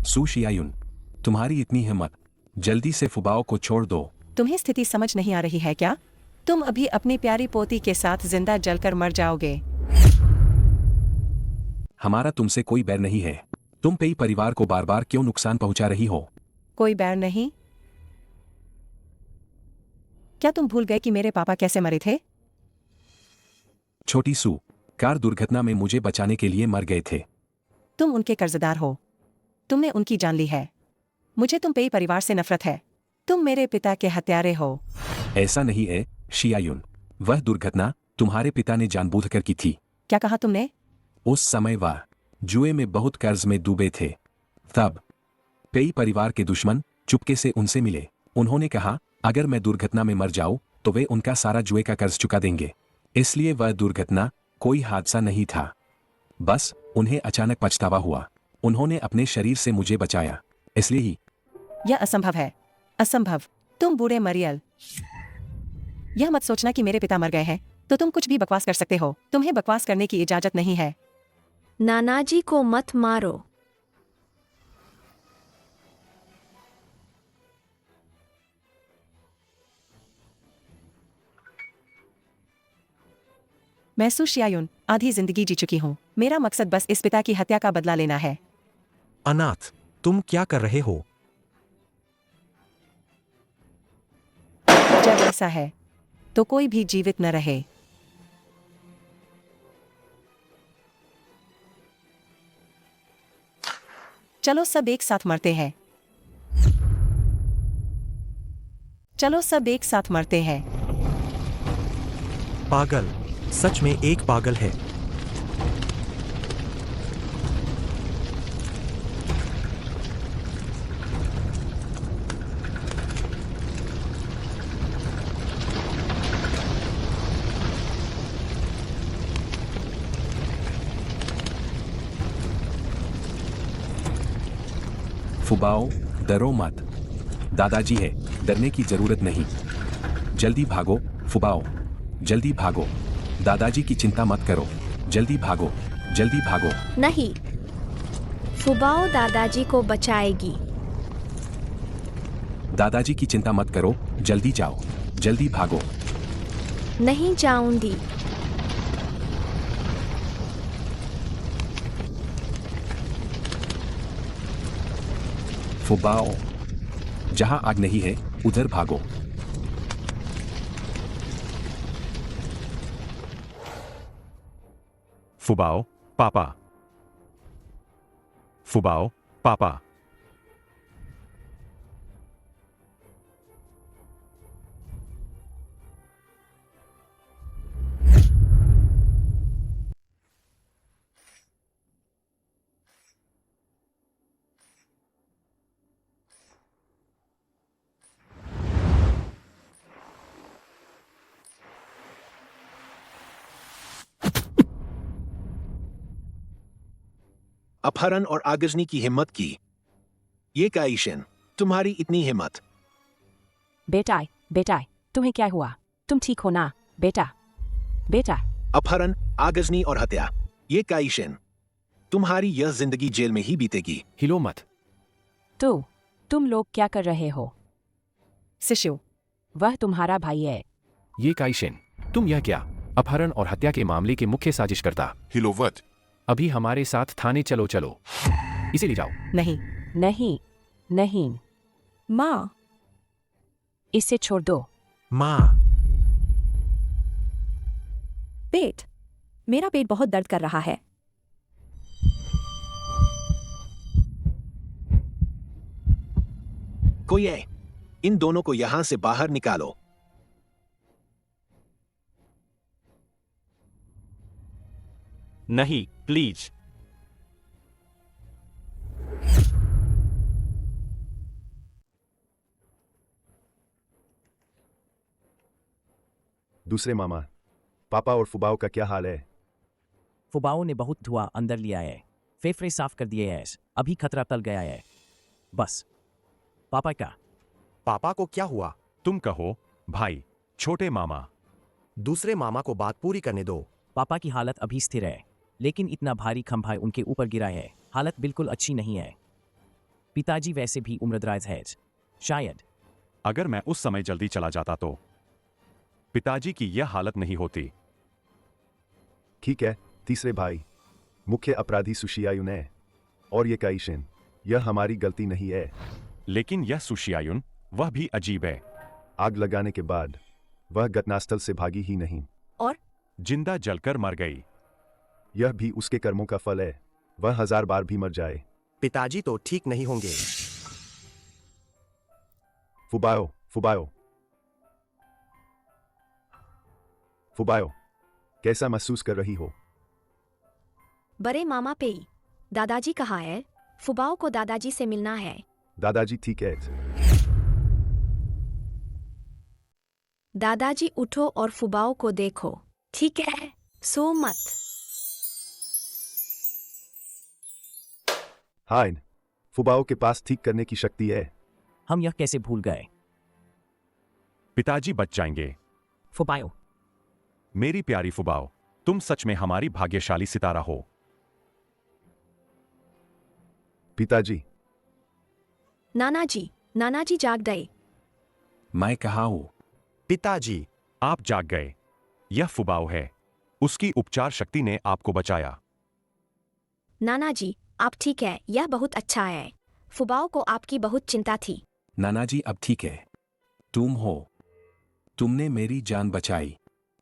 सू शियायुन, तुम्हारी इतनी हिम्मत, जल्दी से फुबाओ को छोड़ दो। तुम्हें स्थिति समझ नहीं आ रही है क्या? तुम अभी अपनी प्यारी पोती के साथ जिंदा जलकर मर जाओगे। हमारा तुमसे कोई बैर नहीं है। तुम पेई परिवार को बार बार क्यों नुकसान पहुंचा रही हो? कोई बैर नहीं? क्या तुम भूल गए कि मेरे पापा कैसे मरे थे? छोटी सू, कार दुर्घटना में मुझे बचाने के लिए मर गए थे। तुम उनके कर्जदार हो। तुमने उनकी जान ली है। मुझे तुम पेई परिवार से नफरत है। तुम मेरे पिता के हत्यारे हो। ऐसा नहीं है शियायुन, वह दुर्घटना तुम्हारे पिता ने जानबूझकर की थी। क्या कहा तुमने? उस समय वह जुए में बहुत कर्ज में डूबे थे। तब पेई परिवार के दुश्मन चुपके से उनसे मिले। उन्होंने कहा अगर मैं दुर्घटना में मर जाऊं तो वे उनका सारा जुए का कर्ज चुका देंगे। इसलिए वह दुर्घटना कोई हादसा नहीं था, बस उन्हें अचानक पछतावा हुआ। उन्होंने अपने शरीर से मुझे बचाया, इसलिए ही। यह असंभव है, असंभव। तुम बूढ़े मरियल। यह मत सोचना कि मेरे पिता मर गए हैं तो तुम कुछ भी बकवास कर सकते हो। तुम्हें बकवास करने की इजाजत नहीं है। नानाजी को मत मारो। मैं सू शियायुन आधी जिंदगी जी चुकी हूँ। मेरा मकसद बस इस पिता की हत्या का बदला लेना है। अनाथ, तुम क्या कर रहे हो? जब ऐसा है तो कोई भी जीवित न रहे। चलो सब एक साथ मरते हैं। चलो सब एक साथ मरते हैं। पागल, सच में एक पागल है। फुबाओ, डरो मत। दादाजी है, डरने की जरूरत नहीं। जल्दी भागो फुबाओ, जल्दी भागो। दादाजी की चिंता मत करो। जल्दी भागो, जल्दी भागो। नहीं, फुबाओ दादाजी को बचाएगी। दादाजी की चिंता मत करो, जल्दी जाओ, जल्दी भागो। नहीं जाऊंगी। फुबाओ, जहां आग नहीं है उधर भागो। फुबाओ, पापा। फुबाओ, पापा। अपहरण और आगजनी की हिम्मत की। ये काइशन, तुम्हारी इतनी हिम्मत। बेटा, तुम्हें क्या हुआ? तुम ठीक हो ना, बेटा? अपहरण, आगजनी और हत्या, ये काइशन, तुम्हारी यह जिंदगी जेल में ही बीतेगी। हिलो मत। तुम लोग क्या कर रहे हो? शिशु, वह तुम्हारा भाई है। ये काइशन, तुम यह क्या? अपहरण और हत्या के मामले के मुख्य साजिशकर्ता। हिलोवत, अभी हमारे साथ थाने चलो। इसे ले जाओ। नहीं। माँ, इसे छोड़ दो। माँ, मेरा पेट बहुत दर्द कर रहा है। कोई है, इन दोनों को यहां से बाहर निकालो। नहीं, प्लीज। दूसरे मामा, पापा और फुबाओ का क्या हाल है? फुबाओ ने बहुत धुआं अंदर लिया है, फेफड़े साफ कर दिए हैं, अभी खतरा टल गया है। बस पापा का। पापा को क्या हुआ? तुम कहो भाई। छोटे मामा। दूसरे मामा को बात पूरी करने दो। पापा की हालत अभी स्थिर है, लेकिन इतना भारी खंभा उनके ऊपर गिरा है, हालत बिल्कुल अच्छी नहीं है। पिताजी वैसे भी उम्रदराज है, शायद। अगर मैं उस समय जल्दी चला जाता तो पिताजी की यह हालत नहीं होती। ठीक है, तीसरे भाई, मुख्य अपराधी सुशियायुन है, और ये काइशन, यह हमारी गलती नहीं है। लेकिन यह सुशियायुन, वह भी अजीब है। आग लगाने के बाद वह घटनास्थल से भागी ही नहीं, और जिंदा जलकर मर गई। यह भी उसके कर्मों का फल है, वह 1000 बार भी मर जाए। पिताजी तो ठीक नहीं होंगे। फुबाओ, कैसा महसूस कर रही हो? बड़े मामा पेई, दादाजी कहाँ है? फुबाओ को दादाजी से मिलना है। दादाजी ठीक है। दादाजी उठो और फुबाओ को देखो। ठीक है, सो मत। हाय, फुबाओ के पास ठीक करने की शक्ति है। हम यह कैसे भूल गए? पिताजी बच जाएंगे। फुबाओ, मेरी प्यारी फुबाओ, तुम सच में हमारी भाग्यशाली सितारा हो। पिताजी। नानाजी जाग गए। मैं कहाँ हूँ? पिताजी। आप जाग गए। यह फुबाओ है, उसकी उपचार शक्ति ने आपको बचाया। नानाजी, आप ठीक है, यह बहुत अच्छा है। फुबाओ को आपकी बहुत चिंता थी। नानाजी अब ठीक है। तुम हो, तुमने मेरी जान बचाई।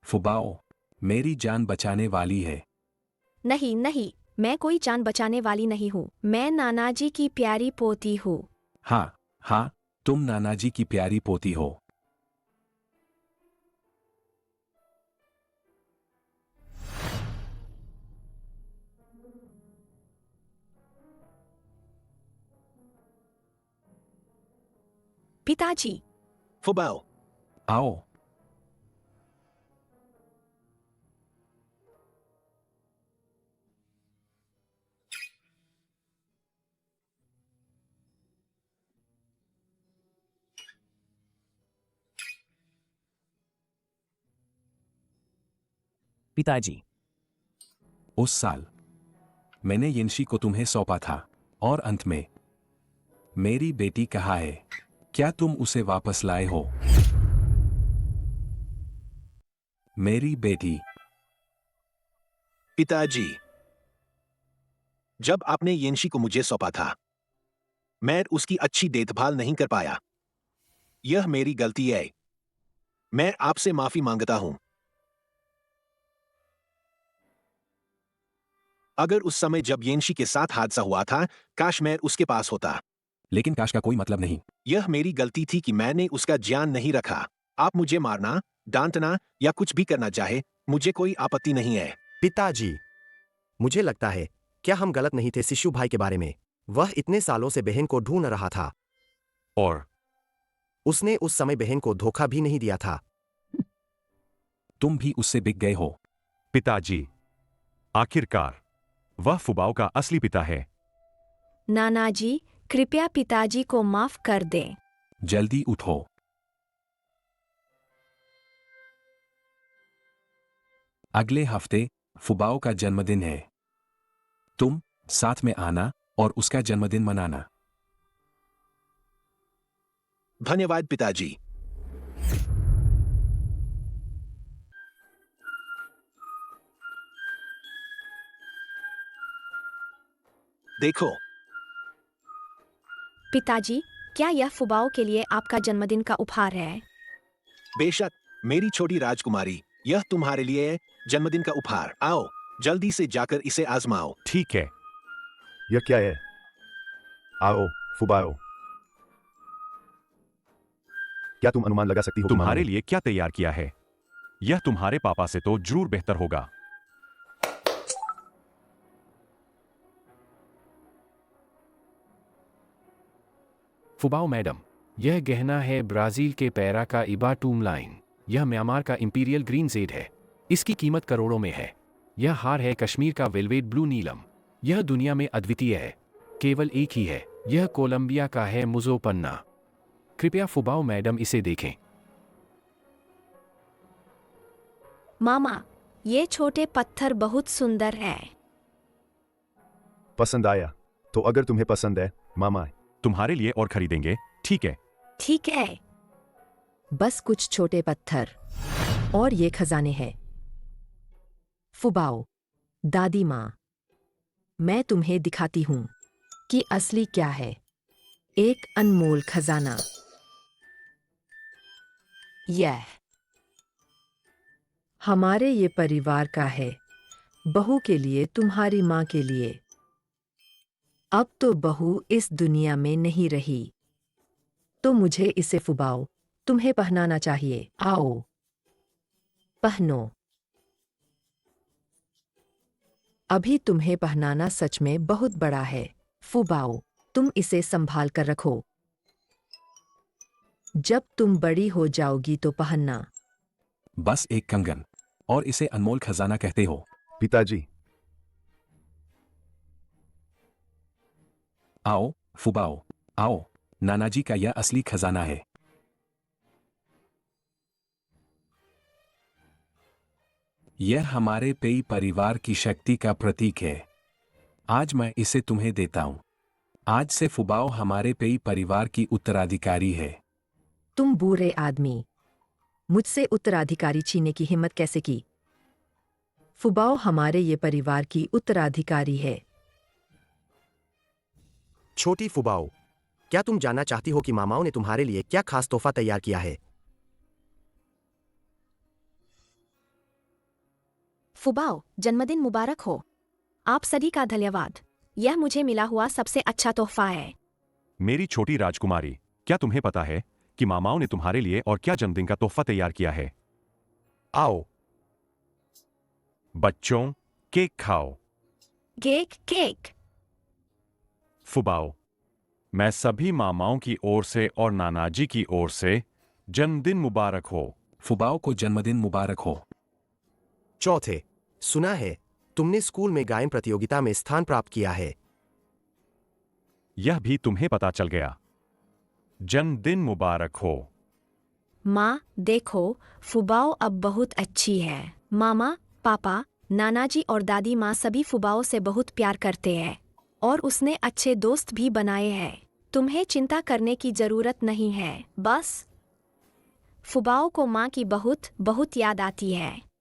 फुबाओ, मेरी जान बचाने वाली है। नहीं, मैं कोई जान बचाने वाली नहीं हूँ। मैं नानाजी की प्यारी पोती हूँ। हाँ, तुम नानाजी की प्यारी पोती हो। पिताजी। फुबाओ, आओ। पिताजी, उस साल मैंने येंशी को तुम्हें सौंपा था, और अंत में मेरी बेटी कहाँ है? क्या तुम उसे वापस लाए हो? मेरी बेटी। पिताजी, जब आपने येंशी को मुझे सौंपा था, मैं उसकी अच्छी देखभाल नहीं कर पाया। यह मेरी गलती है। मैं आपसे माफी मांगता हूं। अगर उस समय जब येंशी के साथ हादसा हुआ था, काश मैं उसके पास होता। लेकिन काश का कोई मतलब नहीं। यह मेरी गलती थी कि मैंने उसका ध्यान नहीं रखा। आप मुझे मारना, डांटना या कुछ भी करना चाहे, मुझे कोई आपत्ति नहीं है। पिताजी, मुझे लगता है क्या हम गलत नहीं थे शिशु भाई के बारे में? वह इतने सालों से बहन को ढूंढ रहा था, और उसने उस समय बहन को धोखा भी नहीं दिया था। तुम भी उससे बिक गए हो। पिताजी, आखिरकार वह फुबाओ का असली पिता है, नाना जी, कृपया पिताजी को माफ कर दें। जल्दी उठो। अगले हफ्ते फुबाओ का जन्मदिन है। तुम साथ में आना और उसका जन्मदिन मनाना। धन्यवाद पिताजी। देखो पिताजी, क्या यह फुबाओ के लिए आपका जन्मदिन का उपहार है? बेशक मेरी छोटी राजकुमारी, यह तुम्हारे लिए जन्मदिन का उपहार। आओ जल्दी से जाकर इसे आजमाओ। ठीक है। यह क्या है? आओ फुबाओ, क्या तुम अनुमान लगा सकती हो कि तुम्हारे मामा लिए क्या तैयार किया है? यह तुम्हारे पापा से तो जरूर बेहतर होगा। फुबाओ मैडम, यह गहना है ब्राजील के पैरा का इबा टूमलाइन। यह म्यांमार का इंपीरियल ग्रीन जेड है। इसकी कीमत करोड़ों में है। यह हार है कश्मीर का वेलवेट ब्लू नीलम। यह दुनिया में अद्वितीय है, केवल एक ही है। यह कोलंबिया का है मुजो पन्ना। कृपया फुबाओ मैडम इसे देखें। मामा, ये छोटे पत्थर बहुत सुंदर है। पसंद आया? तो अगर तुम्हें पसंद है मामा, तुम्हारे लिए और खरीदेंगे। ठीक है। ठीक है। बस कुछ छोटे पत्थर और ये खजाने हैं। फुबाओ, दादी माँ, मैं तुम्हें दिखाती हूँ कि असली क्या है। एक अनमोल खजाना। यह हमारे ये परिवार का है, बहू के लिए, तुम्हारी माँ के लिए। अब तो बहू इस दुनिया में नहीं रही, तो मुझे इसे फुबाओ तुम्हें पहनाना चाहिए। आओ पहनो। अभी तुम्हें पहनाना सच में बहुत बड़ा है। फुबाओ, तुम इसे संभाल कर रखो। जब तुम बड़ी हो जाओगी तो पहनना। बस एक कंगन, और इसे अनमोल खजाना कहते हो? पिताजी। आओ फुबाओ, आओ। नानाजी का यह असली खजाना है। यह हमारे पेई परिवार की शक्ति का प्रतीक है। आज मैं इसे तुम्हें देता हूं। आज से फुबाओ हमारे पेई परिवार की उत्तराधिकारी है। तुम बुरे आदमी, मुझसे उत्तराधिकारी छीनने की हिम्मत कैसे की? फुबाओ हमारे ये परिवार की उत्तराधिकारी है। छोटी फुबाओ, क्या तुम जानना चाहती हो कि मामाओं ने तुम्हारे लिए क्या खास तोहफा तैयार किया है? फुबाओ, जन्मदिन मुबारक हो। आप सभी का धन्यवाद। यह मुझे मिला हुआ सबसे अच्छा तोहफा है। मेरी छोटी राजकुमारी, क्या तुम्हें पता है कि मामाओं ने तुम्हारे लिए और क्या जन्मदिन का तोहफा तैयार किया है? आओ बच्चों, केक खाओ। Cake cake. फुबाओ, मैं सभी मामाओं की ओर से और नानाजी की ओर से जन्मदिन मुबारक हो। फुबाओ को जन्मदिन मुबारक हो। चौथे, सुना है तुमने स्कूल में गायन प्रतियोगिता में स्थान प्राप्त किया है। यह भी तुम्हें पता चल गया। जन्मदिन मुबारक हो। माँ, देखो, फुबाओ अब बहुत अच्छी है। मामा, पापा, नानाजी और दादी माँ सभी फुबाओ से बहुत प्यार करते हैं और उसने अच्छे दोस्त भी बनाए हैं। तुम्हें चिंता करने की जरूरत नहीं है। बस फुबाओ को माँ की बहुत बहुत याद आती है।